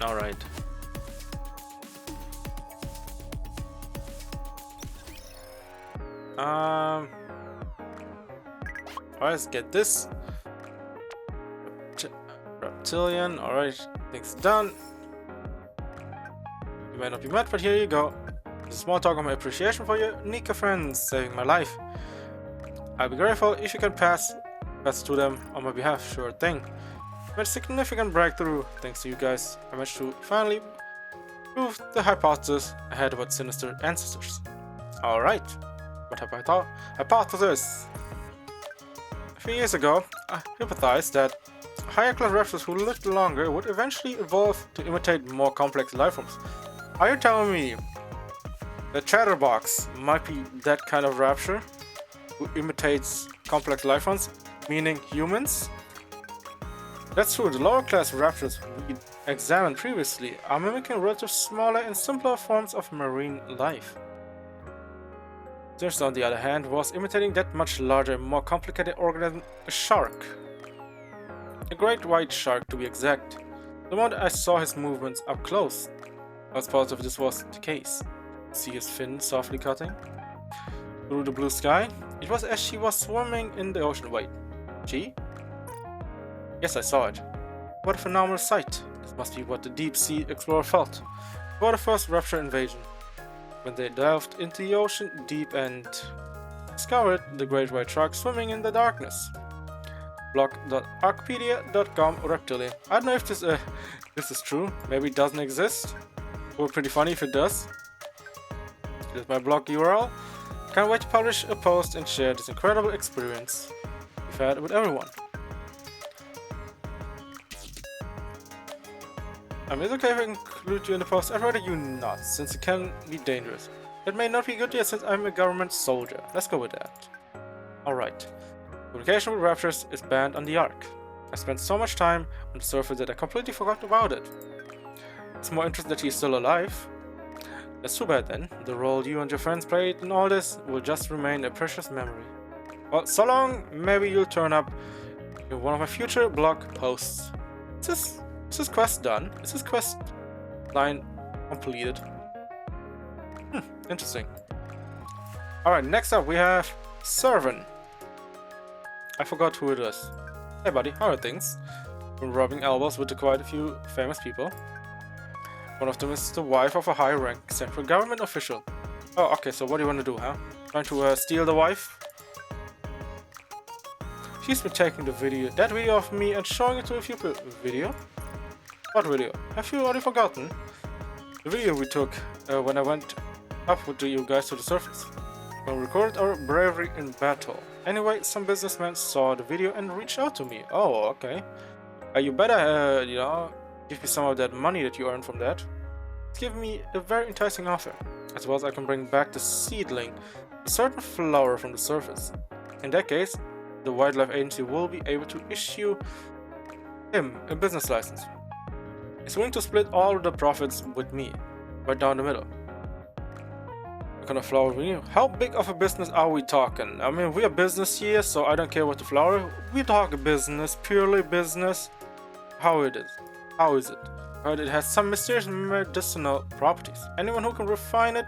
Alright. Let's get this. Reptilian, alright, things done. You may not be mad, but here you go. This is a small talk of my appreciation for your NIKKE friends saving my life. I'll be grateful if you can pass to them on my behalf, sure thing. I made a significant breakthrough, thanks to you guys. I managed to finally prove the hypothesis I had about sinister ancestors. Alright, what have I thought? Hypothesis! A few years ago, I hypothesized that higher class raptors who lived longer would eventually evolve to imitate more complex lifeforms. Are you telling me that Chatterbox might be that kind of raptor who imitates complex lifeforms, meaning humans? That's true, the lower class raptors we examined previously are mimicking relatively smaller and simpler forms of marine life. Zeus, on the other hand, was imitating that much larger and more complicated organism, a shark. A great white shark, to be exact. The moment I saw his movements up close, I was positive this was the case. See his fin softly cutting through the blue sky? It was as she was swimming in the ocean. Wait, she? Yes, I saw it. What a phenomenal sight. This must be what the deep sea explorer felt before the first Rapture invasion, when they delved into the ocean deep and discovered the great white shark swimming in the darkness. blog.arcpedia.com reptilian. I don't know if this is true. Maybe it doesn't exist. It would be pretty funny if it does. Here's my blog URL. Can't wait to publish a post and share this incredible experience we've had with everyone. Is it okay if I include you in the post? I'd rather you not, since it can be dangerous. It may not be good yet, since I'm a government soldier. Let's go with that. Alright. Communication with Raptors is banned on the Ark. I spent so much time on the surface that I completely forgot about it. It's more interesting that he's still alive. That's too bad then. The role you and your friends played in all this will just remain a precious memory. Well, so long. Maybe you'll turn up in one of my future blog posts. Is this quest done? Is this quest line completed? Interesting. Alright, next up we have Servan. I forgot who it is. Hey buddy, how are things? Been rubbing elbows with quite a few famous people. One of them is the wife of a high-rank central government official. Oh, okay, so what do you want to do, huh? Trying to steal the wife? She's been taking that video of me and showing it to a few people. Video? What video? Have you already forgotten? The video we took when I went up with you guys to the surface. We recorded our bravery in battle. Anyway, some businessmen saw the video and reached out to me. Oh, okay. You better, give me some of that money that you earned from that. Give me a very enticing offer. As well as I can bring back the seedling, a certain flower from the surface. In that case, the wildlife agency will be able to issue him a business license. He's willing to split all the profits with me, right down the middle. What kind of flower we need? How big of a business are we talking? I mean, we are business here, so I don't care what the flower. We talk business, purely business. How it is? How is it? Heard it has some mysterious medicinal properties. Anyone who can refine it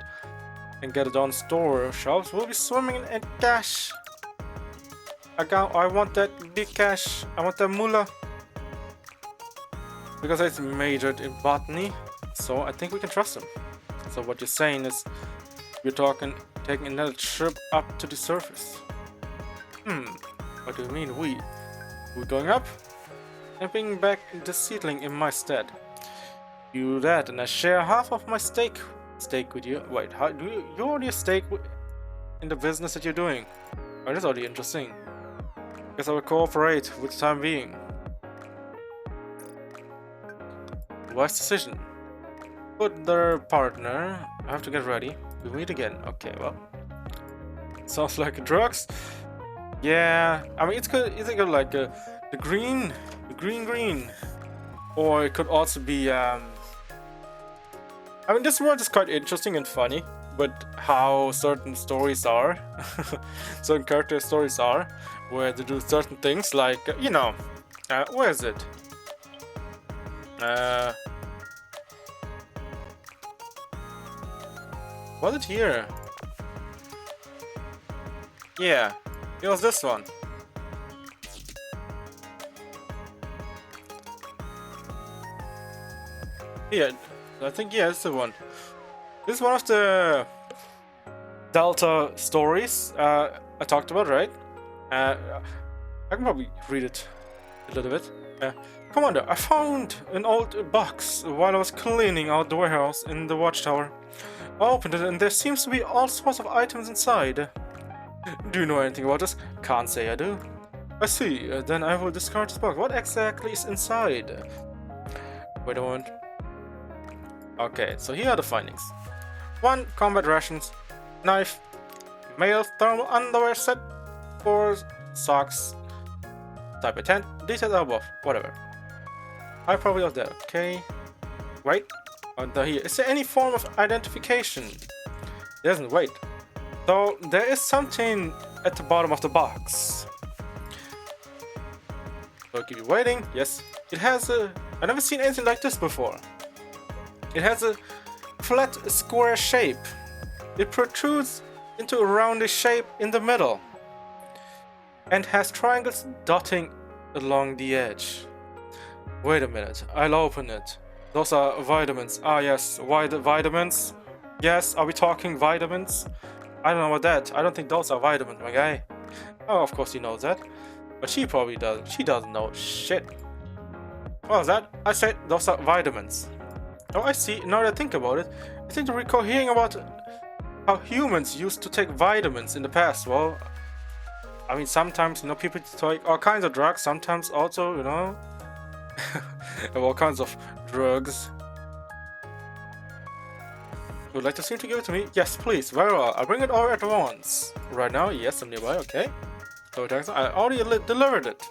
and get it on store shelves will be swimming in cash. I want that big cash. I want that moolah. Because it's majored in botany, so I think we can trust him. So what you're saying is, you're taking another trip up to the surface. What do you mean we? We're going up? And bringing back the seedling in my stead. You do that, and I share half of my stake with you. Wait, how do you already stake in the business that you're doing? Oh, that's already interesting. Guess I will cooperate with the time being. Wise decision. Put their partner. I have to get ready. We meet again. Okay, well. Sounds like drugs. Yeah, I mean, it's good. It's good like the green. Or it could also be. I mean, this world is quite interesting and funny, but how certain stories are, certain character stories are, where they do certain things like, where is it? Was it here? Yeah, it was this one. Yeah, I think, yeah, it's the one. This is one of the Delta stories I talked about, right? I can probably read it a little bit. Commander, I found an old box while I was cleaning out the warehouse in the watchtower. I opened it and there seems to be all sorts of items inside. Do you know anything about this? Can't say I do. I see, then I will discard this box. What exactly is inside? Wait a moment. Okay, so here are the findings. 1. Combat rations, knife, male thermal underwear set, 4 socks, type of tent, details above, whatever. I probably have that, okay. Wait, under here. Is there any form of identification? There isn't, wait. So there is something at the bottom of the box. So keep you waiting. Yes, it has a. I've never seen anything like this before. It has a flat square shape. It protrudes into a roundish shape in the middle and has triangles dotting along the edge. Wait a minute, I'll open it. Those are vitamins. Ah yes, vitamins. Yes, are we talking vitamins? I don't know about that. I don't think those are vitamins, my guy. Oh, of course he knows that. But she probably doesn't. She doesn't know shit. What was that? I said those are vitamins. Oh, I see. Now that I think about it, I seem to recall hearing about how humans used to take vitamins in the past. Well, I mean, sometimes, you know, people take all kinds of drugs. Sometimes also, you know, all kinds of drugs. Would like to seem to give it to me? Yes, please. Very well. I'll bring it over at once. Right now? Yes, I'm nearby. Okay. So I already delivered it.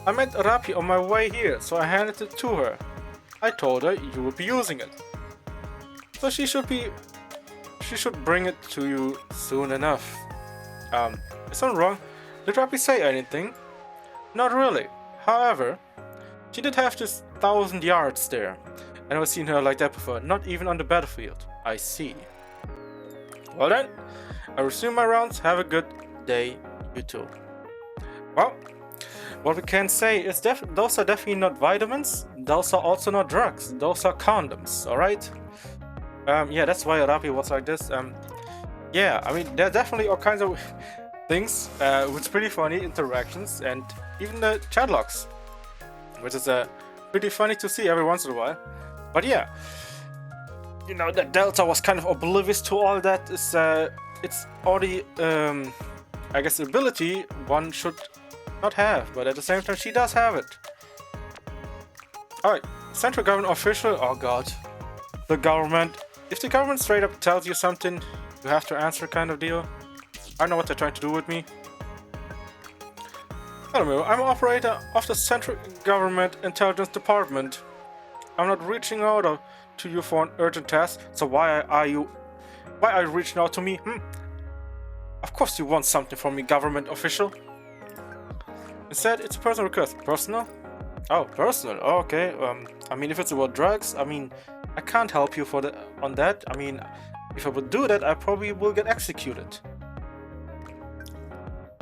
I met Rapi on my way here, so I handed it to her. I told her you would be using it. So she should bring it to you soon enough. Is something wrong? Did Rapi say anything? Not really. However, she did have this 1,000 yards there. I never seen her like that before, not even on the battlefield. I see. Well then, I resume my rounds. Have a good day, you too. Well, what we can say is those are definitely not vitamins. Those are also not drugs. Those are condoms, alright? Yeah, that's why Rapi was like this. Yeah, I mean, there are definitely all kinds of things with pretty funny interactions and even the chat logs, which is pretty funny to see every once in a while. But yeah, you know, that Delta was kind of oblivious to all that. It's already, I guess, ability one should not have, but at the same time, she does have it. Alright, central government official. Oh god, the government. If the government straight up tells you something, you have to answer, kind of deal. I don't know what they're trying to do with me. Hello, I'm operator of the Central Government Intelligence Department. I'm not reaching out to you for an urgent task, so why are you reaching out to me? Of course you want something from me, government official. Instead, it's a personal request. Personal? Oh, personal. Oh, okay. I mean, if it's about drugs, I mean, I can't help you on that. I mean, if I would do that, I probably will get executed.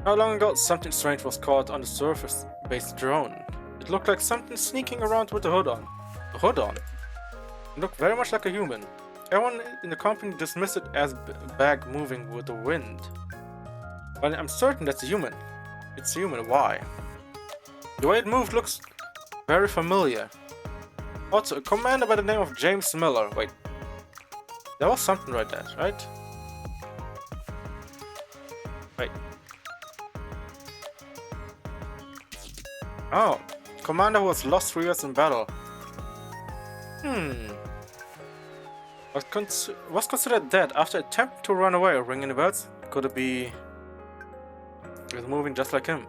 Not long ago, something strange was caught on the surface-based drone. It looked like something sneaking around with the hood on. The hood on? It looked very much like a human. Everyone in the company dismissed it as a bag moving with the wind. But I'm certain that's a human. It's a human. Why? The way it moved looks very familiar. Also, a commander by the name of James Miller. Wait. There was something like that, right? Wait. Oh, commander who was lost 3 years in battle. Was considered dead after attempting to run away. Ringing the bells? Could it be? He was moving just like him.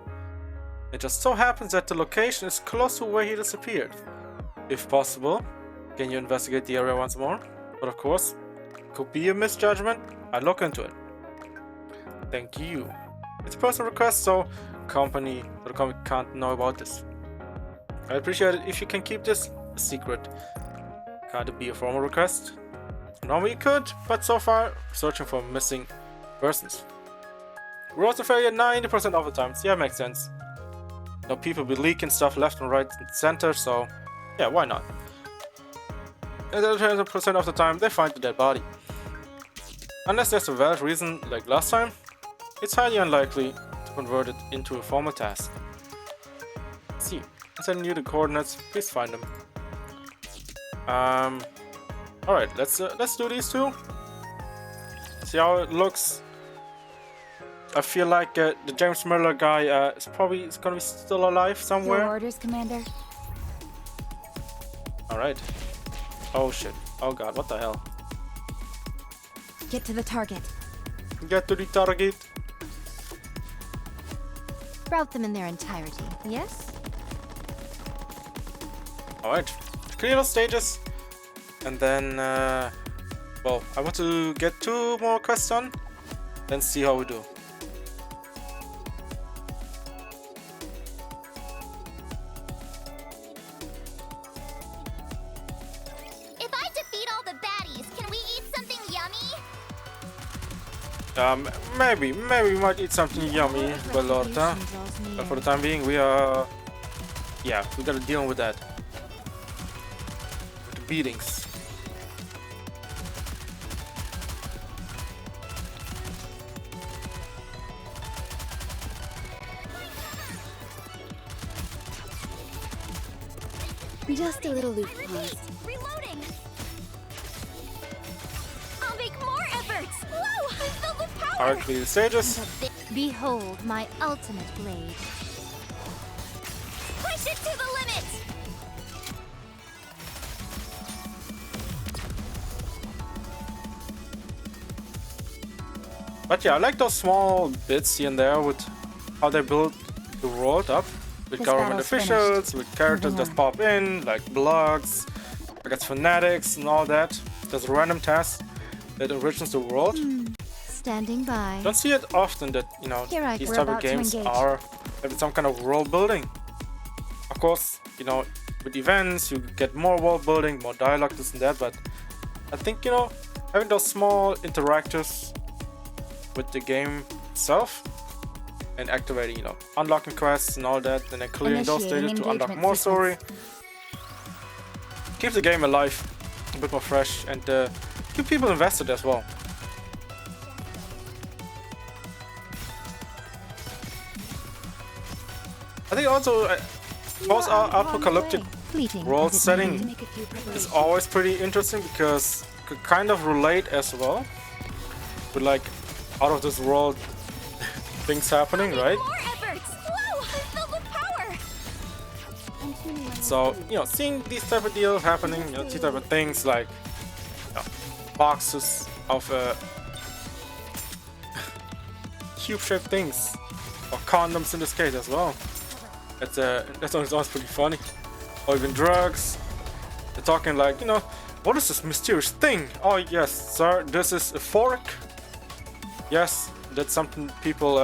It just so happens that the location is close to where he disappeared. If possible, can you investigate the area once more? But of course, could be a misjudgment. I'll look into it. Thank you. It's a personal request, so the company can't know about this. I appreciate it if you can keep this a secret. Can't it be a formal request? Normally you could, but so far, searching for missing persons. Roads are failure 90% of the time. Yeah, makes sense. You know, people be leaking stuff left and right and center, so yeah, why not? And 10% of the time, they find the dead body. Unless there's a valid reason, like last time, it's highly unlikely to convert it into a formal task. See, I'm sending you the coordinates. Please find them. Alright, let's do these two. See how it looks. I feel like the James Miller guy is gonna be still alive somewhere. Your orders, Commander. Alright. Oh shit. Oh god, what the hell? Get to the target. Get to the target. Route them in their entirety, yes? Alright. Clear those stages. And then well, I want to get 2 more quests on, then see how we do. If I defeat all the baddies, can we eat something yummy? Maybe we might eat something yummy, Balota. But for the time being, we are... Yeah, we gotta deal with that. With the beatings. Just a little loop pause. Reloading! I'll make more efforts! Whoa! I'm filled with power! Alright, clear the stages. Behold my ultimate blade. Push it to the limit! But yeah, I like those small bits here and there with how they build the world up. With This government battle's officials, with characters Moving just on. pop in, like blogs, I guess fanatics and all that. There's a random task that originates the world. Standing by. Don't see it often that, you know, Here, Ike, these we're type of about to games engage. are having some kind of world building. Of course, you know, with events you get more world building, more dialogue, this and that, but I think, you know, having those small interactors with the game itself and activating, you know, unlocking quests and all that, and then clearing those Initiating stages to unlock engagement more sequence. story. Keeps the game alive, a bit more fresh, and keep people invested as well. I think also post apocalyptic Fleeting world as it setting may be. Make a few is preparations. always pretty interesting because you could kind of relate as well with like out of this world things happening, right? More efforts! Whoa! I'm filled with power! So, you know, seeing these type of deals happening, you know, these type of things like, you know, boxes of cube-shaped things, or condoms in this case as well. That's always pretty funny. Or even drugs. They're talking like, you know, what is this mysterious thing? Oh yes, sir, this is a fork. Yes, that's something people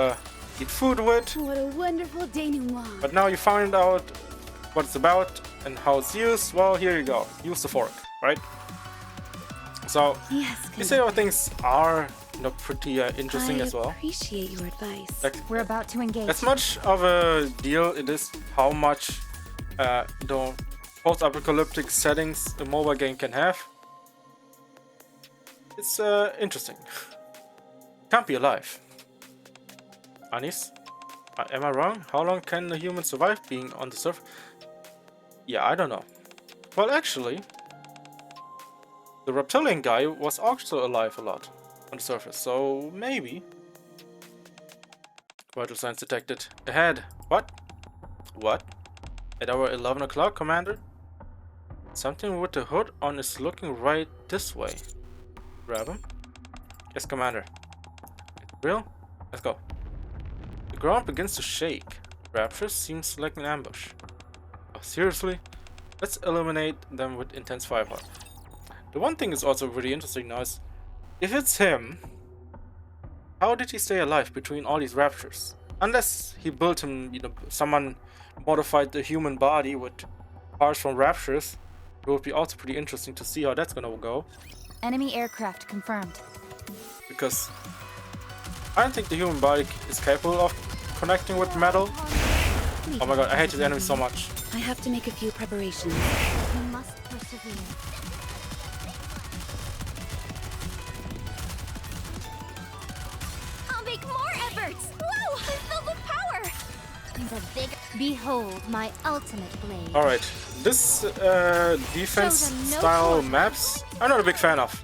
eat food with. What a wonderful denouement. But now you find out what it's about and how it's used. Well, here you go. Use the fork, right? So Yes, these type of things are, you know, pretty interesting I as well. appreciate your advice. Like, We're about to engage. as much of a deal it is how much the post-apocalyptic settings a mobile game can have. It's interesting. Can't be alive. Anis? Am I wrong? How long can a human survive being on the surface? Yeah, I don't know. Well, actually, the reptilian guy was also alive a lot on the surface, so maybe. Vital signs detected. Ahead. What? What? At our 11 o'clock, Commander? Something with the hood on is looking right this way. Grab him. Yes, Commander. Real? Let's go. The ground begins to shake. Rapture seems like an ambush. Oh, seriously? Let's eliminate them with intense firepower. The one thing is also really interesting now is, if it's him, how did he stay alive between all these raptures? Unless he built him, you know, someone modified the human body with parts from raptures. It would be also pretty interesting to see how that's gonna go. Enemy aircraft confirmed. Because I don't think the human body is capable of connecting with metal. Oh my god, I hate this enemy so much. I have to make a few preparations. You must persevere. I'll make more efforts! Whoa! I'm filled with power! The big... Behold my ultimate blade. Alright, this defense Show them no style quarter. maps I'm not a big fan of.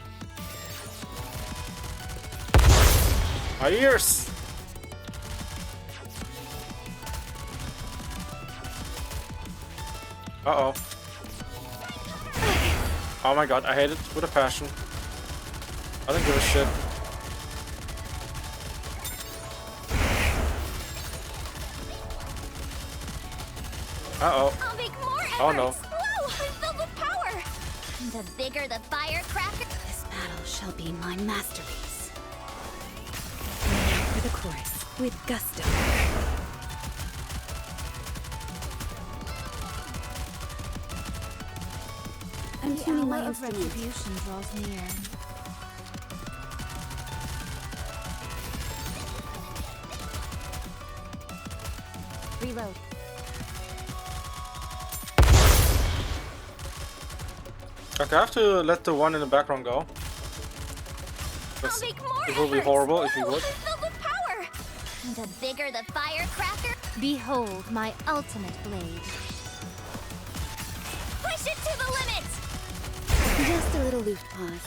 My ears! Uh-oh. Oh my god, I hate it with a passion. I don't give a shit. Uh-oh. I'll make more efforts! Oh no. Whoa! I'm filled with power! The bigger the firecracker... This battle shall be my masterpiece. Now for the chorus, with gusto. I'm The tuning my hour of instrument. retribution draws near. Reload. Okay, I have to let the one in the background go. I'll Because make more it will be efforts. horrible if you Whoa, would. I'm filled with power. The bigger the firecracker, Behold my ultimate blade. push it to the limit. Just a little loose pause.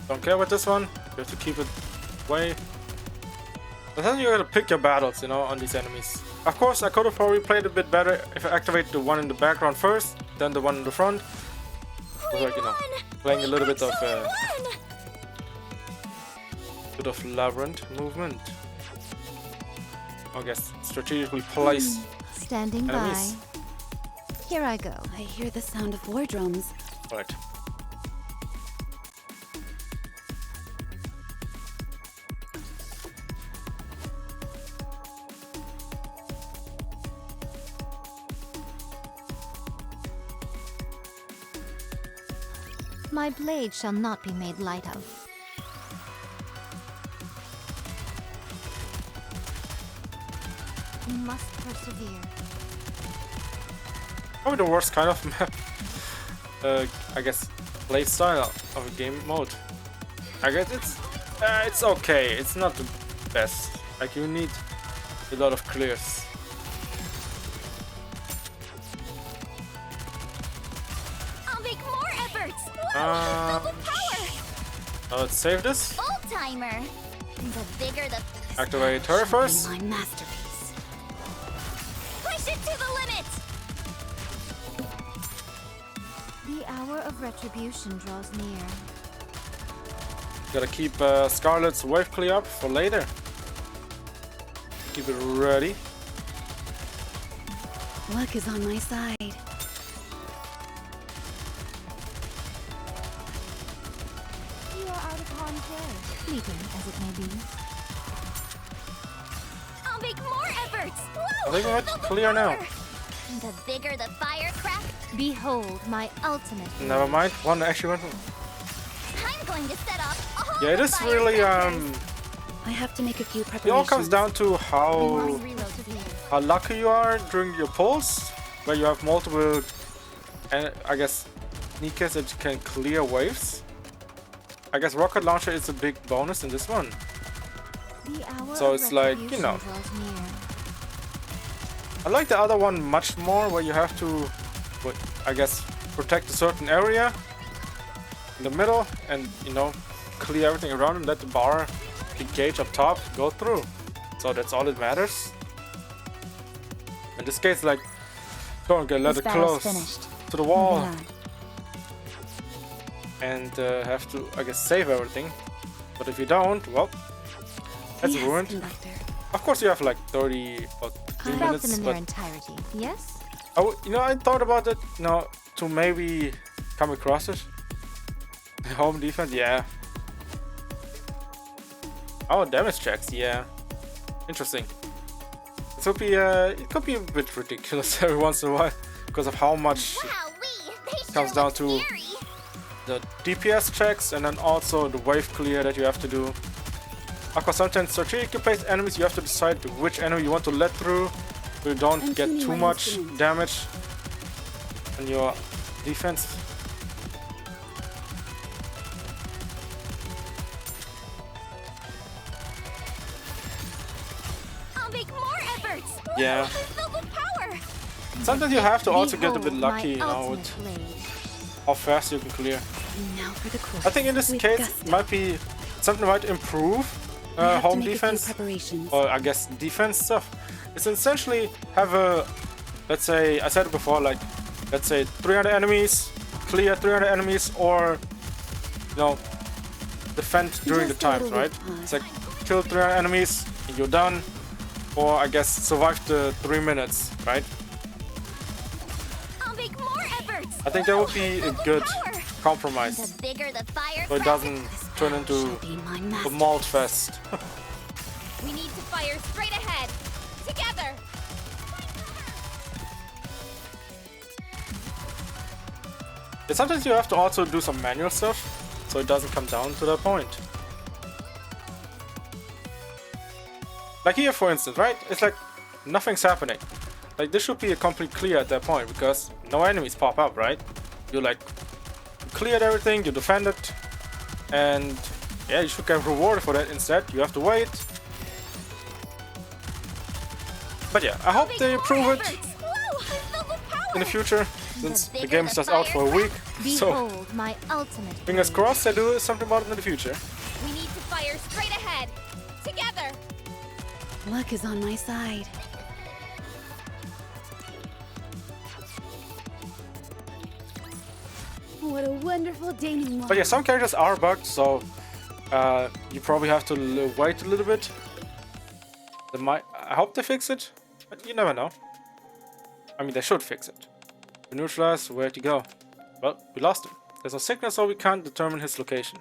Don't care with this one. You have to keep it away. But then you gotta pick your battles, you know, on these enemies. Of course, I could have probably played a bit better if I activate the one in the background first, then the one in the front. So like, you know, playing a little bit of labyrinth movement. I guess strategically place Standing enemies. by. Here I go. I hear the sound of war drums. Right. My blade shall not be made light of. You must persevere. Probably the worst kind of map. I guess play style of a game mode. I guess it's okay. It's not the best. Like you need a lot of clears. I'll make more efforts. Whoa, I'm filled with power. Now let's save this. Old timer. The bigger the Activate her first. My masterpiece. push it to the limit. The hour of retribution draws near. Gotta keep Scarlet's wave clear up for later. Keep it ready. Luck is on my side. You are out of harm's way, fleeting as it may be. I'll make more efforts. Whoa, I think we're I'm filled with clear now. power. The bigger the firecracker, Behold my ultimate blade. Never mind. One actually went. I'm going to set off all Yeah, it the is really firecrackers. I have to make a few It preparations. all comes down to how Reload to blade. lucky you are during your pulls, where you have multiple, and I guess NIKKEs that you can clear waves. I guess rocket launcher is a big bonus in this one. The hour So of it's like, you retribution know. draws near. I like the other one much more, where you have to, I guess, protect a certain area in the middle, and you know, clear everything around and let the bar, the gauge up top, go through. So that's all that matters. In this case, like, don't get let This it battle's close finished. to the wall. Moving on. And have to, I guess, save everything. But if you don't, well, that's Yes, ruined. conductor. Of course, you have like 30 or 3 Felt minutes, them in their but entirety. Yes? you know, I thought about it, you know, to maybe come across it. Home defense, yeah. Oh, damage checks, yeah. Interesting. It could be a bit ridiculous every once in a while because of how much Wowee, they sure comes down look to scary. the DPS checks and then also the wave clear that you have to do. Of course, sometimes strategically placed enemies, you have to decide which enemy you want to let through so you don't I'm get tuning too my much instrument. damage on your defense. I'll make more efforts. Whoa, Yeah. I'm filled with power. Sometimes you have to also get a bit Behold lucky, my you know, ultimate with blade. how fast you can clear. Now for the chorus. I think in this with case, gusto. might be something might improve I have to home make a few defense, preparations. or I guess defense stuff. It's essentially have a, let's say, I said it before, like, let's say 300 enemies, clear 300 enemies, or, you know, defend during the Just a times, little right? pause. It's like, kill 300 enemies, and you're done, or I guess survive the 3 minutes, right? I'll make I think that would be a good compromise, The bigger the fire, so it doesn't turn into Be my a masterpiece. malt fest. we need to fire straight ahead. Together. Yeah, sometimes you have to also do some manual stuff, so it doesn't come down to that point. Like here, for instance, right? It's like nothing's happening. Like this should be a complete clear at that point because no enemies pop up, right? You like cleared everything, you defended, and yeah, you should get rewarded for that. Instead, you have to wait. But yeah, I hope they improve it Whoa, I'm filled with power. in the future, since the bigger game is the just out for a fire, week. So Behold my ultimate. fingers crossed they do something about it in the future. We need to fire straight ahead. Together. Luck is on my side. What a wonderful denouement. But yeah, some characters are bugged, so you probably have to wait a little bit. I hope they fix it, but you never know. I mean, they should fix it. To neutralize, where'd he go? Well, we lost him. There's no signal, so we can't determine his location.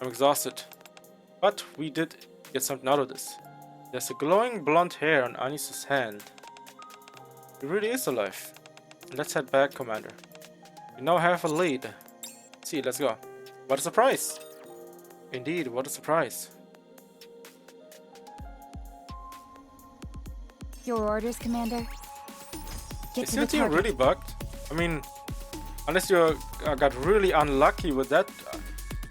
I'm exhausted. But we did get something out of this. There's a glowing blonde hair on Anis's hand. He really is alive. Let's head back, Commander. We now have a lead. See, let's go. What a surprise! Indeed, what a surprise. Your orders, Commander? Get Is to your the team target. really bugged? I mean, unless you got really unlucky with that.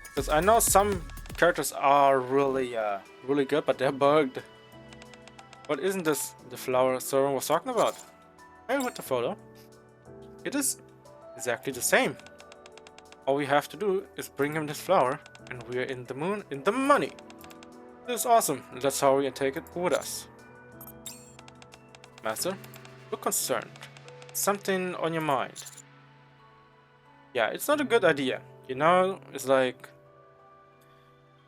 Because I know some characters are really, really good, but they're bugged. But isn't this the flower Soren was talking about? Hey, with the photo. It is exactly the same. All we have to do is bring him this flower, and we're in the money. This is awesome. Let's hurry and take it with us. Master, look concerned. Something on your mind. Yeah, it's not a good idea. You know, it's like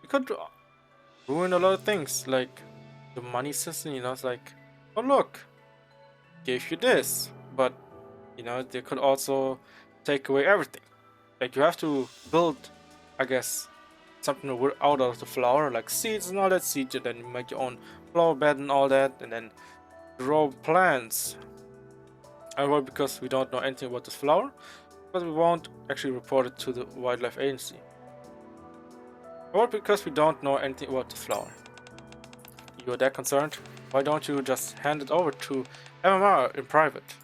it could ruin a lot of things, like the money system. You know, it's like, oh look, gave you this, but you know they could also take away everything. Like you have to build, I guess, something out of the flower, like seeds and all that. Seeds, and then you make your own flower bed and all that, and then grow plants. And well, because we don't know anything about this flower, but we won't actually report it to the wildlife agency. Or because we don't know anything about the flower. You're that concerned? Why don't you just hand it over to MMR in private?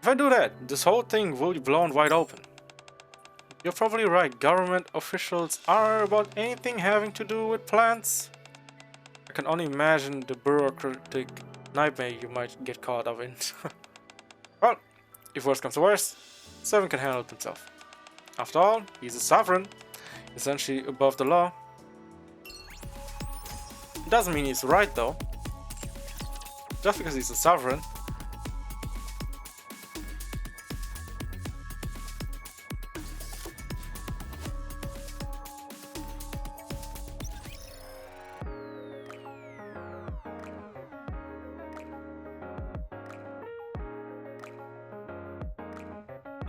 If I do that, this whole thing will be blown wide open. You're probably right. Government officials are about anything having to do with plants. I can only imagine the bureaucratic nightmare you might get caught up in. Well, if worse comes to worse, Seven can handle it himself. After all, he's a sovereign, essentially above the law. Doesn't mean he's right though. Just because he's a sovereign.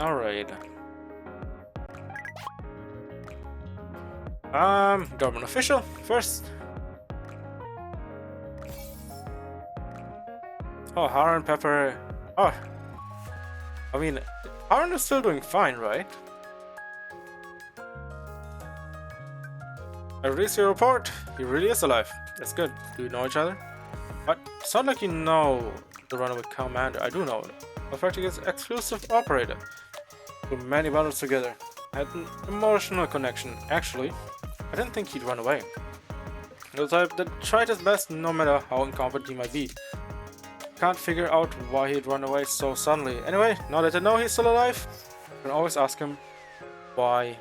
Alright. Government official first. Oh, Haran Pepper. Oh, I mean, Haran is still doing fine, right? I release your report. He really is alive. That's good. Do you know each other? But it's not like you know the runaway commander. I do know it. In fact, he is exclusive operator. Through many battles together. I had an emotional connection. Actually, I didn't think he'd run away. The type that tried his best no matter how incompetent he might be. Can't figure out why he'd run away so suddenly. Anyway, now that I know he's still alive, I can always ask him why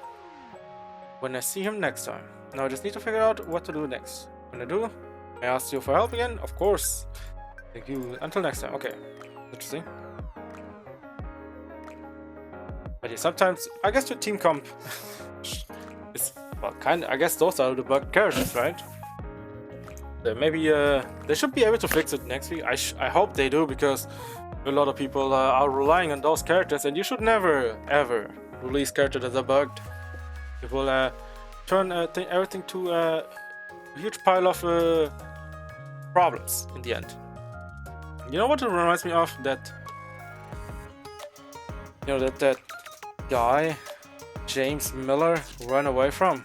when I see him next time. Now I just need to figure out what to do next. When I do, I ask you for help again? Of course. Thank you. Until next time. Okay. Interesting. But yeah, sometimes, I guess your team comp is, well, kinda, I guess those are the bug characters, right? Maybe they should be able to fix it next week. I hope they do, because A lot of people are relying on those characters, and you should never ever release characters that are bugged. It will turn everything to a huge pile of problems in the end. You know what it reminds me of? That that guy James Miller ran away from.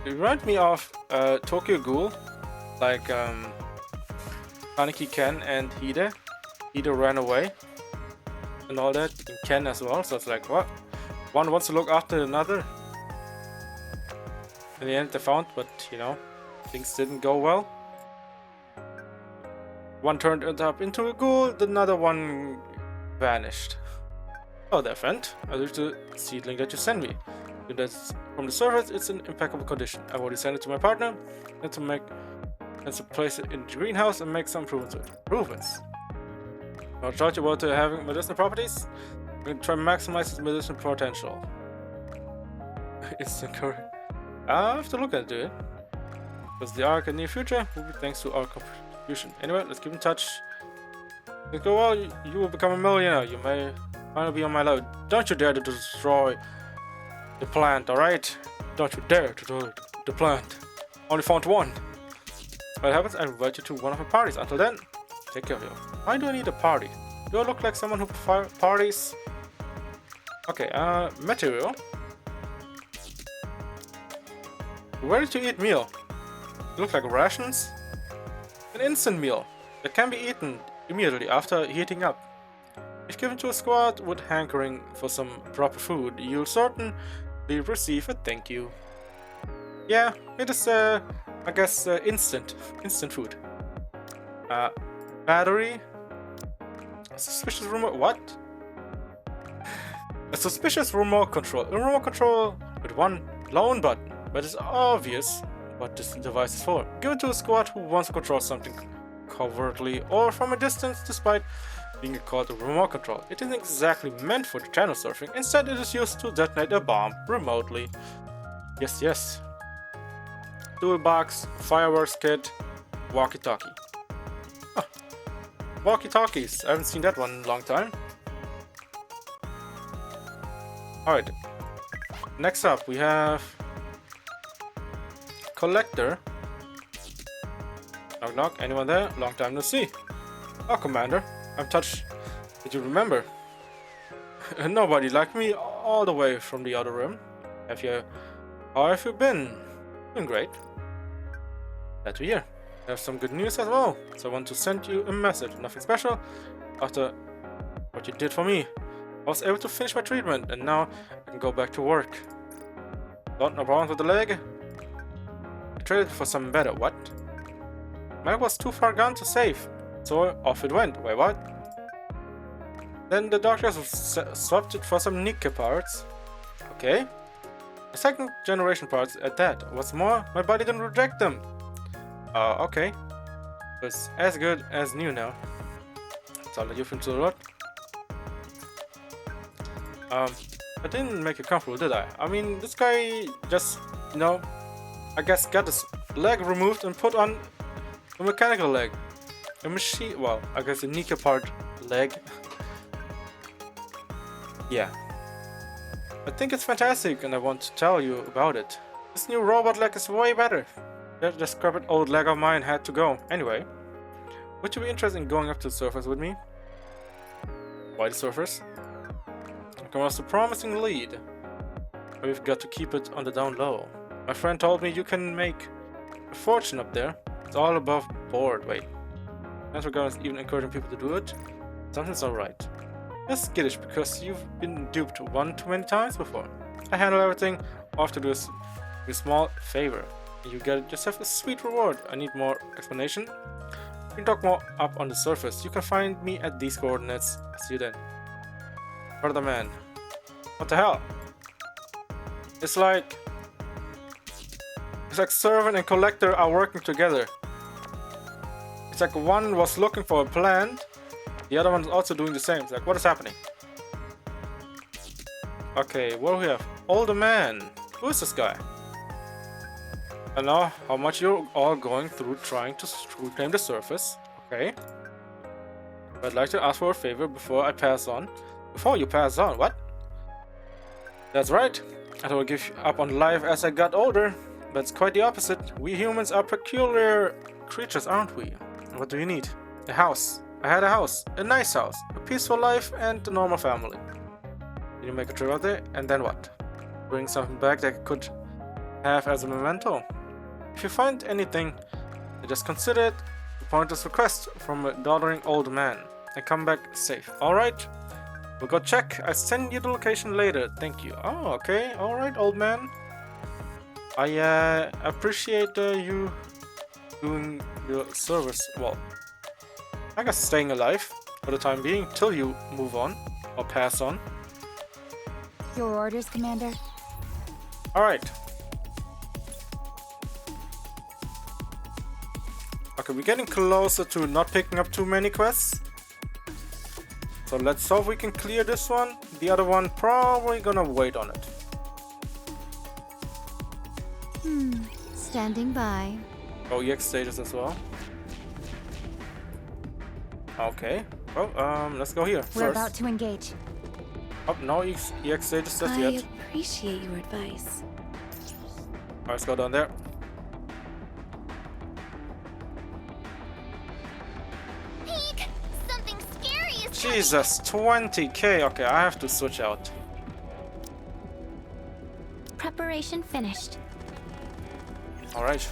It reminds me of Tokyo Ghoul, like Kaneki Ken and Hide. Hide ran away and all that, and Ken as well. So it's like, what? One wants to look after another. In the end, they found, but you know, things didn't go well. One turned up into a ghoul, the another one vanished. Oh, there, friend. I used the seedling that you sent me. That's from the surface, it's in impeccable condition. I've already sent it to my partner, and to place it in the greenhouse and make some improvements to it. Improvements. I'll tell you about having medicinal properties. I'm going to try to maximize its medicinal potential. It's incorrect. I have to look into it. Because the arc in the near future will be thanks to our contribution. Anyway, let's keep in touch. Let's go well, you will become a millionaire. You may finally be on my level. Don't you dare to destroy the plant, alright? Don't you dare to destroy the plant. Only found one. What happens? I invite you to one of my parties. Until then, take care of you. Why do I need a party? Do I look like someone who parties? Okay, material. Ready to eat meal. They look like rations. An instant meal that can be eaten immediately after heating up. If given to a squad with hankering for some proper food, you'll certainly receive a thank you. Yeah, it is I guess instant food. Battery. A suspicious remote. What? A suspicious remote control. A remote control with one lone button, but it's obvious what this device is for. Give it to a squad who wants to control something covertly or from a distance, despite being called a remote control. It isn't exactly meant for the channel surfing. Instead, it is used to detonate a bomb remotely. Yes, yes. Toolbox, fireworks kit, walkie-talkie. Huh. Walkie-talkies. I haven't seen that one in a long time. Alright. Next up, we have Collector. Knock knock, anyone there? Long time no see. Oh, Commander, I'm touched. Did you remember? Nobody like me all the way from the other room. How have you been? Doing great. Glad to hear. I have some good news as well, so I want to send you a message. Nothing special. After what you did for me, I was able to finish my treatment, and now I can go back to work. Got no problems with the leg? I traded for something better. What? My leg was too far gone to save, so off it went. Wait, what? Then the doctors swapped it for some NIKKE parts. Okay. The second generation parts at that. What's more, my body didn't reject them. Okay. It's as good as new now. So I'll let you finish the lot. I didn't make you comfortable, did I? I mean, this guy just, you know, I guess got his leg removed and put on a mechanical leg. A machine, well, I guess a NIKKE part leg. Yeah. I think it's fantastic and I want to tell you about it. This new robot leg is way better. That decrepit old leg of mine had to go. Anyway, would you be interested in going up to the surface with me? Why the surface? It was a promising lead. But we've got to keep it on the down low. My friend told me you can make a fortune up there. It's all above board. Wait. Mantrogon is even encouraging people to do it? Something's alright. You're skittish because you've been duped one too many times before. I handle everything. All I have to do is a small favor. You get yourself a sweet reward. I need more explanation. We can talk more up on the surface. You can find me at these coordinates. See you then. Brother man. What the hell? It's like servant and collector are working together. It's like one was looking for a plant, the other one's also doing the same. It's like, what is happening? Okay, what do we have? Older man. Who is this guy? I know how much you're all going through trying to reclaim the surface. Okay. I'd like to ask for a favor before I pass on. Before you pass on, what? That's right. I will give up on life as I got older. But it's quite the opposite. We humans are peculiar creatures, aren't we? What do you need? A house. I had a house. A nice house. A peaceful life and a normal family. You make a trip out there, and then what? Bring something back that I could have as a memento. If you find anything, just consider it a pointless request from a doddering old man, and come back safe. Alright? We'll go check. I'll send you the location later. Thank you. Oh, okay. Alright, old man. I appreciate you doing your service. Well, I guess staying alive for the time being till you move on or pass on. Your orders, Commander? Alright. Okay, we're getting closer to not picking up too many quests. So let's hope we can clear this one. The other one probably gonna wait on it. Standing by. Oh, EX stages as well. Okay. Well, let's go here We're first. about to engage. Oh, no EX stages just I yet. appreciate your advice. Alright, let's go down there. Peek! Something scary is Jesus, 20k. Okay, I have to switch out. Preparation finished. Alright.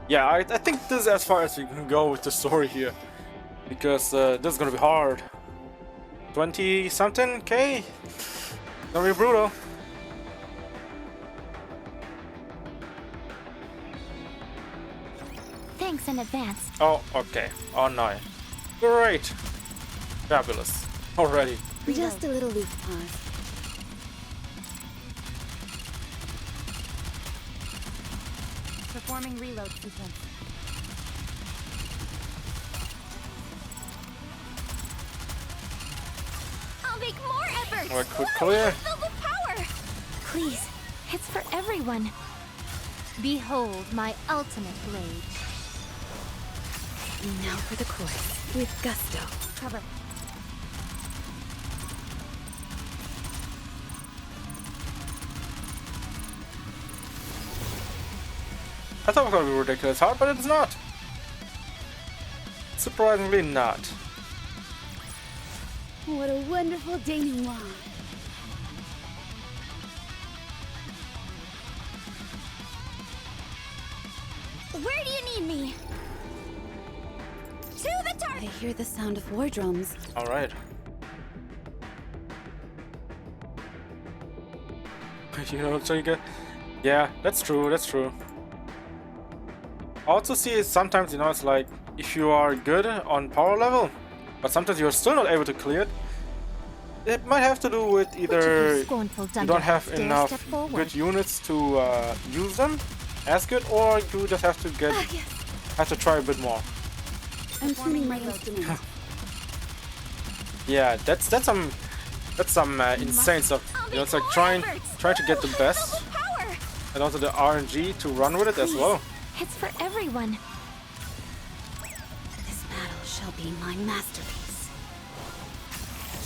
Yeah, I think this is as far as we can go with the story here. Because this is gonna be hard. 20 something K? Gonna be brutal. Thanks in advance. Oh, okay. Oh no. Great. Fabulous. Already. Just a little loose pause. Performing reload sequence. I'll make more efforts! Alright, quick Whoa, clear. I feel the power! Please, it's for everyone. Behold my ultimate rage. Now for the chorus with gusto. Cover. I thought it was gonna be ridiculous hard, but it's not. Surprisingly not. What a wonderful denouement. Where do you need me? To the I target! hear the sound of war drums. Alright. You know, so you get... Yeah, that's true, that's true. Also see, sometimes, you know, it's like, if you are good on power level, but sometimes you're still not able to clear it, it might have to do with either you don't have enough good units to use them as good, or you just have to get have to try a bit more. I'm tuning my instrument. Yeah, that's some insane stuff. You know, it's like trying to get the best, and also the RNG to run with it as well. It's for everyone. This battle shall be my masterpiece.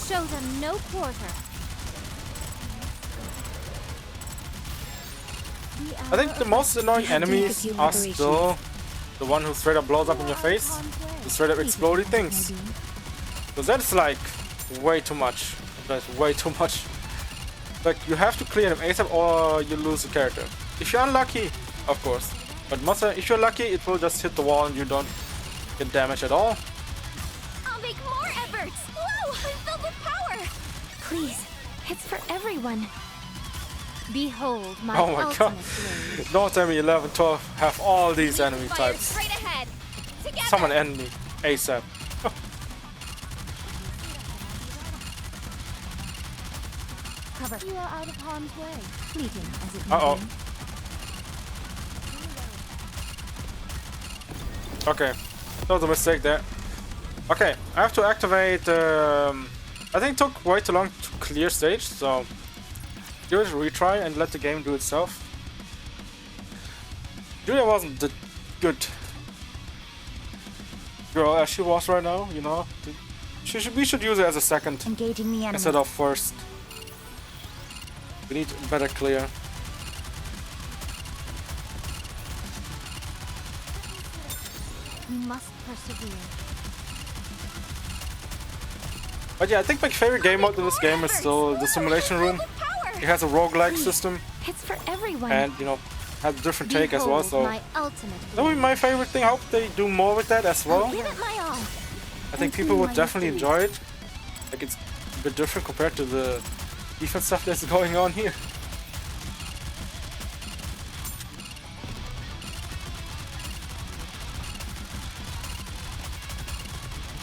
Show them no quarter. I think the most annoying enemies are still the one who straight up blows up in your face, the straight up exploding things. So that's like way too much. That's way too much. Like, you have to clear them ASAP or you lose the character. If you're unlucky, of course. But most if you're lucky, it will just hit the wall and you don't get damage at all. I'll make more efforts! Whoa! I'm filled with power! Please, it's for everyone. Behold my Oh my god. ultimate rage. Don't tell me 11, 12 have all these enemy Fire types. straight ahead! Together! Someone end me ASAP. Cover. You are out of harm's way. Fleeting as it may Uh-oh. be. Okay, that was a mistake there. Okay, I have to activate. I think it took way too long to clear stage, so give it a retry and let the game do itself. Julia wasn't that good. girl as she was right now, you know. We should use it as a second Engaging the enemy. instead of first. We need better clear. You must persevere. But yeah, I think my favorite game mode in this game is still the simulation room. It has a roguelike system It's for everyone. and, you know, has a different take as well, so My ultimate that would be my favorite thing. I hope they do more with that as well. Give it my all. I think people would definitely enjoy it. Like, it's a bit different compared to the defense stuff that's going on here.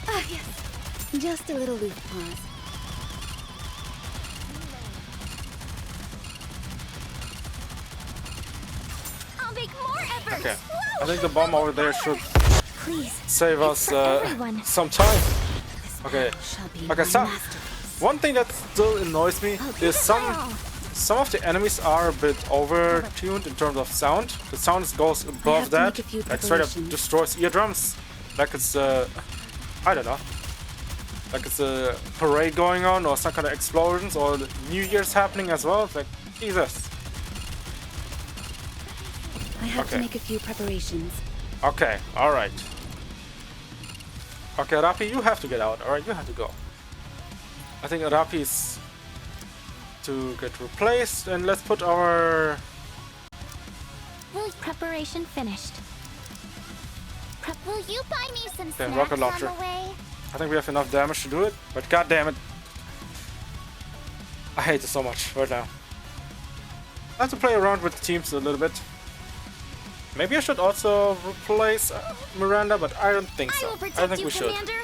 Ah, yes. Just a little loose pause. I'll make more efforts. Okay, I think the bomb over there should Please. save us everyone. some time. This Okay, battle shall be okay, my so masterpiece. one thing that still annoys me is some of the enemies are a bit over-tuned in terms of sound. The sound goes have above to that, make a few like straight up preparations. destroys eardrums. Like it's I don't know, like it's a parade going on or some kind of explosions or the New Year's happening as well. It's like, Jesus. I have Okay. to make a few preparations. Okay, alright. Okay, Rapi, you have to get out. Alright, you have to go. I think Rapi is to get replaced, and let's put our... Preparation finished. Will you buy me some Okay, snacks rocket on launcher. the way? I think we have enough damage to do it, but god damn it. I hate it so much right now. I have to play around with the teams a little bit. Maybe I should also replace Miranda, but I don't think I so. will I protect think you, we should. Commander.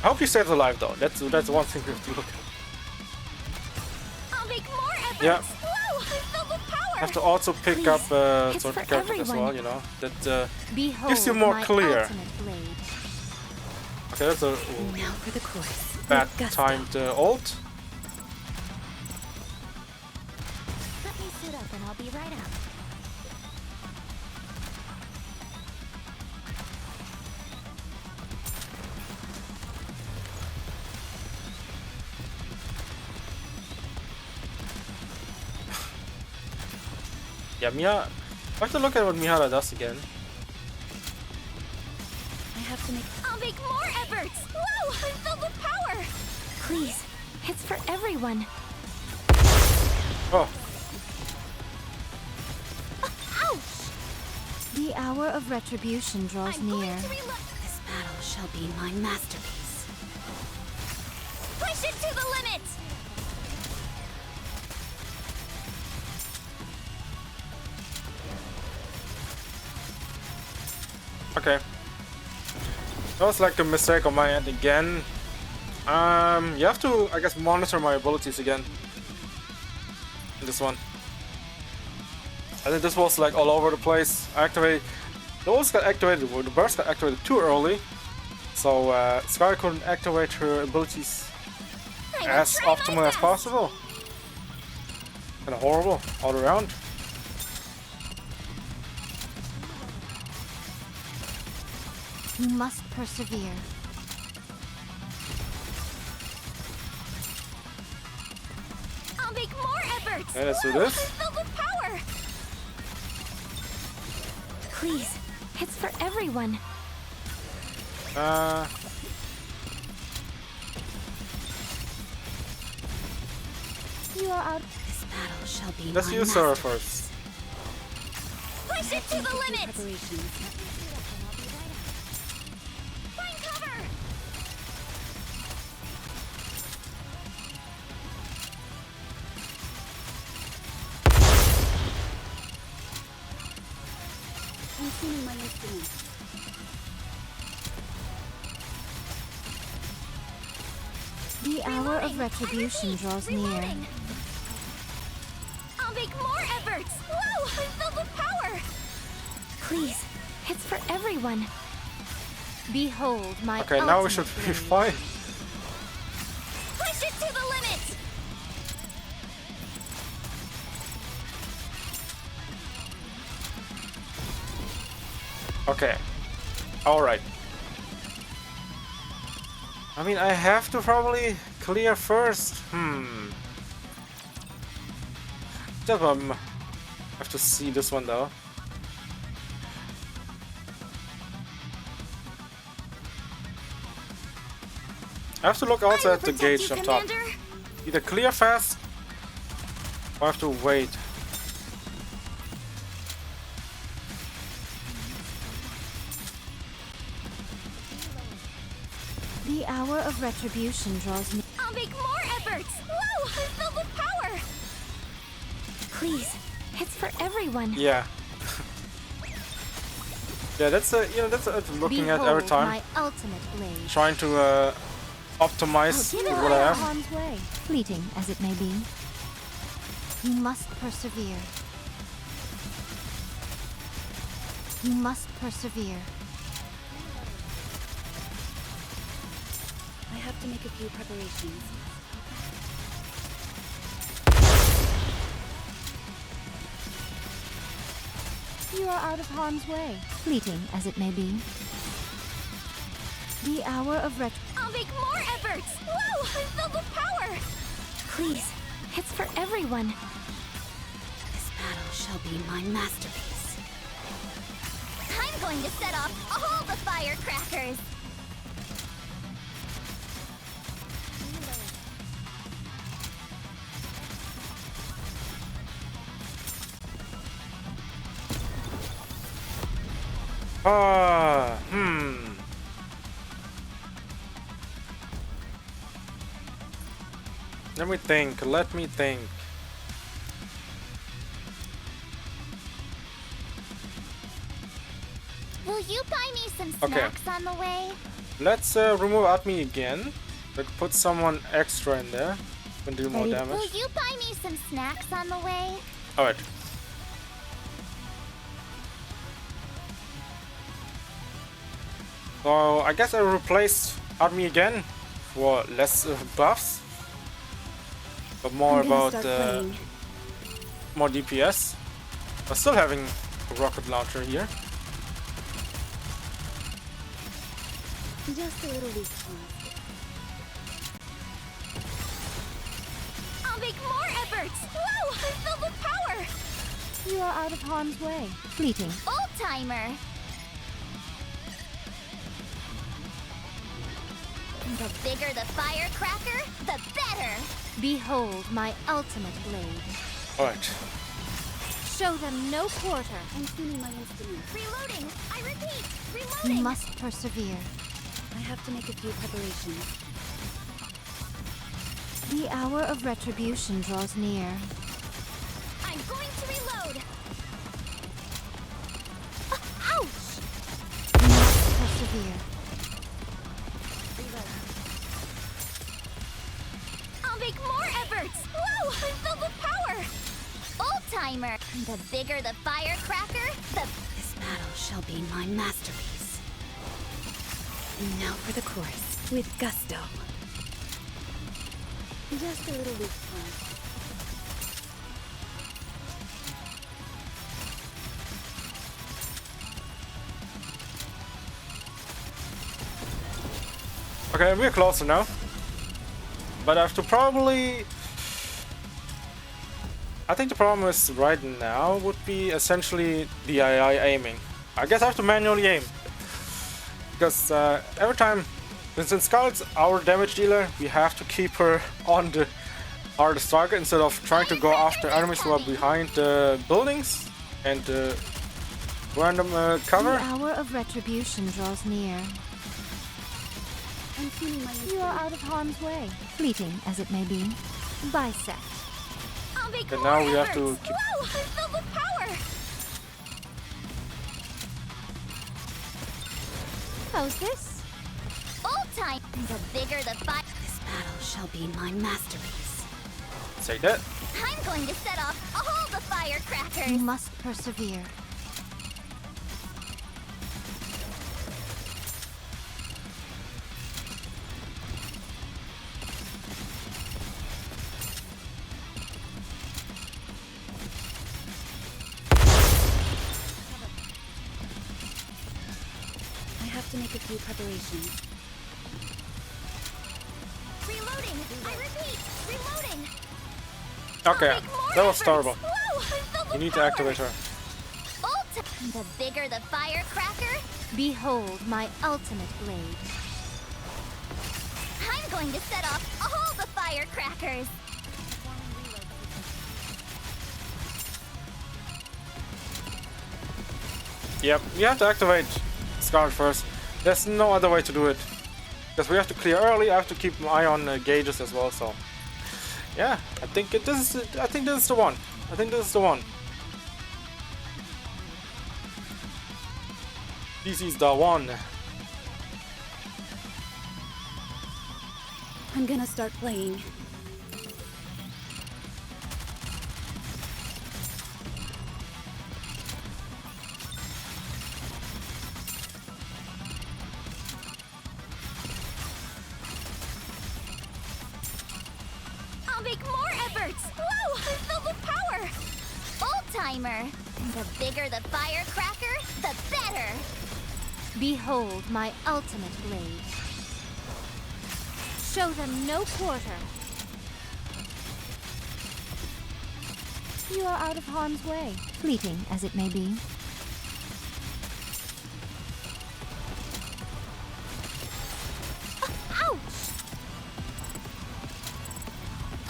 I hope he stays alive though. That's one thing we have to look at. I'll make more efforts. Yeah. Whoa, I'm filled with power. I have to also pick up It's certain for characters as everyone. well, you know. That Behold gives you more my clear. ultimate blade. Okay, that's a Now for the chorus. bad With gusto. timed ult. Let me suit up and I'll be right out. Yeah, I have to look at what Mihara does again. I have to make I'll make more efforts. Whoa, I'm filled with power. Please. It's for everyone. Oh, Ouch! The hour of retribution draws I'm near. going to reload. this battle shall be my masterpiece. Push it to the limit. okay. That was like a mistake on my end again. You have to, I guess, monitor my abilities again. In this one. I think this was like all over the place. The ults got activated, the burst got activated too early. So Sky couldn't activate her abilities I will as try my optimal as best. possible. Kinda horrible all around. You must persevere. I'll make more efforts. Okay, let's do Whoa, this. I'm filled with power. Please. It's for everyone. You are out. This battle shall be Let's my use her masterpiece. first. Push it to the limit. Preparations. Find cover. I'm tuning my instruments. The hour of retribution draws near. Reloading. I'll make more efforts. Whoa, I'm filled with power. Please. It's for everyone. Behold my Okay, now we should ultimate be blade. fine. Push it to the limit. Okay. Alright. I mean, I have to probably clear first. Just have to see this one though. I have to look outside the gate on top. Either clear fast or I have to wait. The hour of retribution draws near. I'll make more efforts! Whoa! I'm filled with power! Please, it's for everyone. Yeah. Yeah, that's a that's looking at every time. My ultimate blade. Trying to optimize what I have. Harm's way, fleeting as it may be. You must persevere. You must persevere. I have to make a few preparations. You are out of harm's way, fleeting as it may be. The hour of I'll make more efforts! Whoa! I'm filled with power! Please, it's for everyone. This battle shall be my masterpiece. I'm going to set off all the firecrackers! Let me think. Will you buy me some Okay. snacks on the way? Let's remove Admi again. Let's put someone extra in there. Can do more Will damage. you buy me some snacks on the way? Alright. So I guess I replaced Admi again for less buffs. But more about more DPS. I'm still having a rocket launcher here. Just a little weak. I'll make more efforts! Whoa! I'm filled with power! You are out of harm's way, fleeting. Old timer! The bigger the firecracker, the better! Behold my ultimate blade. Alright. Show them no quarter. I'm tuning my instrument. Reloading! I repeat, You reloading! must persevere. I have to make a few preparations. The hour of retribution draws near. I'm going to reload! Ouch! You must persevere. I'll make more efforts! Whoa! I'm filled with power! Old timer! The bigger the firecracker, the... This battle shall be my masterpiece. Now for the chorus, with gusto. Just a little weak point. Okay, we're closer now. But I have to probably... I think the problem is right now would be essentially the AI aiming. I guess I have to manually aim. Because every time, since Scarlet's our damage dealer, we have to keep her on the hardest target instead of trying to go after enemies who are behind the buildings and random cover. The hour of retribution draws near. I'm tuning my You are out of harm's way, fleeting as it may be. Bisect. I'll make And more now we have efforts! to keep... Whoa! I'm filled with power! How's this? Old time! The bigger the fire... This battle shall be my masterpiece. Say that. I'm going to set off all the firecrackers! You must persevere. make a few preparations. Reloading! I repeat, reloading! Okay, Make more that was efforts. terrible. Whoa, I feel the You need to power. activate her. The bigger the firecracker, Behold my ultimate blade. I'm going to set off all the firecrackers. Yep, you have to activate Scarlet first. There's no other way to do it. Because we have to clear early, I have to keep my eye on gauges as well, so... Yeah, I think this is the one. I think this is the one. This is the one. I'm gonna start playing. I'll make more efforts. Whoa, I feel the power. Old timer. The bigger the firecracker, the better. Behold my ultimate blade. Show them no quarter. You are out of harm's way, fleeting as it may be. Ouch!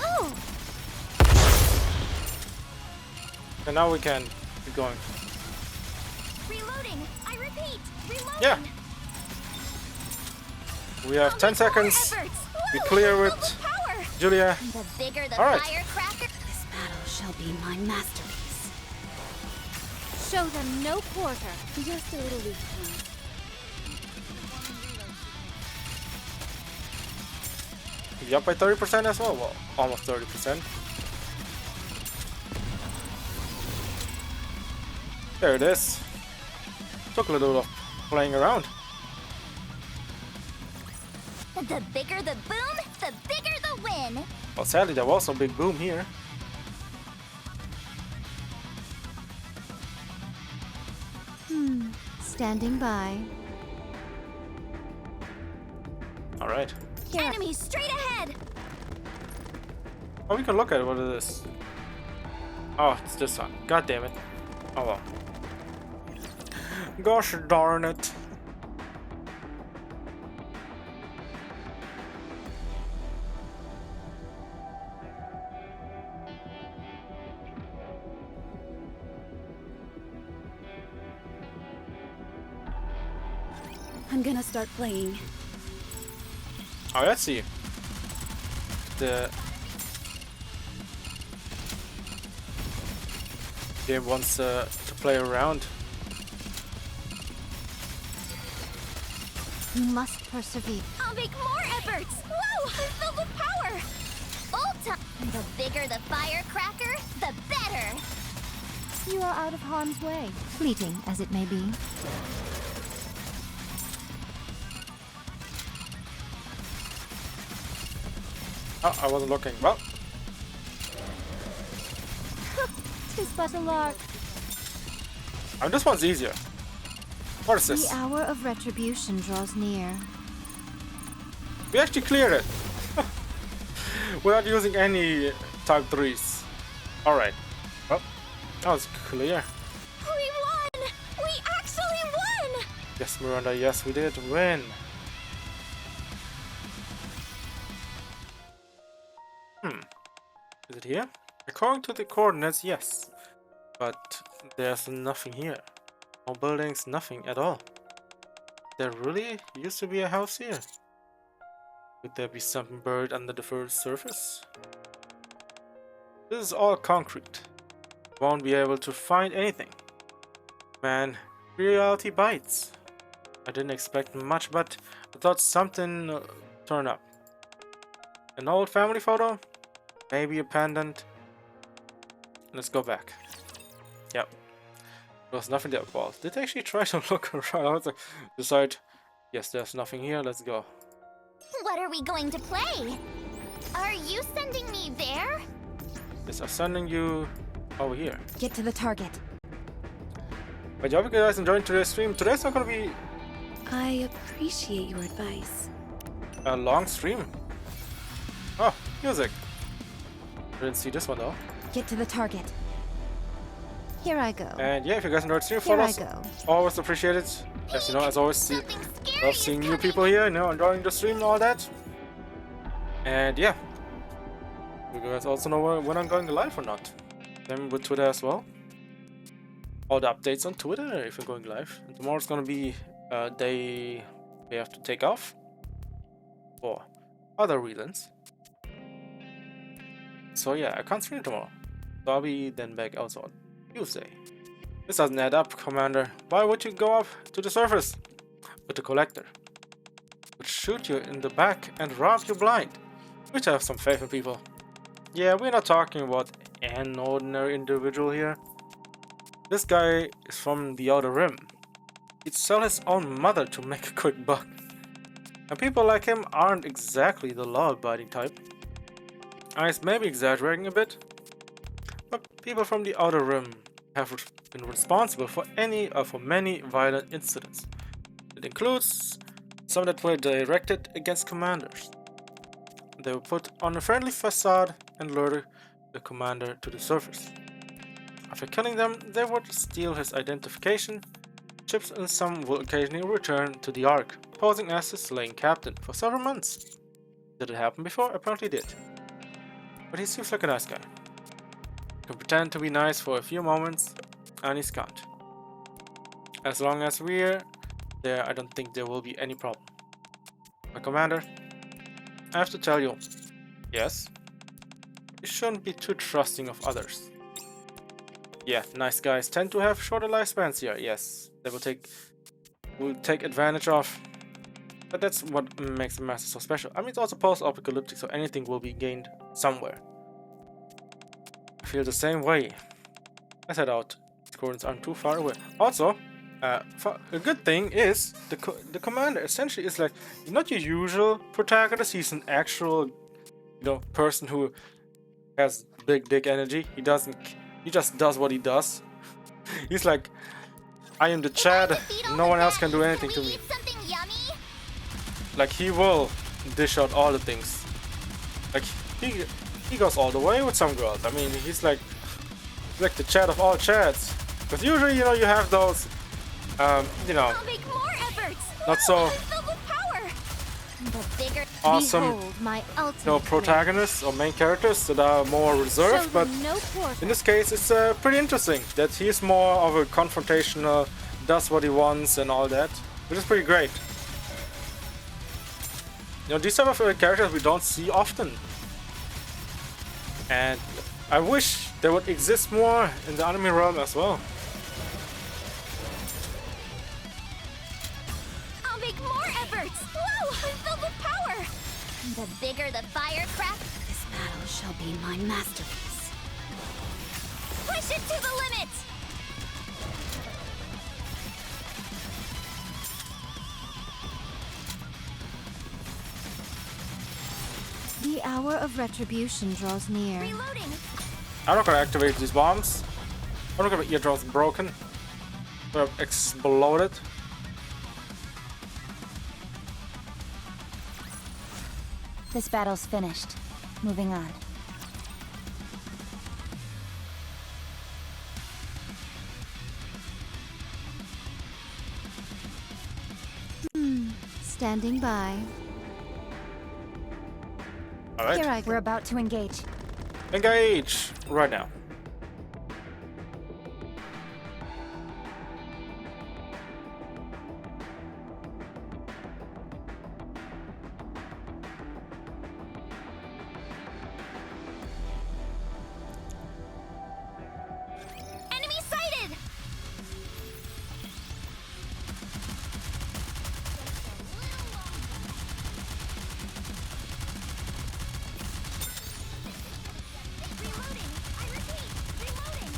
Oh, And now we can keep going. reloading. I repeat, reloading. Yeah. We have 10 seconds. Be clear with Power. Julia. The bigger the All right. firecracker. This battle shall be my masterpiece. Show them no quarter. Just a little weak point. Be up by 30% as well. Well, almost 30%. There it is. Took a little of playing around. The bigger the boom, the bigger the win. Well, sadly, there was a big boom here. Standing by. All right. Enemies straight ahead. Oh, we can look at what it is. Oh, it's this one. God damn it. Oh well. Gosh darn it. I'm gonna start playing. Oh, let's see. The game wants to play around. You must persevere. I'll make more efforts. Whoa, I feel the power. Old time. The bigger the firecracker, the better. You are out of harm's way, fleeting as it may be. Oh, I wasn't looking. Well, Tis but a lark. oh, this one's easier. What is The this? hour of retribution draws near. We actually cleared it. Without using any type 3s. Alright. Well, that was clear. We won. We actually won. Yes, Miranda, yes, we did win. Is it here? According to the coordinates, yes. But there's nothing here. No buildings, nothing at all. There really used to be a house here. Could there be something buried under the first surface? This is all concrete. Won't be able to find anything. Man, reality bites. I didn't expect much, but I thought something turned up. An old family photo? Maybe a pendant? Let's go back. Yep. There was nothing there. Well, did I actually try to look around? I was like, decide, yes, there's nothing here, let's go. What are we going to play? Are you sending me there? Yes, I'm sending you over here. Get to the target. But I hope you guys enjoyed today's stream. Today's not gonna be I appreciate your advice. A long stream. Oh, music. Didn't see this one though. Get to the target. Here I go. And yeah, if you guys enjoyed the stream, Here follow I us. go. Always appreciate it. As you know, as always, Something scary love is seeing new coming. people here, you know, enjoying the stream and all that. And yeah, you guys also know when I'm going live or not. Same with Twitter as well. All the updates on Twitter if you're going live. And tomorrow's gonna be a day we have to take off for other reasons. So yeah, I can't stream tomorrow. So I'll be then back also on Tuesday. This doesn't add up, Commander. Why would you go up to the surface with the collector? Would shoot you in the back and rob you blind. Which I have some faith in people. Yeah, we're not talking about an ordinary individual here. This guy is from the Outer Rim. He'd sell his own mother to make a quick buck. And people like him aren't exactly the law-abiding type. I may be exaggerating a bit, but people from the Outer Rim have been responsible for many violent incidents. It includes some that were directed against commanders. They were put on a friendly facade and lured the commander to the surface. After killing them, they would steal his identification chips, and some will occasionally return to the Ark, posing as the slain captain for several months. Did it happen before? Apparently it did. But he seems like a nice guy. He can pretend to be nice for a few moments, and he's can't. As long as we're there, I don't think there will be any problem. But Commander, I have to tell you, yes, you shouldn't be too trusting of others. Yeah, nice guys tend to have shorter lifespans here, yes. They will take advantage of. But that's what makes the Master so special. I mean, it's also post-apocalyptic, so anything will be gained somewhere. I feel the same way. Let's head out. Coordinates aren't too far away. Also, a good thing is the commander essentially is like not your usual protagonist. He's an actual, person who has big dick energy. He just does what he does. He's like, I am the Chad. No one else can do anything to me. Something yummy? Like he will dish out all the things. Like he goes all the way with some girls. I mean, he's like the Chad of all Chads. But usually, you have those, I'll make more efforts. not so Filled with power. The bigger awesome, Behold my ultimate protagonists or main characters that are more reserved. Show But them no quarter. in this case, it's pretty interesting that he's more of a confrontational, does what he wants and all that, which is pretty great. These type of characters we don't see often. And I wish they would exist more in the anime realm as well. I'll make more efforts. Whoa, I'm filled with power. The bigger the firecracker, This battle shall be my masterpiece. push it to the limit. The hour of retribution draws near. Reloading. I'm not gonna activate these bombs. I'm not gonna get eardrums broken. They're exploded. This battle's finished. Moving on. Standing by. Alright. Here I We're go. about to engage. Engage! Right now. Enemy sighted. Reloading. I repeat, reloading.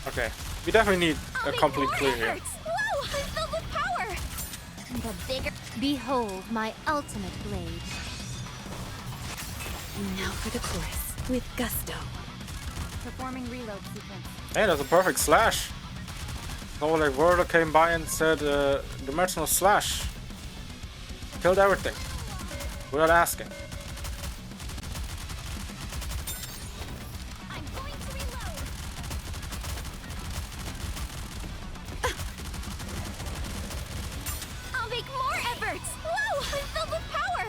Okay. We definitely need I'll a make complete more clear here. efforts. Whoa, I'm filled with power. The bigger Behold my ultimate blade. Now for the chorus with gusto. Performing reload sequence. Hey, that's a perfect slash. So like Wordle came by and said dimensional slash. Killed everything. Without asking. I'm going to reload. I'll make more efforts. Whoa! I'm filled with power.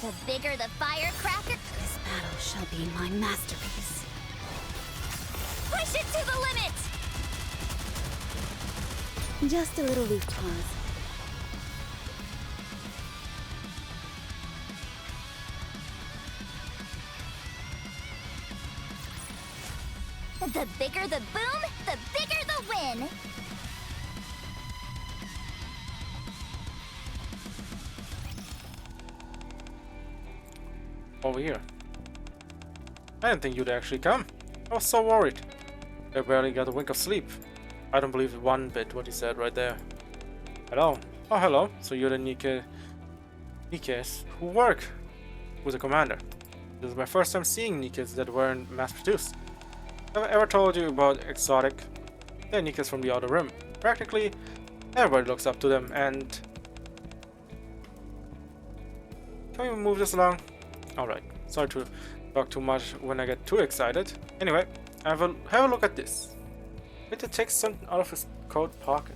The bigger the firecracker, This battle shall be my masterpiece. push it to the limit. Just a little loose pause. The bigger the boom, the bigger the win. Over here. I didn't think you'd actually come. I was so worried. I barely got a wink of sleep. I don't believe one bit what he said right there. Hello. Oh, hello. So you're the NIKKEs who work with the commander. This is my first time seeing NIKKEs that weren't mass-produced. Have I ever told you about exotic? They're NIKKEs from the Outer Rim. Practically everybody looks up to them and... Can we move this along? Alright, sorry to talk too much when I get too excited. Anyway, have a look at this. Peter takes something out of his coat pocket.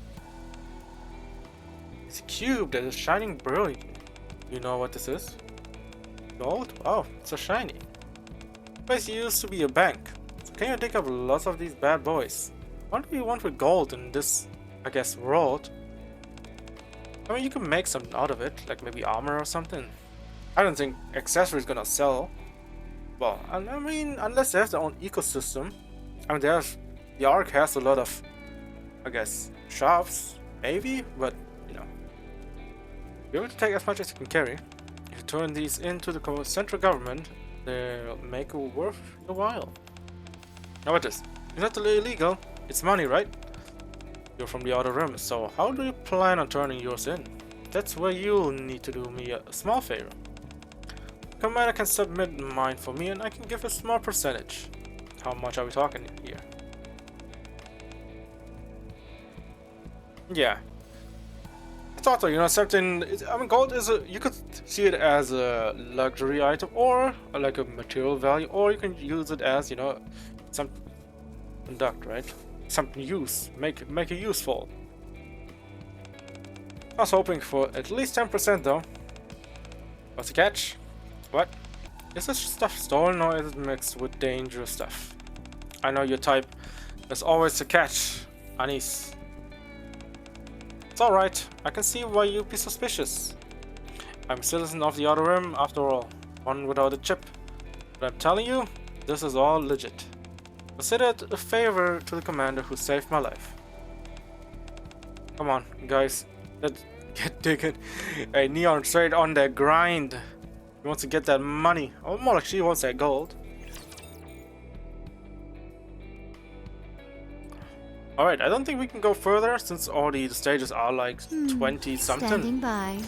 It's a cube that is shining brilliantly. You know what this is? Gold? Wow, it's so shiny. This place used to be a bank. So can you dig up lots of these bad boys? What do you want with gold in this, I guess, world? I mean, you can make something out of it, like maybe armor or something. I don't think accessories gonna sell. Well, I mean, unless they have their own ecosystem. I mean, the Ark has a lot of, I guess, shops, maybe, but you know, you're able to take as much as you can carry. If you turn these into the central government, they'll make it worth your while. Now, what is? It's not illegal. It's money, right? You're from the Outer Rim, so how do you plan on turning yours in? That's where you'll need to do me a small favor. Commander can submit mine for me and I can give a small percentage. How much are we talking here? Yeah. I thought so, you know, something... I mean, gold is a... You could see it as a luxury item or like a material value, or you can use it as, you know, some... Conduct, right? Something use. Make it useful. I was hoping for at least 10% though. What's the catch? What? Is this stuff stolen or is it mixed with dangerous stuff? I know your type. There's always a catch, Anis. It's alright. I can see why you'd be suspicious. I'm a citizen of the Outer Rim after all. One without a chip. But I'm telling you, this is all legit. Consider it a favor to the commander who saved my life. Come on, guys. Let's get digging. Hey, Neon straight on that grind. He wants to get that money. Or more like she wants that gold. Alright, I don't think we can go further since all the stages are like 20 something. Standing by.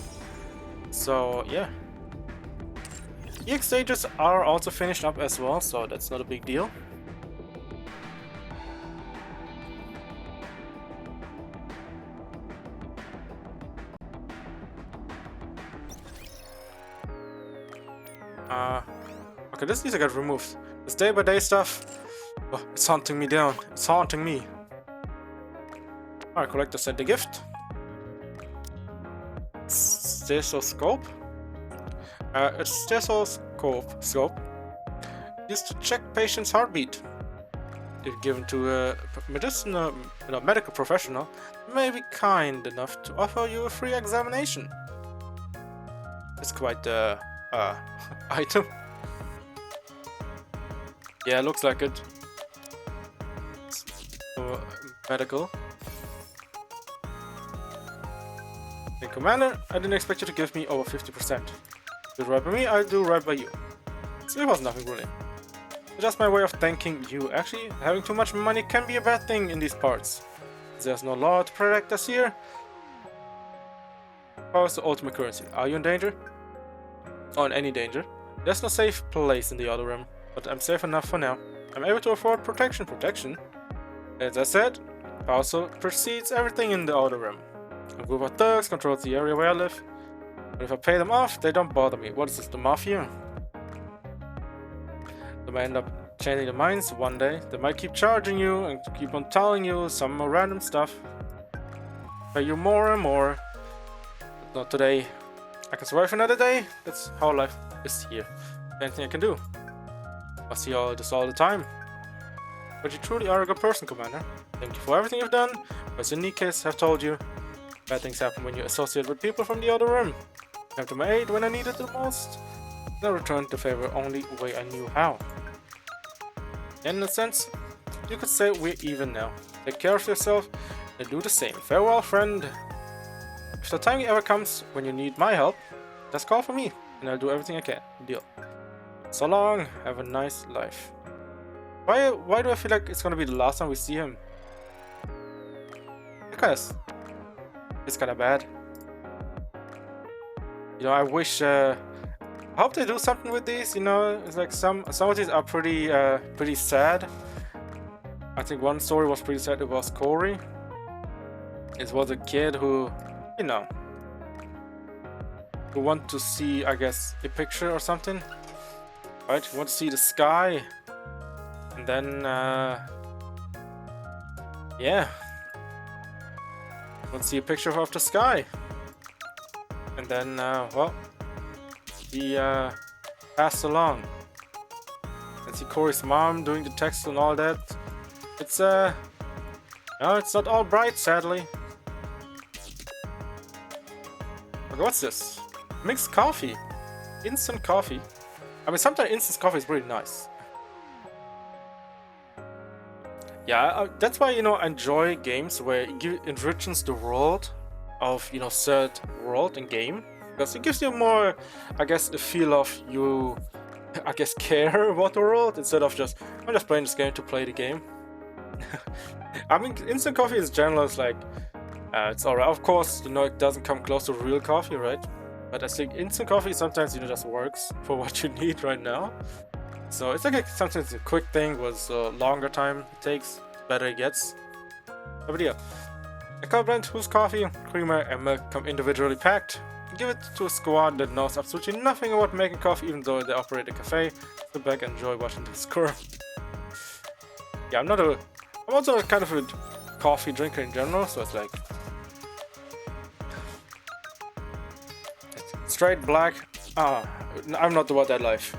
So, yeah. EX stages are also finished up as well, so that's not a big deal. Okay, this needs to get removed. This day-by-day stuff, oh, it's haunting me down. It's haunting me. Alright, collector sent a gift. Stethoscope. A stethoscope used to check patient's heartbeat. If given to a medical professional, they may be kind enough to offer you a free examination. It's quite the item. Yeah, looks like it. Medical. Hey, Commander, I didn't expect you to give me over 50%. You do right by me, I'll do right by you. So it was nothing really. It's just my way of thanking you. Actually, having too much money can be a bad thing in these parts. There's no law to protect us here. Power is the ultimate currency. Are you in danger? Or in any danger? There's no safe place in the Outer Rim, but I'm safe enough for now. I'm able to afford protection. As I said, also precedes everything in the Outer Rim. A group of thugs controls the area where I live. But if I pay them off, they don't bother me. What is this, the Mafia? They might end up changing their minds one day. They might keep charging you and keep on telling you some random stuff. Pay you more and more. But not today. I can survive another day. That's how life is here. Anything I can do. I see all this all the time. But you truly are a good person, Commander. Thank you for everything you've done. As the NIKKEs have told you, bad things happen when you associate with people from the Outer Rim. You came to my aid when I needed it the most. I returned the favor only way I knew how. In a sense, you could say we're even now. Take care of yourself and do the same. Farewell, friend. If the time ever comes when you need my help, just call for me and I'll do everything I can. Deal. So long. Have a nice life. Why do I feel like it's gonna be the last time we see him? Because it's kinda bad. You know, I wish I hope they do something with these, you know. It's like some of these are pretty sad. I think one story was pretty sad. It was Corey. It was a kid who, you know, who want to see, I guess, a picture or something. Right? You want to see the sky. And then yeah. Want to see a picture of the sky. And then well, he passed along. And see Corey's mom doing the text and all that. It's no, it's not all bright, sadly. Okay, what's this? Mixed coffee. Instant coffee. I mean, sometimes instant coffee is really nice. Yeah, that's why, you know, I enjoy games where it enriches the world of, you know, said world and game. Because it gives you more, I guess, the feel of you, I guess, care about the world instead of just, I'm just playing this game to play the game. I mean, instant coffee is general, it's like, it's alright. Of course, you know, it doesn't come close to real coffee, right? But I think instant coffee sometimes, you know, just works for what you need right now. So it's like sometimes a quick thing with longer time it takes, the better it gets. But yeah, a cold blend whose coffee, creamer, and milk come individually packed. Give it to a squad that knows absolutely nothing about making coffee, even though they operate a cafe. Sit back and enjoy watching the score. Yeah, I'm also kind of a coffee drinker in general, so it's like straight black. I'm not about that life.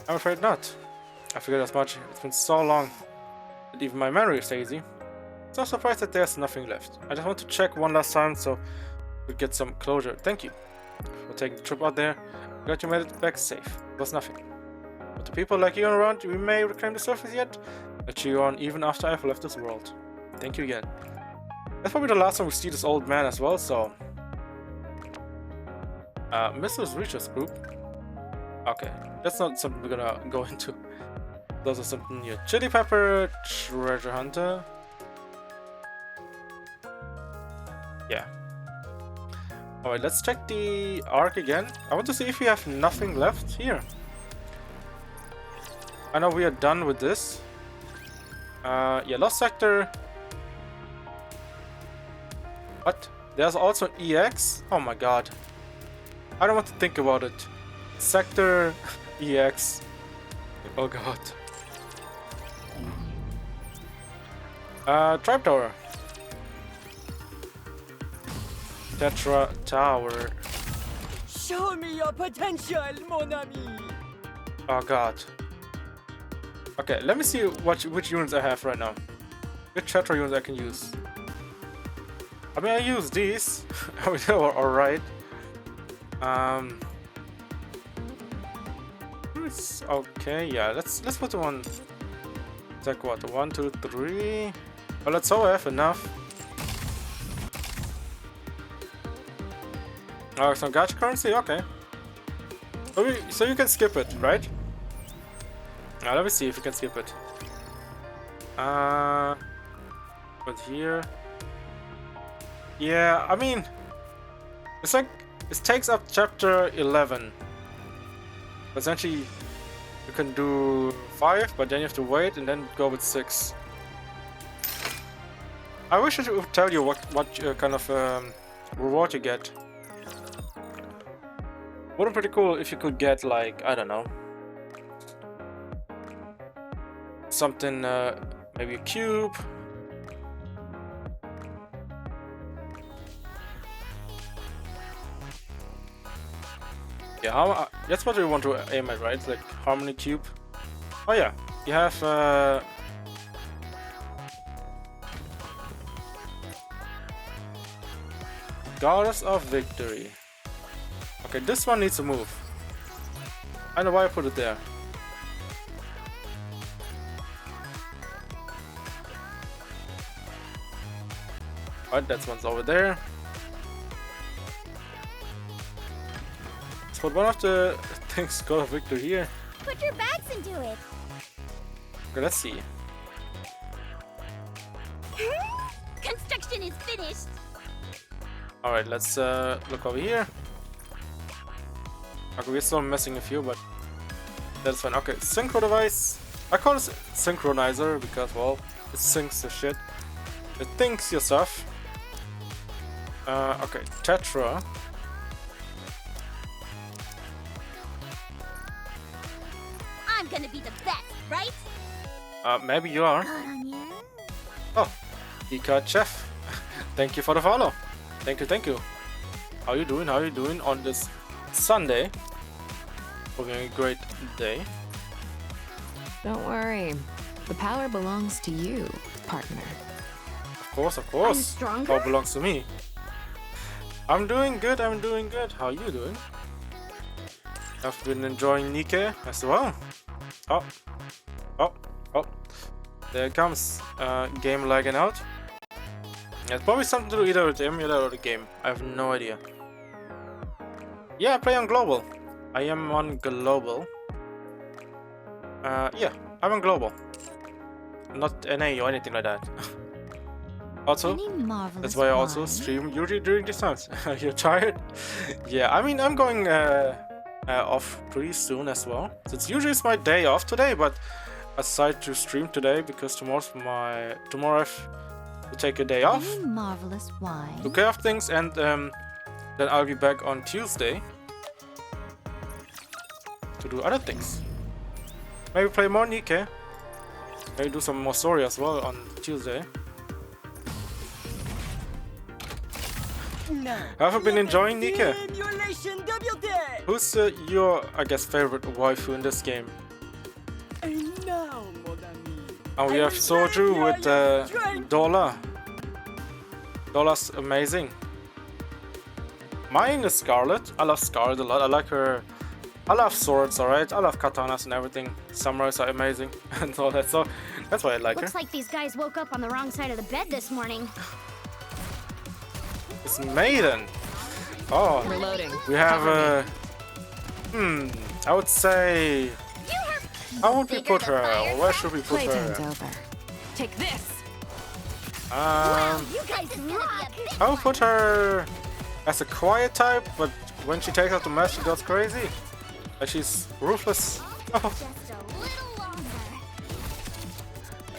I'm afraid not. I figured as much. It's been so long that even my memory is hazy. So I'm surprised that there's nothing left. I just want to check one last time so we get some closure. Thank you for taking the trip out there. Glad you made it back safe. It was nothing. But the people like you around, we may reclaim the surface yet. I'll cheer you on even after I've left this world. Thank you again. That's probably the last time we see this old man as well, so... Mrs. Reacher's group. Okay, that's not something we're gonna go into. Those are something new. Chili Pepper, Treasure Hunter. Yeah. Alright, let's check the arc again. I want to see if we have nothing left here. I know we are done with this. Yeah, Lost Sector. What? There's also an EX? Oh my god. I don't want to think about it. Sector EX. Oh god. Tribe Tower. Tetra Tower. Show me your potential, mon ami. Oh god. Okay, let me see which units I have right now. Which Tetra units I can use. I mean, I use these. I mean, they were alright. It's okay. Yeah, let's put the one. Take what? 1, 2, 3. Well, let's hope I have enough. Oh, some gacha currency. Okay. So you can skip it, right? Now let me see if you can skip it. But here. Yeah, I mean, it's like it takes up chapter 11. Essentially, You can do 5, but then you have to wait and then go with 6. I wish I would tell you what kind of reward you get. Wouldn't pretty cool if you could get, like, I don't know, something, maybe a cube. Yeah, that's what we want to aim at, right? Like Harmony Cube. Oh yeah, you have Goddess of Victory. Okay, this one needs to move. I know why I put it there. Alright, that one's over there. Let's put one of the things God of Victory here. Put your bags into it. Okay, let's see. Construction is finished. Alright, let's look over here. Okay, we're still missing a few, but that's fine. Okay, synchro device. I call it synchronizer because, well, it syncs the shit. It thinks your stuff. Okay, Tetra. I'm gonna be the best, right? Maybe you are. Oh, Ika Chef. Thank you for the follow. Thank you, thank you. How you doing? How you doing on this Sunday? Hoping a great day. Don't worry. The power belongs to you, partner. Of course, of course. I'm stronger? All belongs to me. I'm doing good, I'm doing good. How you doing? I've been enjoying NIKKE as well. Oh. Oh. Oh. There it comes. Game lagging out. It's probably something to do either with the emulator or the game. I have no idea. Yeah, I play on global. I am on global. Yeah, I'm on global. Not NA or anything like that. Also, Any marvelous that's why I also wine? stream usually during these times. You're tired? Yeah, I mean, I'm going off pretty soon as well. So it's usually my day off today, but I decided to stream today because tomorrow I have to take a day off, Any marvelous wine? to care of things, and then I'll be back on Tuesday to do other things. Maybe play more NIKKE. Maybe do some more story as well on Tuesday. Have you been enjoying NIKKE? Simulation WD! Who's your, I guess, favorite waifu in this game? And now, mon ami, And we have Soju with Dola. Dola's amazing. Mine is Scarlet. I love Scarlet a lot. I like her. I love swords, alright? I love katanas and everything. Samurais are amazing and all that, so that's why I like her. Looks like these guys woke up on the wrong side of the bed this morning. It's Maiden. Oh, Reloading. we have I would say, how would we put her? Where should we put Playtime's her? over. Take this. You guys rock! I would put her as a quiet type, but when she takes out the mask, she goes crazy. Like she's ruthless. Oh, Just a little longer.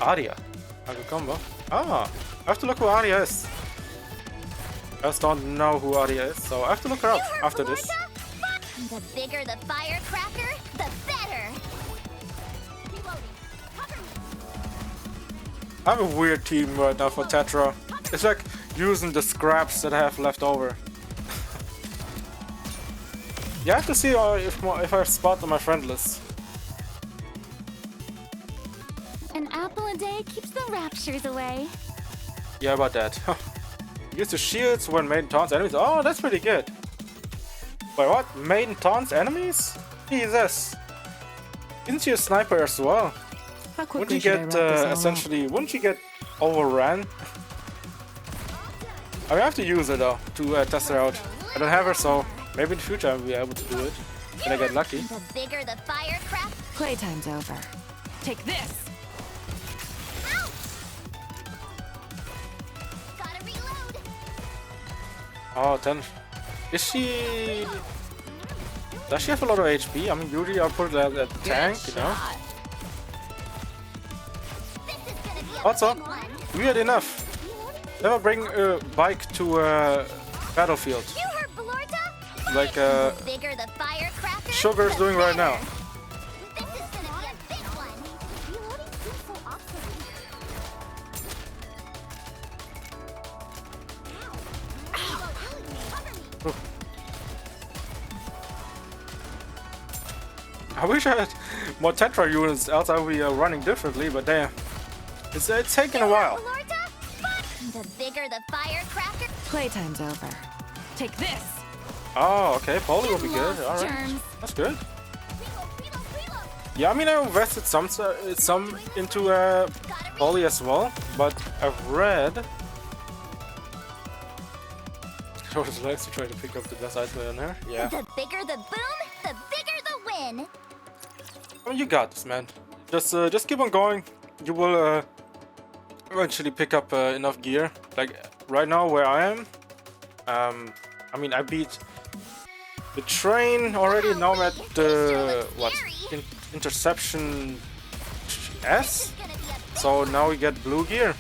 Aria. A good combo. Ah, I have to look who Aria is. I just don't know who Aria is, so I have to look her up after this. The bigger the firecracker, the better. Reloading. Cover me. I have a weird team right now for Tetra. It's like using the scraps that I have left over. Yeah, I have to see if I spot on my friend list. An apple a day keeps the raptures away. Yeah, about that. Use the shields when Maiden taunts enemies. Oh, that's pretty good. Wait, what? Maiden taunts enemies? Jesus. Isn't she a sniper as well? How quickly Wouldn't you should I get wrap this all up? essentially? Wouldn't you get overran? I have to use her though to test her out. I don't have her, so maybe in the future I'll be able to do it when I get lucky. The bigger the firecracker. Playtime's over. Take this. Gotta reload. Oh, 10. Is she? Does she have a lot of HP? I mean, usually I'll put that at tank, you know. Also, weird enough, never bring a bike to a battlefield. You heard Blorta? Like The bigger the firecracker, Sugar's the doing right better. now. This is gonna be a big one. Reloading seems so awesome. I wish I had more Tetra units, else I would be running differently, but damn. It's taking a while. Blorta? The bigger the firecracker. Playtime's over. Take this! Oh, okay, Polly will be good. Lost Alright, germs. that's good. Reload. Yeah, I mean, I invested some into Polly as well, but I've read. I was likes to try to pick up the best item in there. Yeah. The bigger the boom, the bigger the win. I mean, you got this, man. Just keep on going. You will eventually pick up enough gear. Like right now, where I am. I mean, I beat the train already. Now I'm at the interception S. So now we get blue gear.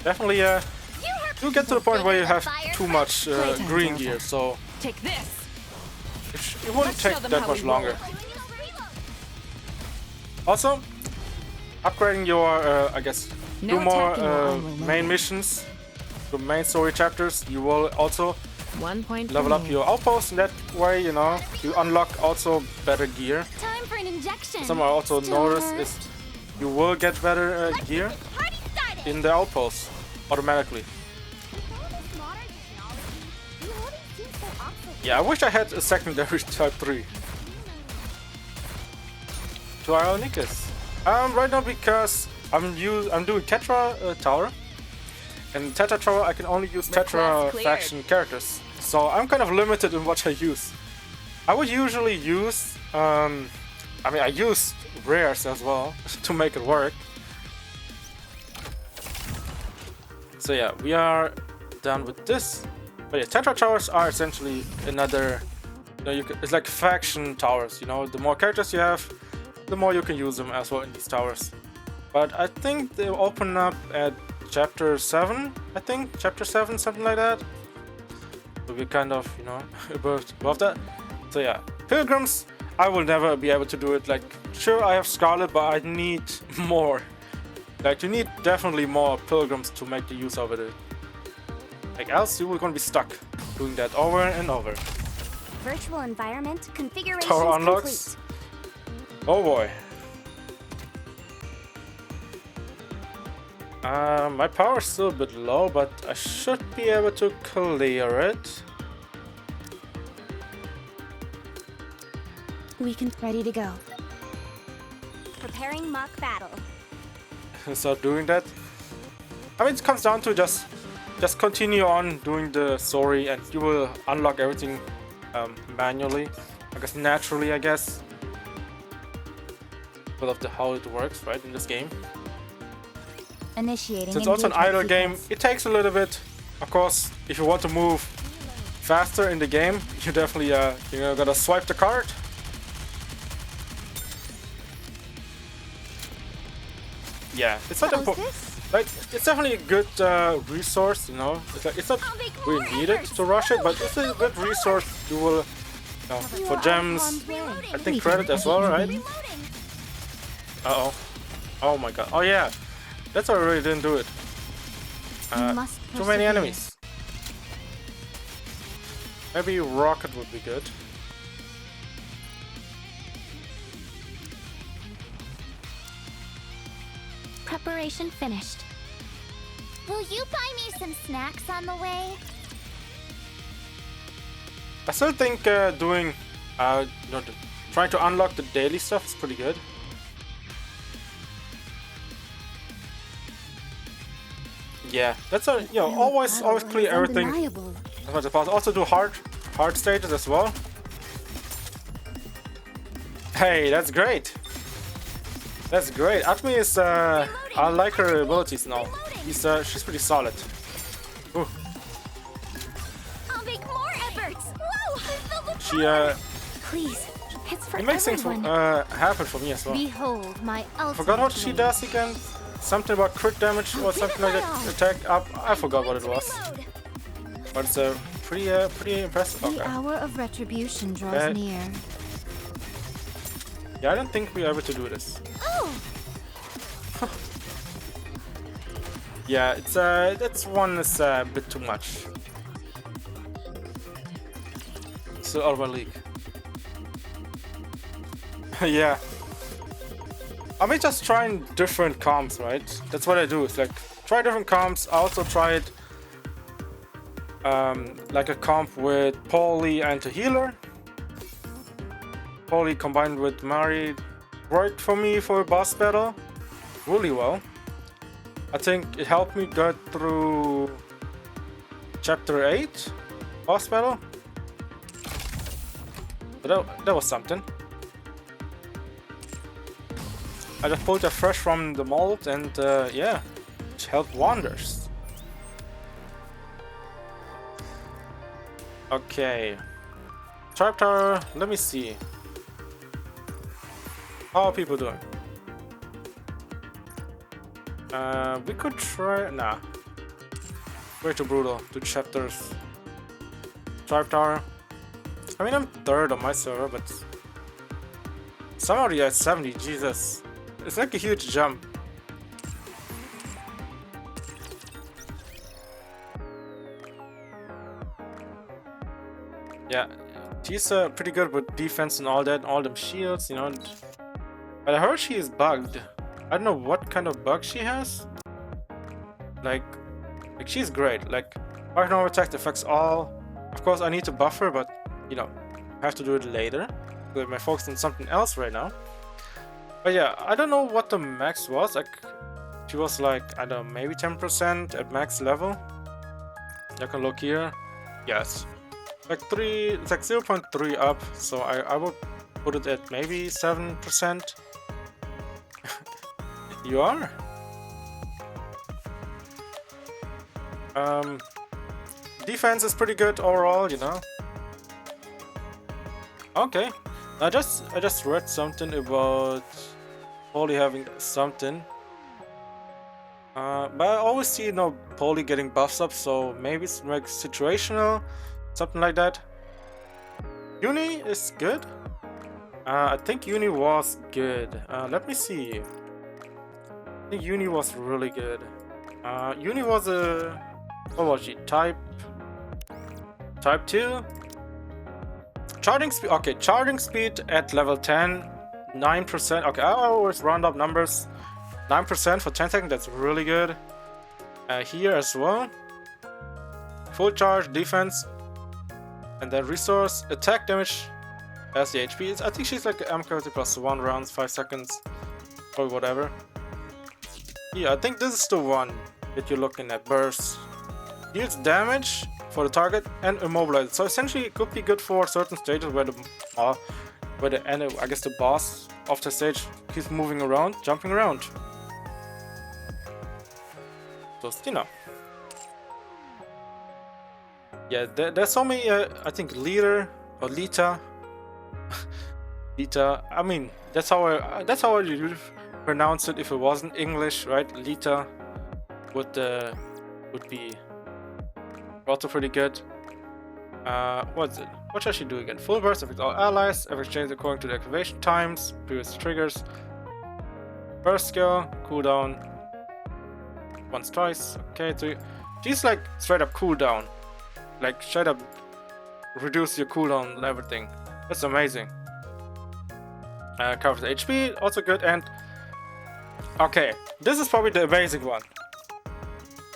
Definitely, you get to the point where you have too much green gear. So Take this! it wouldn't take that much longer. Also, upgrading your, I guess, No do more attacking while I'm reloading. main missions, the main story chapters. You will also 1 point level for up me. your outpost, and that way, you know, you unlock also better gear. Time for an injection. Some I also Still noticed hurt. is you will get better gear Party started. in the outpost automatically. Yeah, I wish I had a secondary type 3 to our NIKKEs. Right now because I'm doing Tetra Tower, and Tetra Tower I can only use Tetra cleared. faction characters, so I'm kind of limited in what I use. I would usually use, I mean, I use rares as well to make it work. So yeah, we are done with this. But yeah, Tetra towers are essentially another, you know, it's like faction towers, you know, the more characters you have, the more you can use them as well in these towers. But I think they open up at chapter 7, I think, chapter 7, something like that. So we're kind of, you know, above that. So yeah, pilgrims, I will never be able to do it. Like, sure, I have Scarlet, but I need more. Like, you need definitely more pilgrims to make the use of it. Like, else you were gonna be stuck doing that over and over. Virtual environment configuration Tower unlocks. Oh boy. My power's still a bit low, but I should be able to clear it. We can ready to go. Preparing mock battle. Start doing that. I mean, it comes down to just continue on doing the story, and you will unlock everything manually. I guess naturally, I guess. Because of how it works, right, in this game. Initiating. Since it's also an idle game, it takes a little bit. Of course, if you want to move faster in the game, you definitely you're gonna swipe the card. Yeah, it's not important. Like, it's definitely a good resource, you know. It's not really needed to rush it, but it's a good resource. You will, for gems, I think credit as well, right? Uh oh. Oh my god. Oh yeah. That's why I really didn't do it. Too many enemies. Maybe rocket would be good. Preparation finished. Will you buy me some snacks on the way? I still think doing, you know, trying to unlock the daily stuff is pretty good. Yeah, that's a, you know, always clear everything as much as possible. Also do hard stages as well. Hey, that's great. That's great. Atmi is, I like her abilities now. She's pretty solid. Ooh. I'll make more efforts. Whoa! She Please, it's for It makes things everyone. happen for me as well. Behold my ultimate Forgot what she blade. does again. Something about crit damage or something like that. Attack up. I forgot what it was. Reload. But it's pretty impressive. The Okay. hour of retribution draws Okay. near. Yeah, I don't think we're able to do this. Oh, Yeah, it's that's one is a bit too much. Still out of my league. Yeah. I may just trying different comps, right? That's what I do. It's like try different comps. I also tried like a comp with Polly and a healer. Polly combined with Mari worked for me for a boss battle really well. I think it helped me get through chapter 8 boss battle. But that was something. I just pulled it fresh from the mold and yeah, it helped wonders. Okay. Trap Tower, let me see. How are people doing? We could try. Nah. Way too brutal. 2 chapters. Trap Tower. I mean, I'm 3rd on my server, but somebody at 70. Jesus. It's like a huge jump. Yeah, she's pretty good with defense and all that, all them shields, you know. But I heard she is bugged. I don't know what kind of bug she has. Like she's great. Like, right now attack affects all. Of course, I need to buff her, but you know, I have to do it later. So I'm focused on something else right now. But yeah, I don't know what the max was. Like, she was like, I don't know, maybe 10% at max level. You can look here. Yes. Like 3, it's like 0.3 up. So I would put it at maybe 7%. You are? Defense is pretty good overall, you know. Okay. I just read something about Polly having something. But I always see, you know, Polly getting buffs up, so maybe it's like situational, something like that. Uni is good. I think Uni was good. Let me see. I think Uni was really good. Uni was a... What was she? Type 2? Charging speed, okay, charging speed at level 10, 9%. Okay, I always round up numbers. 9% for 10 seconds, that's really good. Here as well. Full charge, defense, and then resource, attack damage as the HP. I think she's like M30 plus 1 rounds, 5 seconds, or whatever. Yeah, I think this is the one that you're looking at. Burst. Deals damage for the target and immobilized. So essentially it could be good for certain stages where the enemy, I guess the boss of the stage keeps moving around, jumping around. Just, you know. Yeah, there's so many, I think Leader or Lita. Lita, I mean, that's how I usually pronounce it if it wasn't English, right? Lita would be also pretty good. What's it? What should she do again? Full burst affects all allies. Every exchange according to the activation times, previous triggers. Burst skill, cooldown. Once, twice. Okay, so she's like straight up cooldown. Like straight up reduce your cooldown and everything. That's amazing. Covers HP, also good. And okay, this is probably the amazing one.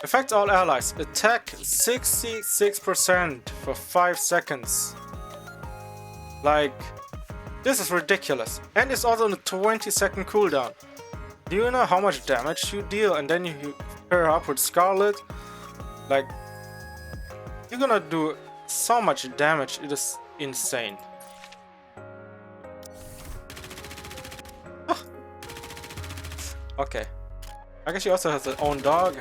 Affects all allies. Attack 66% for 5 seconds. Like, this is ridiculous. And it's also on a 20-second cooldown. Do you know how much damage you deal? And then you pair up with Scarlet. Like, you're gonna do so much damage. It is insane. Okay. I guess she also has her own dog.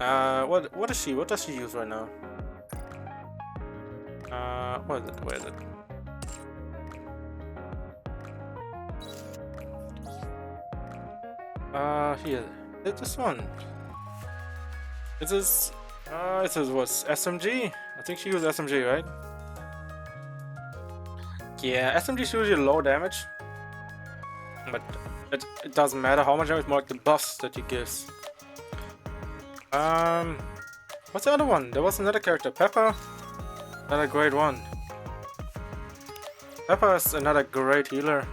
What is she? What does she use right now? What is it? Where is it? Here. This one. It is what's SMG? I think she used SMG, right? Yeah, SMG is usually low damage. But it doesn't matter how much damage, more like the buffs that he gives. What's the other one? There was another character, Pepper. Another great one. Pepper is another great healer.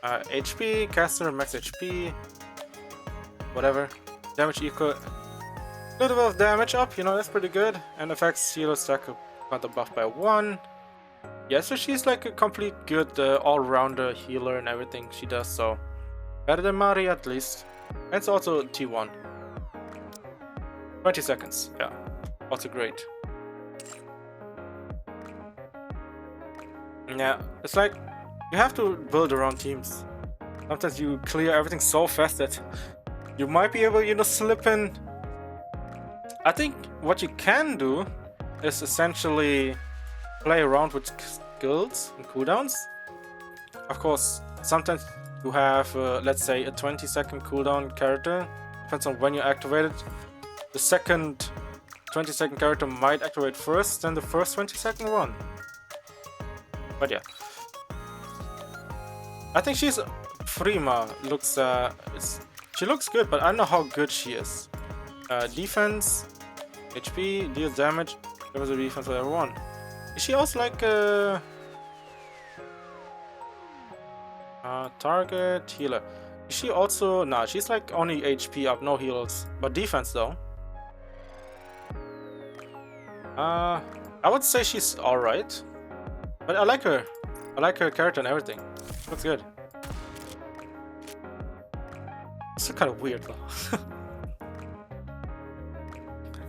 HP, caster, max HP. Whatever. Damage equal. Little bit of damage up, you know, that's pretty good. And affects healer stack got the buff by 1. Yeah, so she's like a complete good all-rounder healer and everything she does, so better than Mari at least. And it's also T1. 20 seconds, yeah. Also great. Yeah, it's like you have to build around teams. Sometimes you clear everything so fast that you might be able, you know, slip in. I think what you can do is essentially play around with skills and cooldowns. Of course, sometimes you have, let's say, a 20-second cooldown character. Depends on when you activate it. The second 20-second character might activate first, then the first 20-second one. But yeah, I think she's Frima. Looks, she looks good, but I don't know how good she is. Defense, HP, deals damage, there was a defense for everyone. Is she also like target healer? Is she also? Nah, she's like only HP up, no heals, but defense though. I would say she's alright, but I like her. I like her character and everything. Looks good. It's kind of weird though.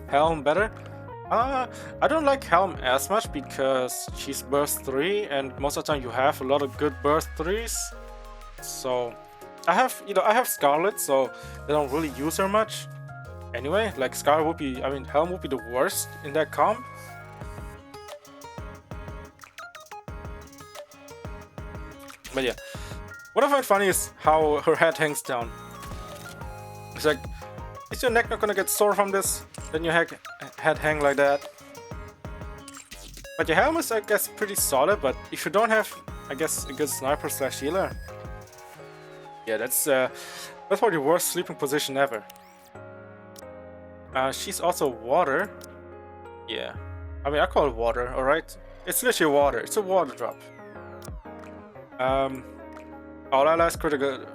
Helm better? I don't like Helm as much because she's burst 3 and most of the time you have a lot of good burst 3s. So I have, you know, I have Scarlet, so I don't really use her much. Anyway, like Scarlet would be, I mean, Helm would be the worst in that comp. But yeah, what I find funny is how her head hangs down. It's like, is your neck not gonna get sore from this? Then your head hang like that. But your helm is, I guess, pretty solid, but if you don't have, I guess, a good sniper slash healer, yeah, that's probably the worst sleeping position ever. She's also water. Yeah, I mean, I call it water, alright? It's literally water, it's a water drop. All allies critical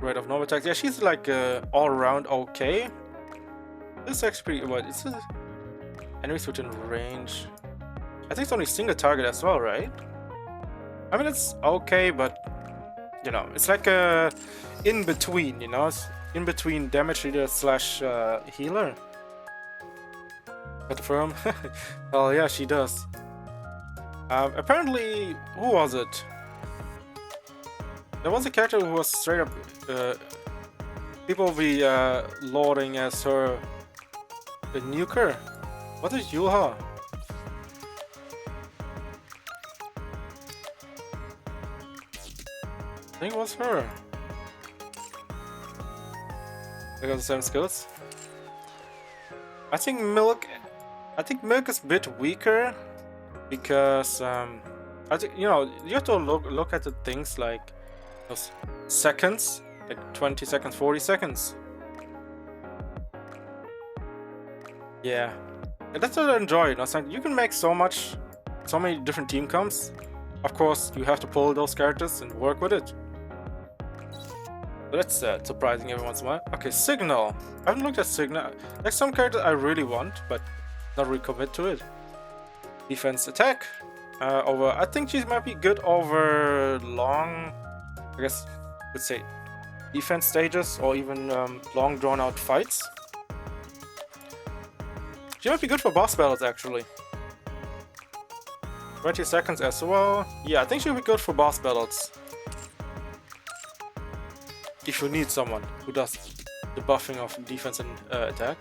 rate of normal attacks. Yeah, she's like all around okay. This is actually pretty, what? It's enemies within range. I think it's only single target as well, right? I mean, it's okay, but you know, it's like a in between, you know, it's in between damage leader slash healer. Confirm. Oh yeah, she does. Apparently, who was it? There was a character who was straight up. People will be lauding as her the nuker. What is Yuha? I think it was her. They got the same skills. I think Milk is a bit weaker because I think, you know, you have to look at the things like those seconds, like 20 seconds, 40 seconds. Yeah, and that's what I enjoy. You know, so you can make so many different team comps. Of course, you have to pull those characters and work with it. But that's surprising every once in a while. Okay, Signal. I haven't looked at Signal. Like some characters I really want, but not really commit to it. Defense attack. Over. I think she might be good over long. I guess let's say defense stages or even long drawn out fights. She might be good for boss battles actually. 20 seconds as well. Yeah, I think she'll be good for boss battles. If you need someone who does the buffing of defense and attack.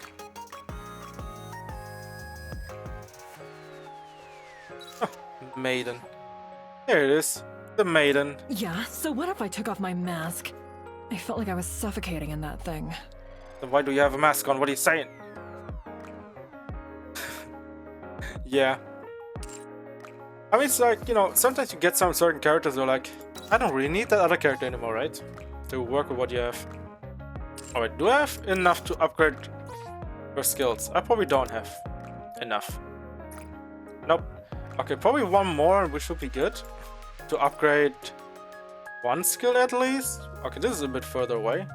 Maiden. Here it is. The maiden. Yeah, so what if I took off my mask? I felt like I was suffocating in that thing. Then why do you have a mask on? What are you saying? Yeah. I mean, it's like, you know, sometimes you get some certain characters who are like, I don't really need that other character anymore, right? To work with what you have. Alright, do I have enough to upgrade your skills? I probably don't have enough. Nope. Okay, probably one more and we should be good. To upgrade one skill at least. Okay, this is a bit further away.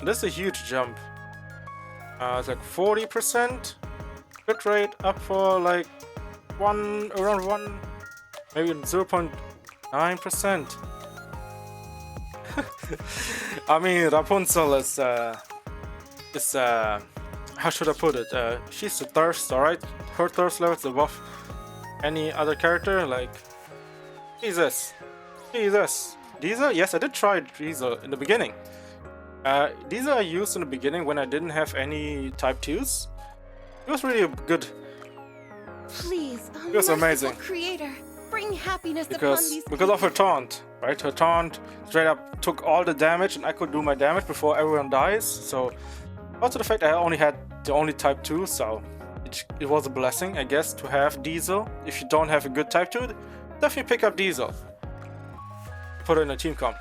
This is a huge jump. It's like 40% crit rate up for like around 1, maybe 0.9%. I mean, Rapunzel is how should I put it? She's a thirst, alright? Her thirst level is above any other character, like Jesus. Diesel? Yes, I did try Diesel in the beginning. Diesel I used in the beginning when I didn't have any type 2s. It was really good. Please, It was amazing. Creator, bring happiness upon these Because of her taunt, right? Her taunt straight up took all the damage and I could do my damage before everyone dies. So also the fact I only had the only type 2, so it was a blessing, I guess, to have Diesel. If you don't have a good type 2, definitely pick up Diesel. Put her in a team comp.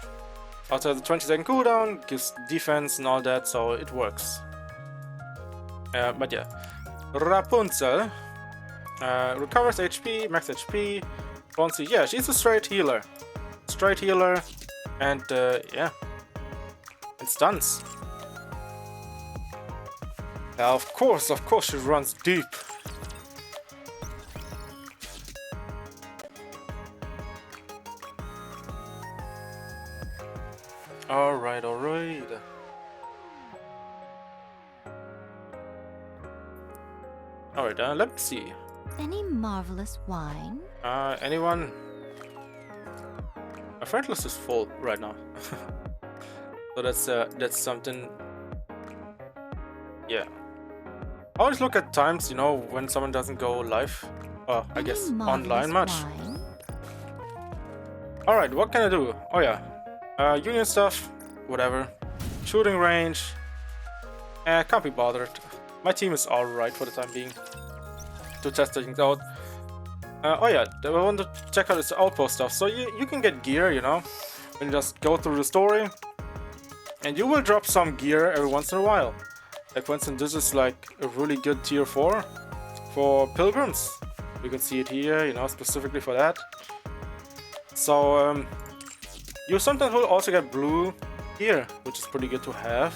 Also has a 20-second cooldown, gives defense and all that, so it works. But yeah. Rapunzel. Recovers HP, max HP. Bouncy. Yeah, she's a straight healer. And yeah. And stuns. Of course she runs deep. Alright. Alright, let me see. Any marvelous wine? Anyone? My friend list is full right now. So that's something. Yeah. I always look at times, you know, when someone doesn't go live. I guess online much. Wine? Alright, what can I do? Oh yeah. Union stuff, whatever. Shooting range. Can't be bothered. My team is alright for the time being. To test things out. Oh yeah, I want to check out this outpost stuff. So you can get gear, you know, when you just go through the story. And you will drop some gear every once in a while. Like for instance, this is like a really good tier 4 for pilgrims. You can see it here, you know, specifically for that. So you sometimes will also get blue gear, which is pretty good to have.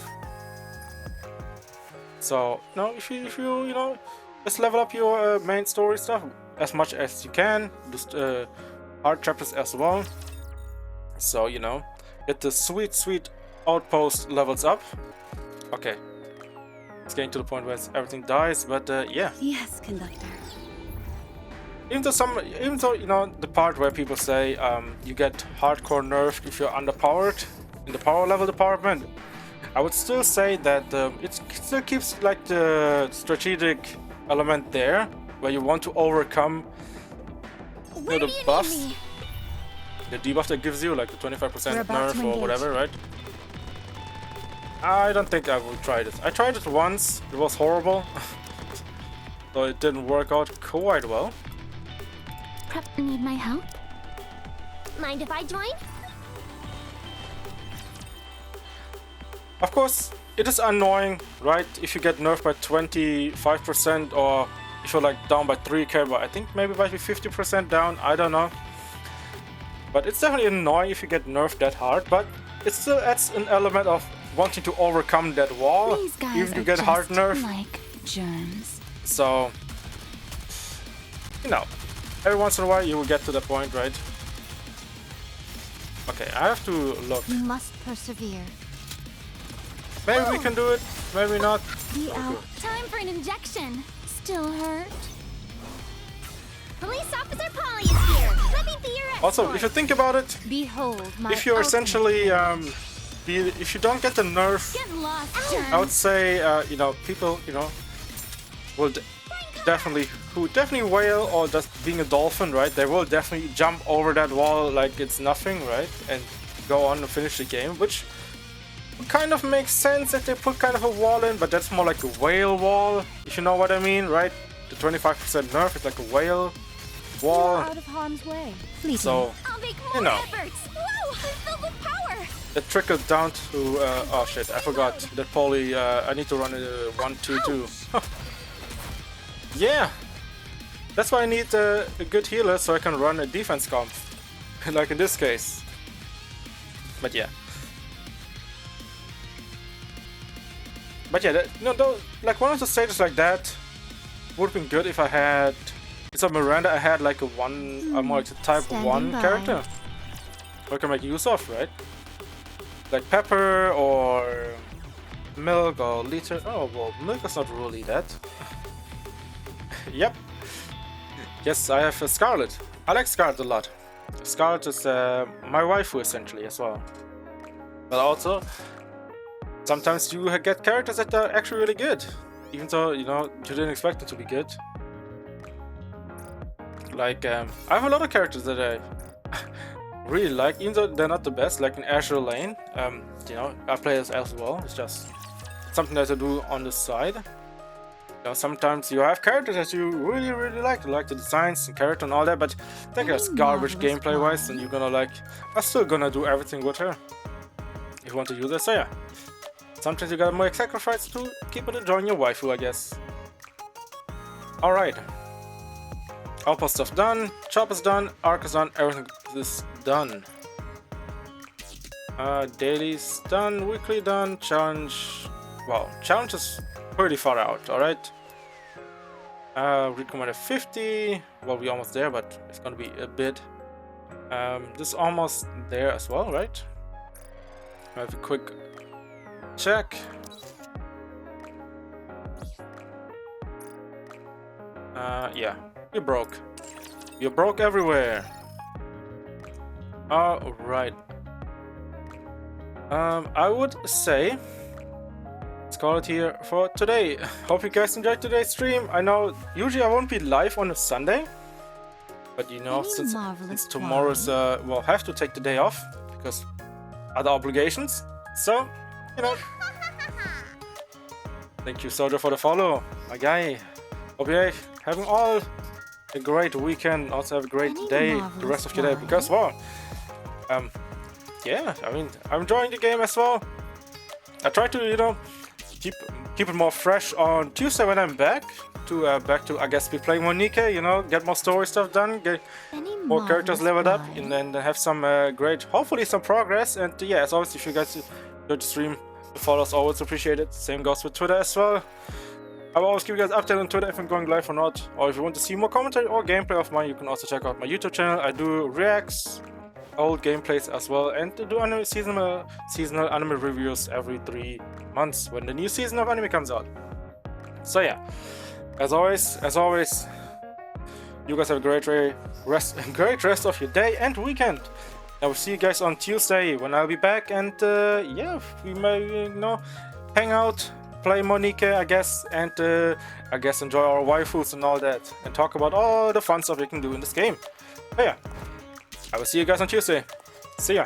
So, you know, if you you know, just level up your main story stuff as much as you can. Just hard chapters as well. So, you know, get the sweet outpost levels up. Okay. It's getting to the point where everything dies, but yeah. Yes, conductor. Even though you know the part where people say you get hardcore nerfed if you're underpowered in the power level department, I would still say that it still keeps like the strategic element there, where you want to overcome the buffs, the debuff that gives you like the 25% nerf or whatever, right? I don't think I will try this. I tried it once, it was horrible, so it didn't work out quite well. Prep, need my help? Mind if I join? Of course, it is annoying, right? If you get nerfed by 25% or if you're like down by 3k, but I think maybe by 50% down, I don't know. But it's definitely annoying if you get nerfed that hard, but it still adds an element of wanting to overcome that wall, even if you get hard nerf. Like germs. So, you know, every once in a while you will get to that point, right? Okay, I have to look. You must persevere. Maybe we can do it, maybe not. Be out. Time for an injection. Still hurt? Police Officer Polly is here. Let me be your escort. Also, if you think about it, Behold my if you're ultimate essentially if you don't get the nerf, Get lost, germs. I would say you know, people, you know, will definitely whale or just being a dolphin, right? They will definitely jump over that wall like it's nothing, right? And go on and finish the game, which kind of makes sense that they put kind of a wall in, but that's more like a whale wall, if you know what I mean, right? The 25% nerf is like a whale wall. Out of harm's way. So, I'll make you more know, efforts. Whoa, I'm filled with power. that trickles down to, oh shit, I forgot that poly, I need to run a 1-2-2. Yeah, that's why I need a good healer so I can run a defense comp, like in this case. But yeah. But yeah, that, you know, though, like one of the stages like that would have been good if I had. Instead of Miranda, I had like a more like a type 1 character I can make use of, right? Like Pepper or Milk or Liter. Oh, well, Milk is not really that. Yep. Yes, I have Scarlet. I like Scarlet a lot. Scarlet is my waifu essentially as well. But also, sometimes you get characters that are actually really good, even though, you know, you didn't expect them to be good. Like, I have a lot of characters that I really like, even though they're not the best, like in Azure Lane. You know, I play as well, it's just something that I do on the side. You know, sometimes you have characters that you really like the designs and character and all that, but they're just garbage gameplay-wise, and you're gonna like, I'm still gonna do everything with her if you want to use her, so yeah. Sometimes you gotta make sacrifice to keep it enjoying your waifu, I guess. Alright. Outpost stuff done, chop is done, arc is done, everything is done. Daily's done, weekly done, challenge... Well, challenge is pretty far out, alright. Recommended 50, well we're almost there, but it's gonna be a bit. This is almost there as well, right? I have a quick check. Yeah, you're broke. You're broke everywhere. Alright. I would say let's call it here for today. Hope you guys enjoyed today's stream. I know usually I won't be live on a Sunday, but you know, since tomorrow's well, have to take the day off because other obligations. So, you know. Thank you, Soldier, for the follow, my guy. Hope you're having all a great weekend. Also have a great day, the rest of your day, because well, yeah, I mean, I'm enjoying the game as well. I try to, you know, keep it more fresh on Tuesday when I'm back to I guess be playing more NIKKE, you know, get more story stuff done, get more characters leveled up, and then have some great, hopefully some progress. And yeah, as always, if you guys enjoyed the stream, the follows always appreciated. Same goes with Twitter as well. I will always give you guys update on Twitter if I'm going live or not, or if you want to see more commentary or gameplay of mine, you can also check out my YouTube channel. I do reacts, old gameplays as well, and to do anime seasonal anime reviews every 3 months when the new season of anime comes out. So yeah, as always, you guys have a great rest of your day and weekend. I will see you guys on Tuesday when I'll be back, and yeah, we may, you know, hang out, play more NIKKE, I guess, and I guess enjoy our waifus and all that, and talk about all the fun stuff we can do in this game. But yeah, I will see you guys on Tuesday. See ya.